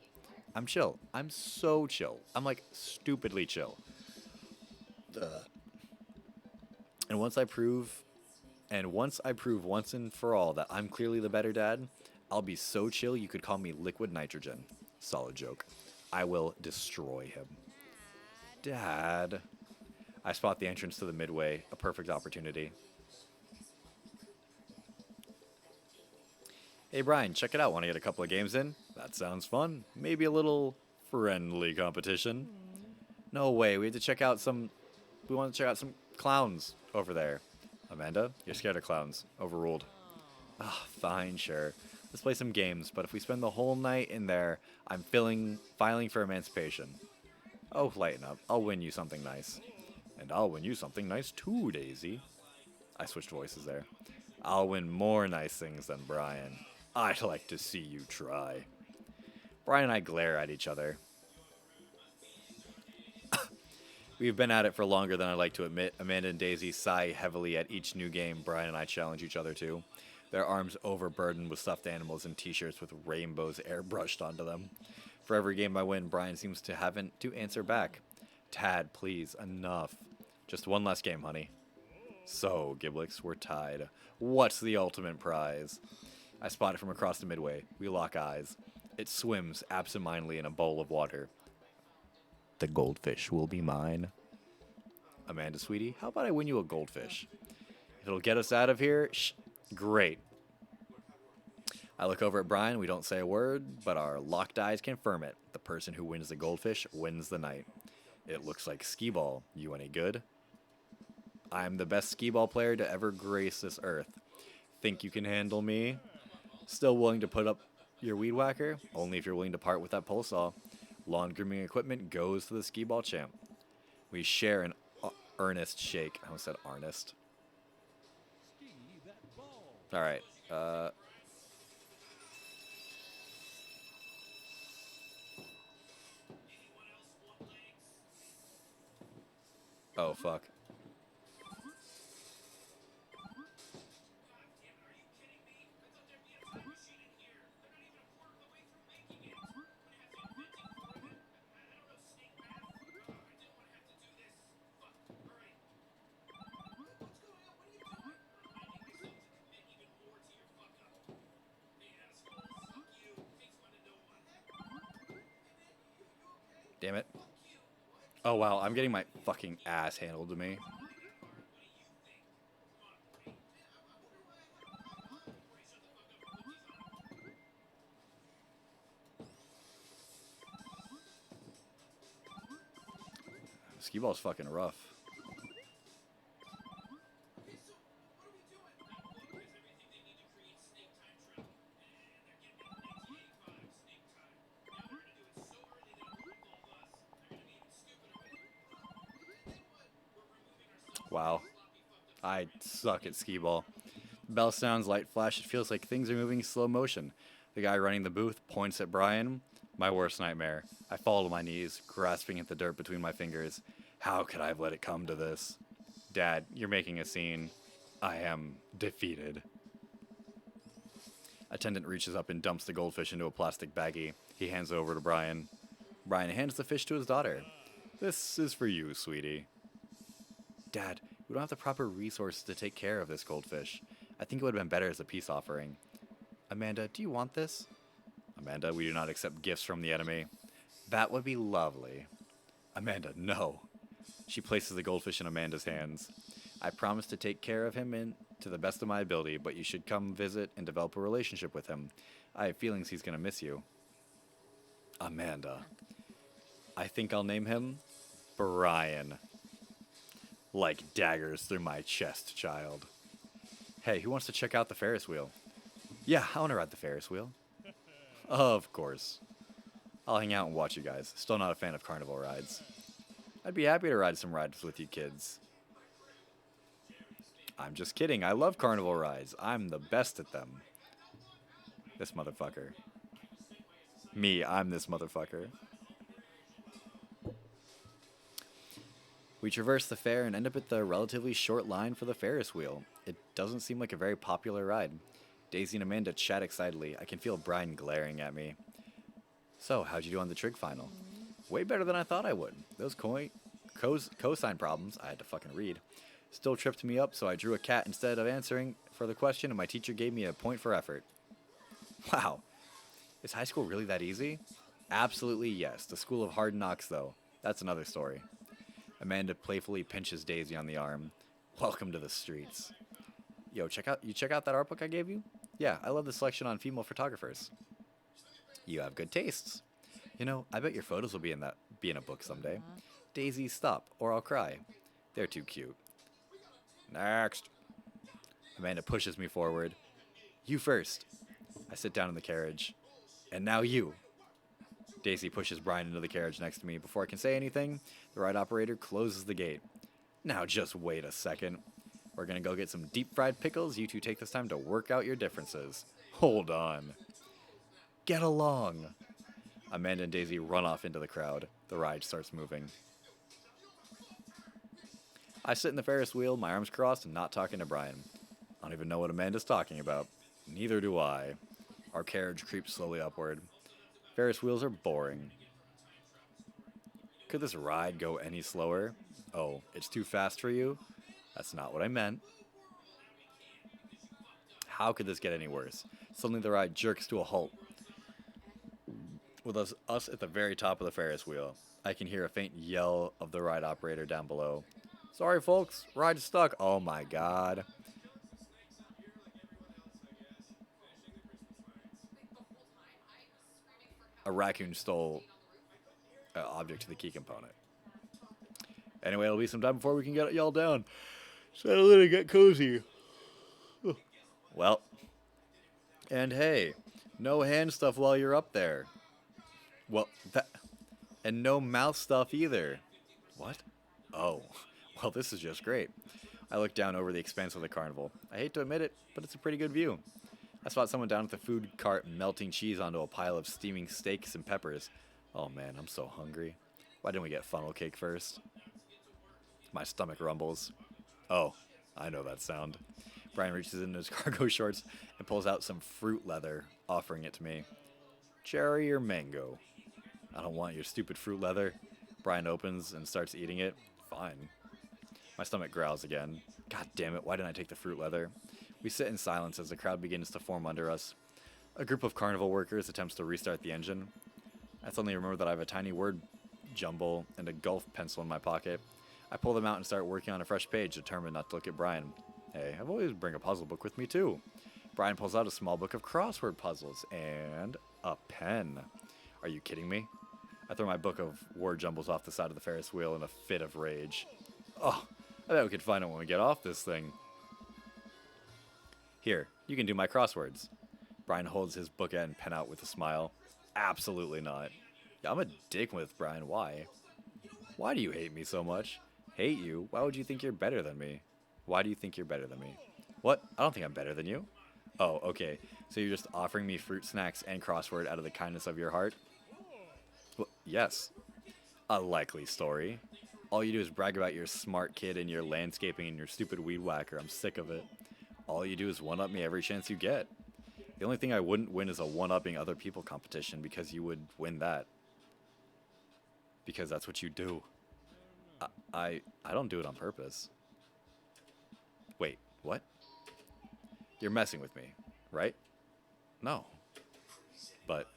I'm chill. I'm so chill. I'm like stupidly chill. And once I prove once and for all that I'm clearly the better dad, I'll be so chill you could call me liquid nitrogen. Solid joke. I will destroy him. Dad. I spot the entrance to the midway, a perfect opportunity. Hey Brian, check it out. Want to get a couple of games in? That sounds fun. Maybe a little friendly competition. No way. We want to check out some clowns over there. Amanda, you're scared of clowns. Overruled. Ah, fine, sure. Let's play some games, but if we spend the whole night in there, I'm filing for emancipation. Oh, lighten up. I'll win you something nice. And I'll win you something nice too, Daisy. I switched voices there. I'll win more nice things than Brian. I'd like to see you try. Brian and I glare at each other. We've been at it for longer than I'd like to admit. Amanda and Daisy sigh heavily at each new game Brian and I challenge each other to. Their arms overburdened with stuffed animals and t-shirts with rainbows airbrushed onto them. For every game I win, Brian seems to have to answer back. Dad, please, enough. Just one last game, honey. So, Giblix, we're tied. What's the ultimate prize? I spot it from across the midway. We lock eyes. It swims absentmindedly in a bowl of water. The goldfish will be mine. Amanda, sweetie, how about I win you a goldfish? If it'll get us out of here, great. I look over at Brian. We don't say a word, but our locked eyes confirm it. The person who wins the goldfish wins the night. It looks like skee-ball. You any good? I'm the best skee-ball player to ever grace this earth. Think you can handle me? Still willing to put up your weed whacker? Only if you're willing to part with that pole saw. Lawn grooming equipment goes to the skee-ball champ. We share an earnest shake. I almost said Arnest. All right. Oh, fuck. Damn it. Oh, wow. I'm getting my fucking ass handled to me. Skee ball's fucking rough. Wow. I suck at skee ball. Bell sounds, light flash. It feels like things are moving in slow motion. The guy running the booth points at Brian. My worst nightmare. I fall to my knees, grasping at the dirt between my fingers. How could I have let it come to this? Dad, you're making a scene. I am defeated. Attendant reaches up and dumps the goldfish into a plastic baggie. He hands it over to Brian. Brian hands the fish to his daughter. This is for you, sweetie. Dad, we don't have the proper resources to take care of this goldfish. I think it would have been better as a peace offering. Amanda, do you want this? Amanda, we do not accept gifts from the enemy. That would be lovely. Amanda, no. She places the goldfish in Amanda's hands. I promise to take care of him to the best of my ability, but you should come visit and develop a relationship with him. I have feelings he's going to miss you. Amanda. I think I'll name him Brian. Like daggers through my chest, child. Hey, who wants to check out the Ferris wheel? Yeah, I want to ride the Ferris wheel. Of course. I'll hang out and watch you guys. Still not a fan of carnival rides. I'd be happy to ride some rides with you kids. I'm just kidding. I love carnival rides. I'm the best at them. This motherfucker. Me, I'm this motherfucker. We traverse the fair and end up at the relatively short line for the Ferris wheel. It doesn't seem like a very popular ride. Daisy and Amanda chat excitedly. I can feel Brian glaring at me. So, how'd you do on the trig final? Way better than I thought I would. Those cosine problems, I had to fucking read, still tripped me up, so I drew a cat instead of answering for the question, and my teacher gave me a point for effort. Wow. Is high school really that easy? Absolutely yes. The school of hard knocks, though. That's another story. Amanda playfully pinches Daisy on the arm. Welcome to the streets. Yo, check out that art book I gave you? Yeah, I love the selection on female photographers. You have good tastes. You know, I bet your photos will be in a book someday. Daisy, stop, or I'll cry. They're too cute. Next. Amanda pushes me forward. You first. I sit down in the carriage. And now you. Daisy pushes Brian into the carriage next to me. Before I can say anything, the ride operator closes the gate. Now just wait a second. We're gonna go get some deep fried pickles. You two take this time to work out your differences. Hold on. Get along. Amanda and Daisy run off into the crowd. The ride starts moving. I sit in the Ferris wheel, my arms crossed, and not talking to Brian. I don't even know what Amanda's talking about. Neither do I. Our carriage creeps slowly upward. Ferris wheels are boring. Could this ride go any slower? Oh, it's too fast for you? That's not what I meant. How could this get any worse? Suddenly the ride jerks to a halt. With us at the very top of the Ferris wheel. I can hear a faint yell of the ride operator down below. Sorry folks, ride's stuck. Oh my god. A raccoon stole an object to the key component. Anyway, it'll be some time before we can get y'all down. Settle in and get cozy. Well. And hey, no hand stuff while you're up there. Well, and no mouth stuff either. What? Oh, well, this is just great. I look down over the expanse of the carnival. I hate to admit it, but it's a pretty good view. I spot someone down at the food cart melting cheese onto a pile of steaming steaks and peppers. Oh man, I'm so hungry. Why didn't we get funnel cake first? My stomach rumbles. Oh, I know that sound. Brian reaches into his cargo shorts and pulls out some fruit leather, offering it to me. Cherry or mango? I don't want your stupid fruit leather. Brian opens and starts eating it. Fine. My stomach growls again. God damn it, why didn't I take the fruit leather? We sit in silence as the crowd begins to form under us. A group of carnival workers attempts to restart the engine. I suddenly remember that I have a tiny word jumble and a golf pencil in my pocket. I pull them out and start working on a fresh page, determined not to look at Brian. Hey, I've always bring a puzzle book with me too. Brian pulls out a small book of crossword puzzles and a pen. Are you kidding me? I throw my book of word jumbles off the side of the Ferris wheel in a fit of rage. Oh, I bet we could find it when we get off this thing. Here, you can do my crosswords. Brian holds his bookend and pen out with a smile. Absolutely not. Yeah, I'm a dick with Brian. Why? Why do you hate me so much? Hate you? Why would you think you're better than me? Why do you think you're better than me? What? I don't think I'm better than you. Oh, okay. So you're just offering me fruit snacks and crossword out of the kindness of your heart? Well, yes. A likely story. All you do is brag about your smart kid and your landscaping and your stupid weed whacker. I'm sick of it. All you do is one-up me every chance you get. The only thing I wouldn't win is a one-upping other people competition because you would win that. Because that's what you do. I don't do it on purpose. Wait, what? You're messing with me, right? No. But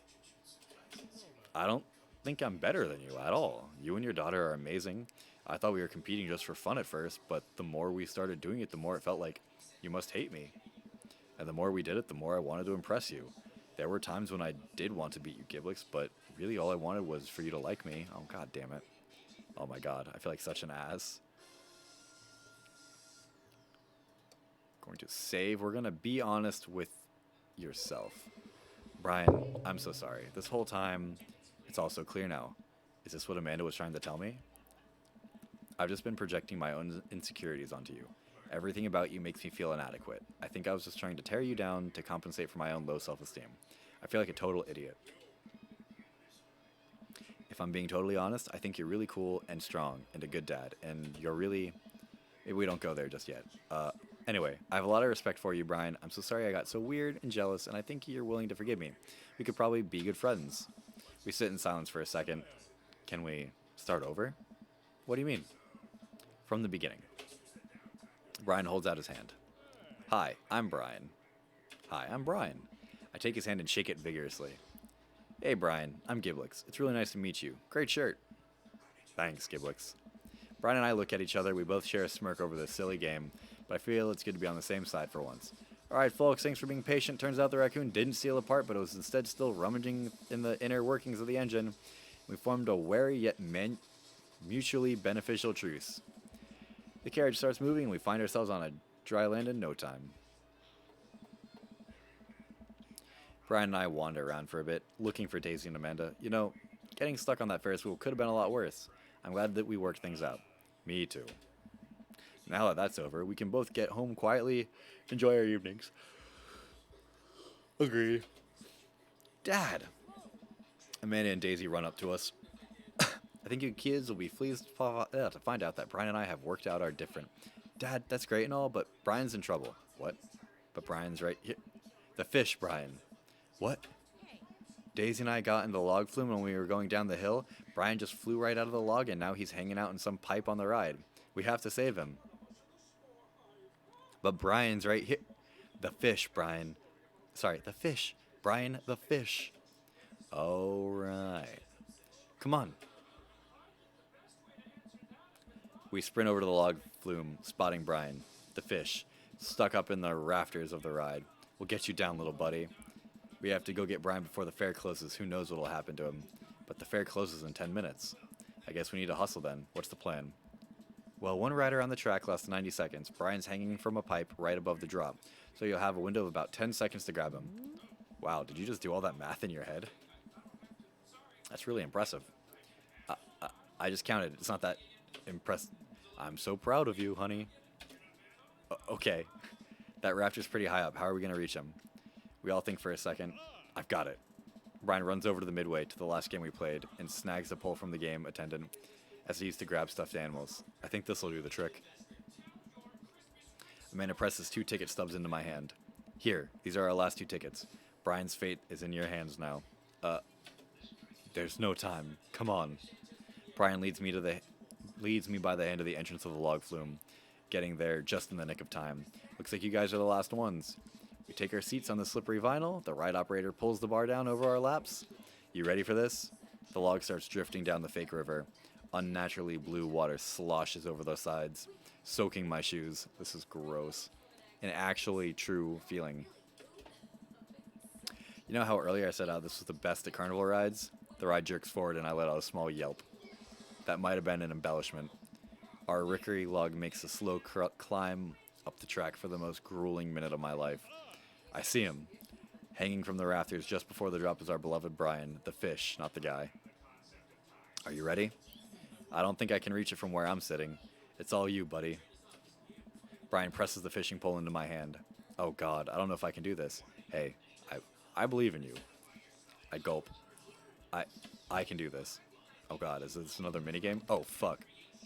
I don't think I'm better than you at all. You and your daughter are amazing. I thought we were competing just for fun at first, but the more we started doing it, the more it felt like you must hate me. And the more we did it, the more I wanted to impress you. There were times when I did want to beat you, Giblix, but really all I wanted was for you to like me. Oh, god damn it. Oh my god, I feel like such an ass. Going to save. We're going to be honest with yourself. Brian, I'm so sorry. This whole time, it's all so clear now. Is this what Amanda was trying to tell me? I've just been projecting my own insecurities onto you. Everything about you makes me feel inadequate. I think I was just trying to tear you down to compensate for my own low self-esteem. I feel like a total idiot. If I'm being totally honest, I think you're really cool and strong and a good dad, and you're really... Maybe we don't go there just yet. Anyway, I have a lot of respect for you, Brian. I'm so sorry I got so weird and jealous, and I think you're willing to forgive me. We could probably be good friends. We sit in silence for a second. Can we start over? What do you mean? From the beginning. Brian holds out his hand. Hi, I'm Brian. Hi, I'm Brian. I take his hand and shake it vigorously. Hey, Brian, I'm Giblix. It's really nice to meet you. Great shirt. Thanks, Giblix. Brian and I look at each other. We both share a smirk over this silly game, but I feel it's good to be on the same side for once. Alright, folks, thanks for being patient. Turns out the raccoon didn't steal a part, but it was instead still rummaging in the inner workings of the engine. We formed a wary yet mutually beneficial truce. The carriage starts moving, and we find ourselves on a dry land in no time. Brian and I wander around for a bit, looking for Daisy and Amanda. You know, getting stuck on that Ferris wheel could have been a lot worse. I'm glad that we worked things out. Me too. Now that that's over, we can both get home quietly, enjoy our evenings. Agreed. Dad! Amanda and Daisy run up to us. I think you kids will be pleased to find out that Brian and I have worked out our different. Dad, that's great and all, but Brian's in trouble. What? But Brian's right here. The fish, Brian. What? Daisy and I got in the log flume when we were going down the hill. Brian just flew right out of the log, and now he's hanging out in some pipe on the ride. We have to save him. But Brian's right here. The fish, Brian. Sorry, the fish. Brian, the fish. All right. Come on. We sprint over to the log flume, spotting Brian, the fish, stuck up in the rafters of the ride. We'll get you down, little buddy. We have to go get Brian before the fair closes. Who knows what'll happen to him. But the fair closes in 10 minutes. I guess we need to hustle then. What's the plan? Well, one rider on the track lasts 90 seconds. Brian's hanging from a pipe right above the drop. So you'll have a window of about 10 seconds to grab him. Wow, did you just do all that math in your head? That's really impressive. I just counted. It's not that impressive. I'm so proud of you, honey. Okay. That rafter's pretty high up. How are we going to reach him? We all think for a second. I've got it. Brian runs over to the midway to the last game we played and snags a pole from the game attendant as he used to grab stuffed animals. I think this will do the trick. Amanda presses 2 ticket stubs into my hand. Here, these are our last 2 tickets. Brian's fate is in your hands now. There's no time. Come on. Brian leads me by the hand to the entrance of the log flume, getting there just in the nick of time. Looks like you guys are the last ones. We take our seats on the slippery vinyl. The ride operator pulls the bar down over our laps. You ready for this? The log starts drifting down the fake river. Unnaturally blue water sloshes over the sides, soaking my shoes. This is gross. An actually true feeling. You know how earlier I said this was the best at carnival rides? The ride jerks forward and I let out a small yelp. That might have been an embellishment. Our rickery lug makes a slow climb up the track for the most grueling minute of my life. I see him. Hanging from the rafters just before the drop is our beloved Brian, the fish, not the guy. Are you ready? I don't think I can reach it from where I'm sitting. It's all you, buddy. Brian presses the fishing pole into my hand. Oh God, I don't know if I can do this. Hey, I believe in you. I gulp. I can do this. Oh God, is this another minigame? Oh fuck.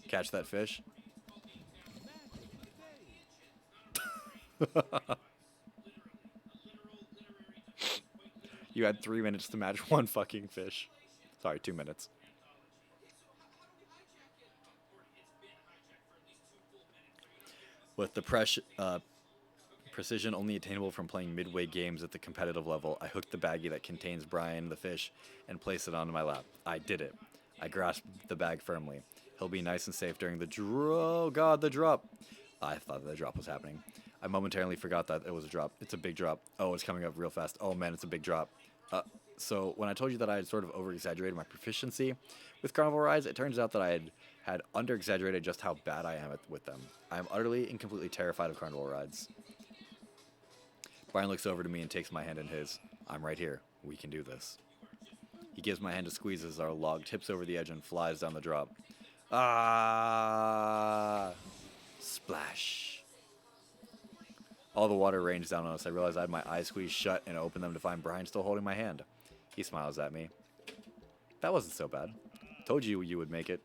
Catch that fish? You had 3 minutes to match one fucking fish. Sorry, 2 minutes. With the precision only attainable from playing midway games at the competitive level, I hooked the baggie that contains Brian the fish and placed it onto my lap. I did it. I grasped the bag firmly. He'll be nice and safe during the oh God, the drop. I thought the drop was happening. I momentarily forgot that it was a drop. It's a big drop. Oh, it's coming up real fast. Oh man, it's a big drop. So when I told you that I had sort of over-exaggerated my proficiency with carnival rides, it turns out that I had under-exaggerated just how bad I am with them. I am utterly and completely terrified of carnival rides. Brian looks over to me and takes my hand in his. I'm right here. We can do this. He gives my hand a squeeze as our log tips over the edge and flies down the drop. Ah! Splash. All the water rains down on us. I realized I had my eyes squeezed shut and opened them to find Brian still holding my hand. He smiles at me. That wasn't so bad. Told you you would make it.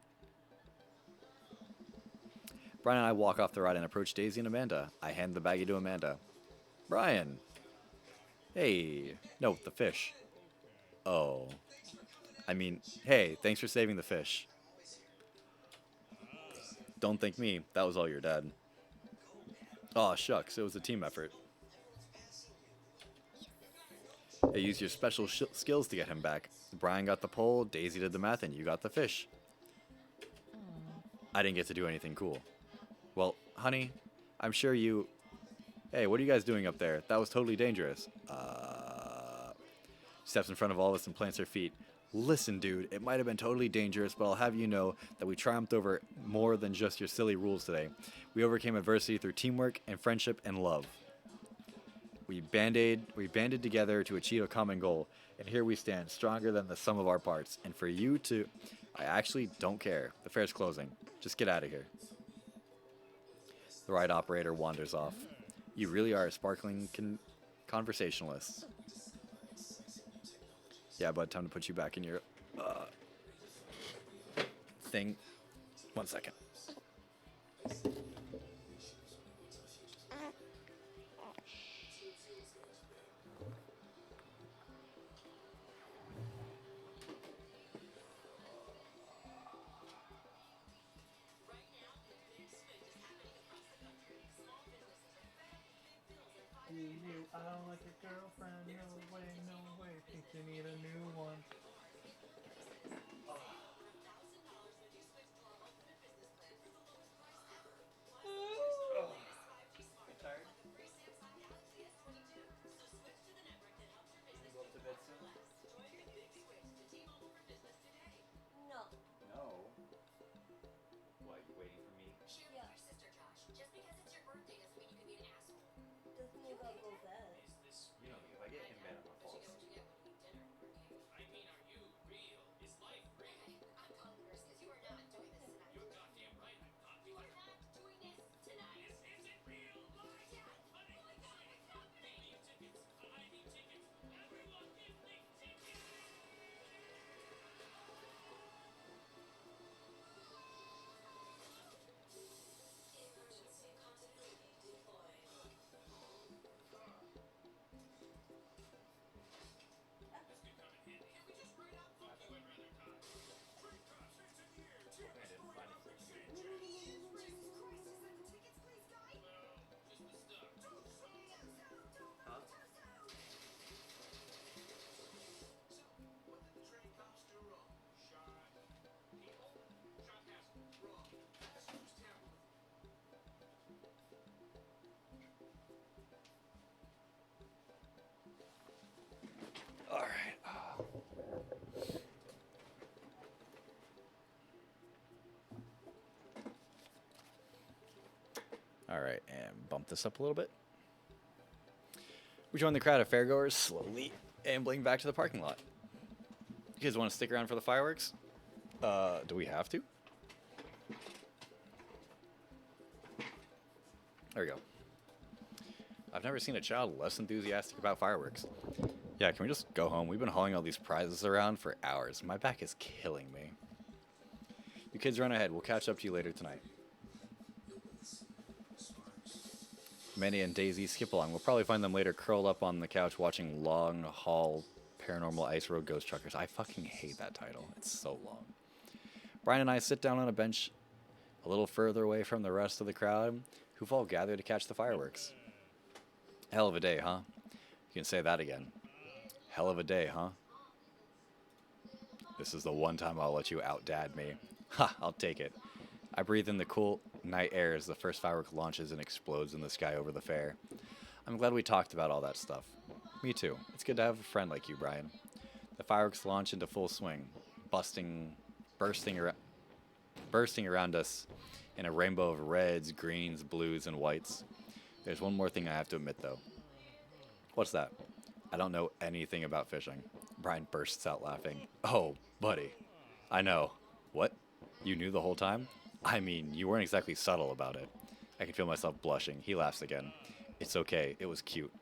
Brian and I walk off the ride and approach Daisy and Amanda. I hand the baggie to Amanda. Brian. Hey. No, the fish. Oh. I mean, hey, thanks for saving the fish. Don't thank me. That was all your dad. Aw, shucks. It was a team effort. Hey, use your special skills to get him back. Brian got the pole, Daisy did the math, and you got the fish. I didn't get to do anything cool. Well, honey, I'm sure you... Hey, what are you guys doing up there? That was totally dangerous. Steps in front of all of us and plants her feet. Listen, dude, it might have been totally dangerous, but I'll have you know that we triumphed over more than just your silly rules today. We overcame adversity through teamwork and friendship and love. We banded together to achieve a common goal, and here we stand, stronger than the sum of our parts. And for you to... I actually don't care. The fair's closing. Just get out of here. The ride operator wanders off. You really are a sparkling conversationalist. Yeah, bud, time to put you back in your thing. 1 second. I don't like your girlfriend, no way, think you need a new one. Tired? Go up to bed soon? No. No. What, you waiting for me? Yeah. Doesn't mean I'll go to bed. You know me, if I get him mad, I'm gonna fall asleep. right, and bump this up a little bit. We join the crowd of fairgoers, slowly ambling back to the parking lot. You guys want to stick around for the fireworks? Do we have to? There we go. I've never seen a child less enthusiastic about fireworks. Yeah, can we just go home? We've been hauling all these prizes around for hours. My back is killing me. You kids run ahead. We'll catch up to you later tonight. Mandy and Daisy skip along. We'll probably find them later curled up on the couch watching Long Haul Paranormal Ice Road Ghost Truckers. I fucking hate that title. It's so long. Brian and I sit down on a bench a little further away from the rest of the crowd who've all gathered to catch the fireworks. Hell of a day, huh? You can say that again. Hell of a day, huh? This is the one time I'll let you out-dad me. Ha, I'll take it. I breathe in the cool night air as the first firework launches and explodes in the sky over the fair. I'm glad we talked about all that stuff. Me too. It's good to have a friend like you, Brian. The fireworks launch into full swing, bursting around us in a rainbow of reds, greens, blues, and whites. There's one more thing I have to admit, though. What's that? I don't know anything about fishing. Brian bursts out laughing. Oh, buddy. I know. What? You knew the whole time? I mean, you weren't exactly subtle about it. I can feel myself blushing. He laughs again. It's okay. It was cute.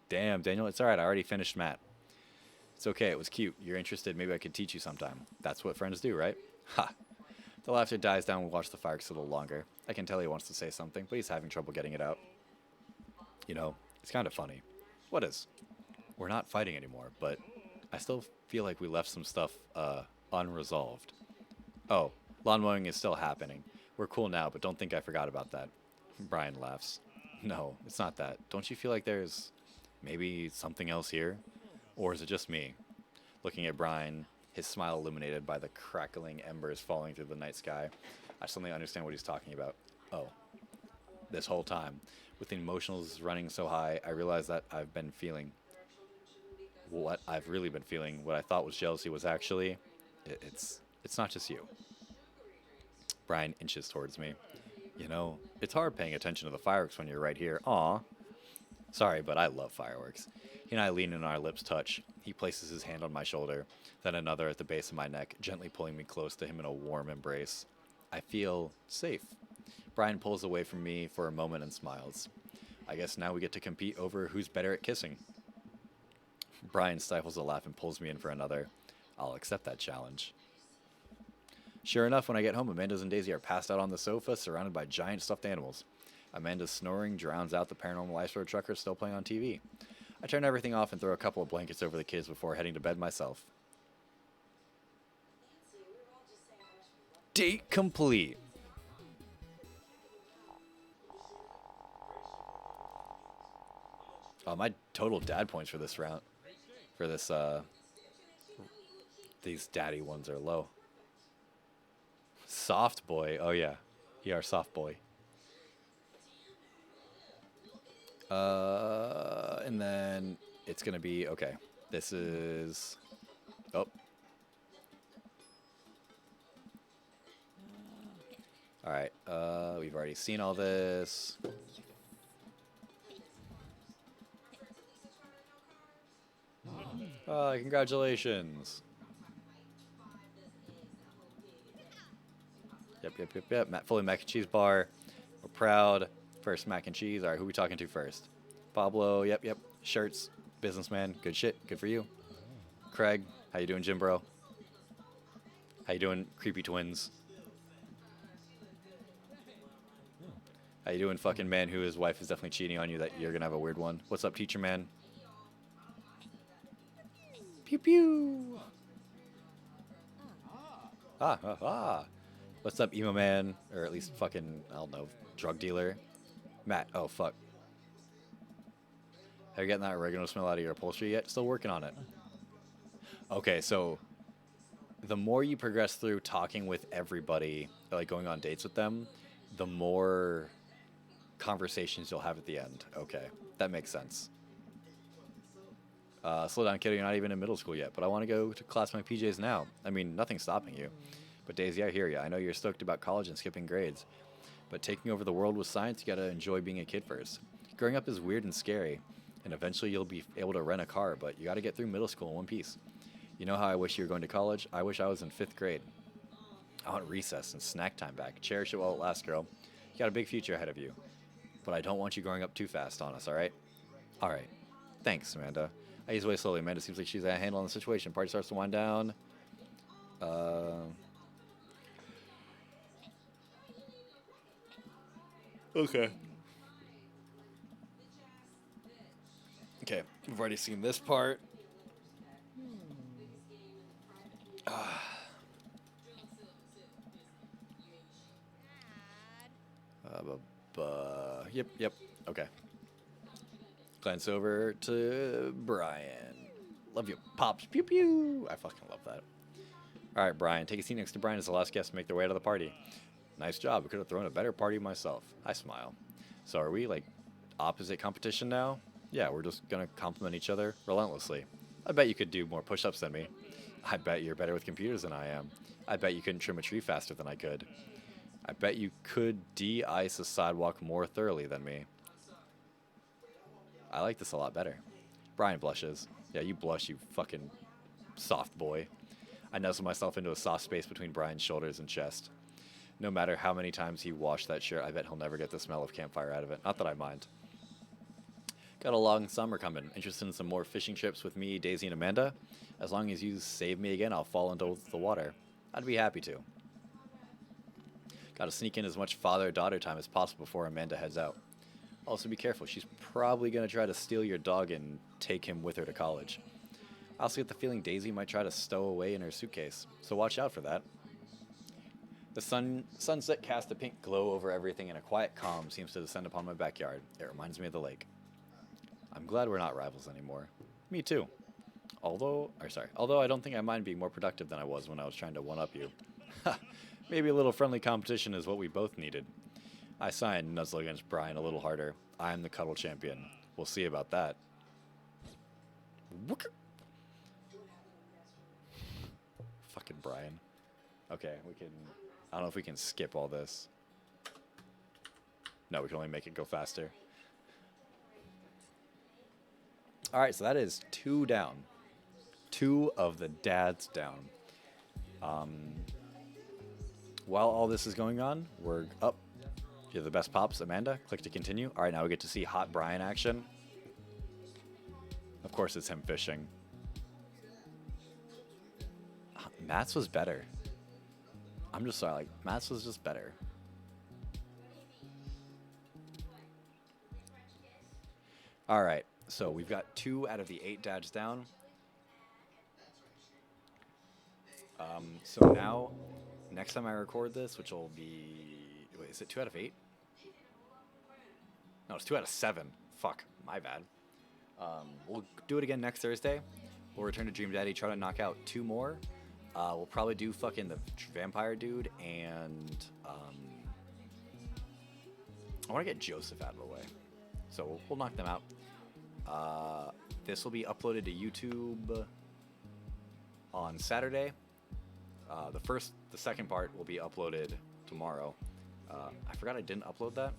Damn, Daniel, it's alright. I already finished Matt. It's okay. It was cute. You're interested. Maybe I could teach you sometime. That's what friends do, right? Ha! The laughter dies down. We watch the fireworks a little longer. I can tell he wants to say something, but he's having trouble getting it out. You know, it's kind of funny. What is? We're not fighting anymore, but I still feel like we left some stuff, unresolved. Oh, lawn mowing is still happening. We're cool now, but don't think I forgot about that. Brian laughs. No, it's not that. Don't you feel like there's maybe something else here? Or is it just me? Looking at Brian, his smile illuminated by the crackling embers falling through the night sky, I suddenly understand what he's talking about. Oh, this whole time, with the emotions running so high, I realize that I've been feeling what I've really been feeling. What I thought was jealousy was actually, it's not just you. Brian inches towards me. You know, it's hard paying attention to the fireworks when you're right here. Aw. Sorry, but I love fireworks. He and I lean and our lips touch. He places his hand on my shoulder, then another at the base of my neck, gently pulling me close to him in a warm embrace. I feel safe. Brian pulls away from me for a moment and smiles. I guess now we get to compete over who's better at kissing. Brian stifles a laugh and pulls me in for another. I'll accept that challenge. Sure enough, when I get home, Amanda's and Daisy are passed out on the sofa, surrounded by giant stuffed animals. Amanda's snoring drowns out the Paranormal Ice Road Truckers still playing on TV. I turn everything off and throw a couple of blankets over the kids before heading to bed myself. Date complete. My total dad points for this round, for this, these daddy ones are low. Soft boy. Oh, yeah. You are soft boy. And then it's going to be, okay. This is, oh. All right. We've already seen all this. Congratulations. Yep. Fully mac and cheese bar. We're proud. First mac and cheese. All right, who are we talking to first? Pablo. Yep. Shirts. Businessman. Good shit. Good for you. Craig. How you doing, Jim bro? How you doing, creepy twins? How you doing, fucking man who his wife is definitely cheating on you that you're gonna have a weird one? What's up, teacher man? Pew pew. What's up, emo man? Or at least fucking, I don't know, drug dealer? Matt, oh fuck. Have you gotten that oregano smell out of your upholstery yet? Still working on it. Okay, so the more you progress through talking with everybody, like going on dates with them, the more conversations you'll have at the end. Okay, that makes sense. Slow down, kiddo. You're not even in middle school yet, but I want to go to class my PJs now. I mean, nothing's stopping you. But Daisy, I hear you. I know you're stoked about college and skipping grades. But taking over the world with science, you gotta enjoy being a kid first. Growing up is weird and scary, and eventually you'll be able to rent a car, but you gotta get through middle school in one piece. You know how I wish you were going to college? I wish I was in 5th grade. I want recess and snack time back. Cherish it while it lasts, girl. You got a big future ahead of you. But I don't want you growing up too fast on us, alright? Alright. Thanks, Amanda. I ease away slowly. Amanda seems like she's a handle on the situation. Party starts to wind down. Okay. Okay, we've already seen this part. Yep. Okay. Glance over to Brian. Love you, Pops. Pew pew. I fucking love that. All right, Brian. Take a seat next to Brian as the last guest to make their way out of the party. Nice job. I could have thrown a better party myself. I smile. So are we, like, opposite competition now? Yeah, we're just going to compliment each other relentlessly. I bet you could do more push-ups than me. I bet you're better with computers than I am. I bet you couldn't trim a tree faster than I could. I bet you could de-ice a sidewalk more thoroughly than me. I like this a lot better. Brian blushes. Yeah, you blush, you fucking soft boy. I nuzzle myself into a soft space between Brian's shoulders and chest. No matter how many times he washed that shirt, I bet he'll never get the smell of campfire out of it. Not that I mind. Got a long summer coming. Interested in some more fishing trips with me, Daisy, and Amanda? As long as you save me again, I'll fall into the water. I'd be happy to. Gotta sneak in as much father-daughter time as possible before Amanda heads out. Also be careful, she's probably gonna try to steal your dog and take him with her to college. I also get the feeling Daisy might try to stow away in her suitcase, so watch out for that. The sunset casts a pink glow over everything, and a quiet calm seems to descend upon my backyard. It reminds me of the lake. I'm glad we're not rivals anymore. Me too. Although I don't think I mind being more productive than I was when I was trying to one-up you. Maybe a little friendly competition is what we both needed. I sigh and nuzzle against Brian a little harder. I am the cuddle champion. We'll see about that. Fucking Brian. Okay, I don't know if we can skip all this. No, we can only make it go faster. Alright, so that is 2 down. 2 of the dads down. While all this is going on, we're up. You're the best pops, Amanda. Click to continue. Alright, now we get to see hot Brian action. Of course, it's him fishing. Matt's was better. I'm just sorry, Matt's was just better. Alright, so we've got 2 out of the 8 dads down. So now, next time I record this, which will be... Wait, is it 2 out of 8? No, it's 2 out of 7. Fuck, my bad. We'll do it again next Thursday. We'll return to Dream Daddy, try to knock out 2 more. We'll probably do fucking the vampire dude, and I want to get Joseph out of the way. So we'll knock them out. This will be uploaded to YouTube on Saturday. The second part will be uploaded tomorrow. I forgot I didn't upload that.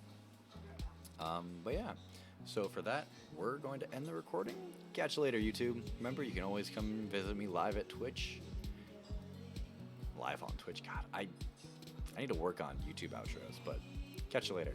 But yeah, so for that, we're going to end the recording. Catch you later, YouTube. Remember, you can always come visit me live at Twitch. Live on Twitch. God, I need to work on YouTube outros, but catch you later.